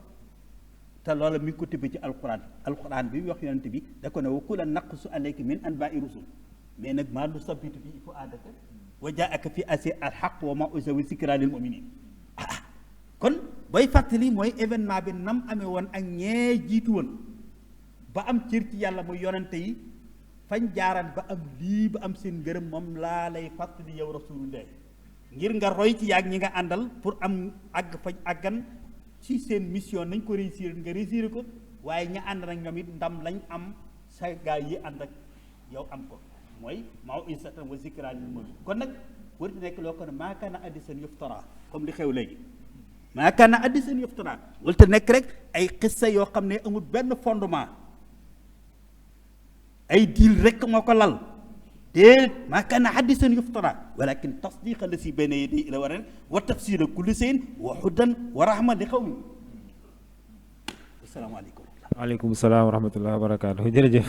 te loola mi ngi ko tëbbe ci alquran bi wax yonent bi da ko ne wa kullan naqussu alayka min anba'i rusul mais nag maa nusabbitu bihi fu'aadaka wa jaa'aka fi asi alxaq wa maw'iza wa zikra lil mu'minin kon booy fàttali mooy événement bi nam amee woon ak ñee jiitu woon ba am cër ci yàlla muy yonante yi fañ jaaran ba am lii ba am seen ngërëm moom laa lay fàttali yow rasulullah ngir nga roy ci yaag ñi nga àndal pour am àgg fañ àggan ci seen mission nañ ko réussir nga réussir ko waaye ña ànd nag ñoom it ndam lañ am sa gaay yi ànd ak yow am ko mooy maw'izatan wa zikra lil mu'minin kon nag warut nekk loo ko ne maa kaana hadiisan yuftara comme li xew léegi maa kaana hadiisan yuftara warut nekk rek ay xissa yoo xam ne amul benn fondement ay diil rek moo ko lal te maa kaana hadiisan yuftara walakin tasdiqa lasi bayna yadayhi la waran wa tafsira kulli shay'in wa hudan wa rahma li qawmin. asalaamaaleykum. waaleykum salaam wa rahmatulah wa barakaatu jërëjëf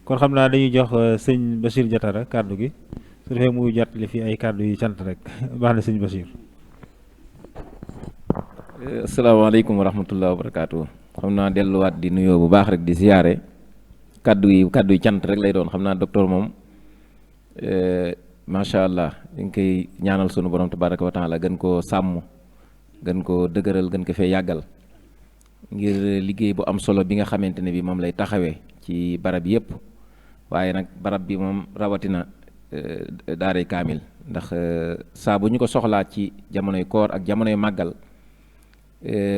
kon xam naa dañuy jox sëñ Bachir Diatara kàddu gi su defee muy jàttali fii ay kàddu yu cant rek baax na sëñ Bachir. asalaamaaleykum wa rahmatulah wa barakaatu xam naa delluwaat di nuyoo bu baax rek di siyaare kàddu yi cant rek lay doon xam naa docteur moom macha allah dañ koy ñaanal sunu borom tabaraka wa taala gën koo sàmm gën koo dëgëral gën ko fee yàggal ngir liggéey bu am solo bi nga xamante ne bi moom lay taxawee ci barab yépp waaye nag barab bi moom rawatina daaray kaamil ndax saa bu ñu ko soxlaa ci jamonoy koor ak jamonoy màggal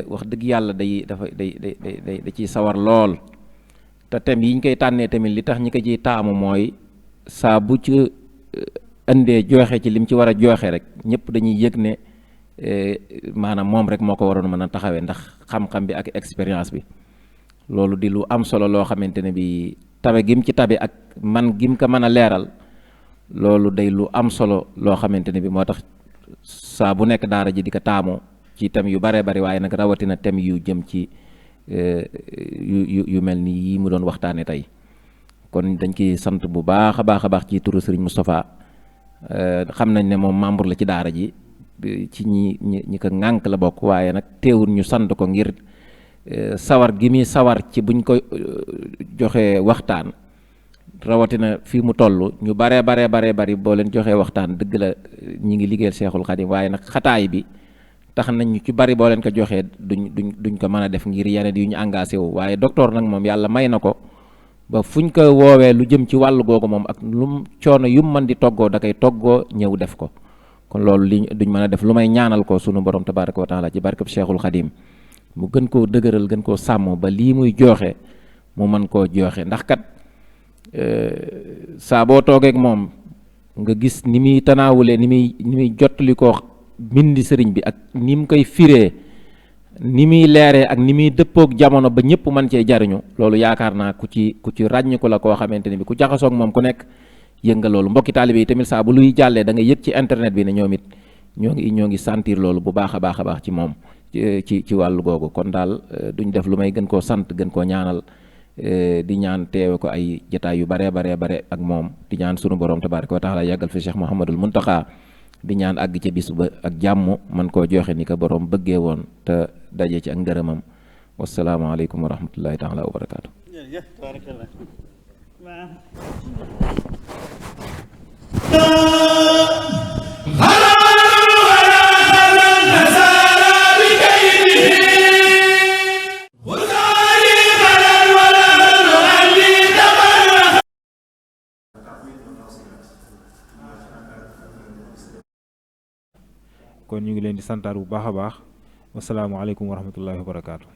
wax dëgg yàlla da ciy sawar lool te thème yi ñu koy tànnee tamit li tax ñi ko ciy taamu mooy saa bu ci indee jooxe ci lim ci war a jooxe rek ñëpp dañuy yëg ne maanaam moom rek moo ko waroon mën a taxawee ndax xam-xam bi ak expérience bi loolu di lu am solo loo xamante ne bi tabe gim ci tabe ak man gim ko mën a leeral loolu day lu am solo loo xamante ne bi moo tax saa bu nekk daara ji di ko taamu ci thème yu bare bari waaye nag rawatina thème yu jëm ci yu mel ni yi mu doon waxtaane tey kon dañ ciy sant bu baax a baax ci turu Serigne Moustapha xam nañ ne moom membre la ci daara ji ci ñi ko ŋànk la bokk waaye nag teewul ñu sant ko ngir sawar gi muy sawar ci buñ ko joxee waxtaan rawatina fii mu toll ñu baree bari boo leen joxee waxtaan dëgg la ñi ngi liggéeyal Seexul Xadim waaye nag xataay bi tax nañ ñu ci bari boo leen ko joxee duñ ko mën a def ngir yeneen yu ñu engagé wu waaye docteur nag moom yàlla may na ko ba fuñ ko woowee lu jëm ci wàllu googu moom ak lum coono yum mën di toggoo da koy toggoo ñëw def ko kon loolu li duñ mën a def lu may ñaanal ko sunu borom tabaraka wa taala ci barkab Cheikhul Khadim mu gën koo dëgëral gën koo sàmm ba lii muy jooxe mu mën koo jooxe ndax kat saa boo toogeek moom nga gis ni muy tanaawulee ni muy jottali koo mbindi sëriñ bi ak ni mu koy firee ni muy leeree ak ni muy dëppook jamono ba ñëpp mën cee jariñu loolu yaakaar naa ku ci ràññiku la koo xamante ne bi ku jaxasoog moom ku nekk yëg nga loolu mbokki taalibe yi tamit saa bu luy jàllee da nga yëg ci internet bi ne ñoom it ñoo ngi sentir loolu bu baax a baax ci moom ci wàllu googu kon daal duñ def lu may gën koo sant gën koo ñaanal di ñaan teewe ko ay jataay yu bare ak moom di ñaan sunu borom tabaraka wa taala yàggal fi Cheikh Mouhamadul Muntaxa di ñaan àgg ca bis ba ak jàmm man koo joxe ni ko borom bëggee woon te daje ci ak ngërëmam wasalaamaaleykum wa rahmatullahi taala wa barakaatu. kon ñu ngi leen di santaar bu baax a baax wasalaamaaleykum wa rahmatullahi wa barakaatu.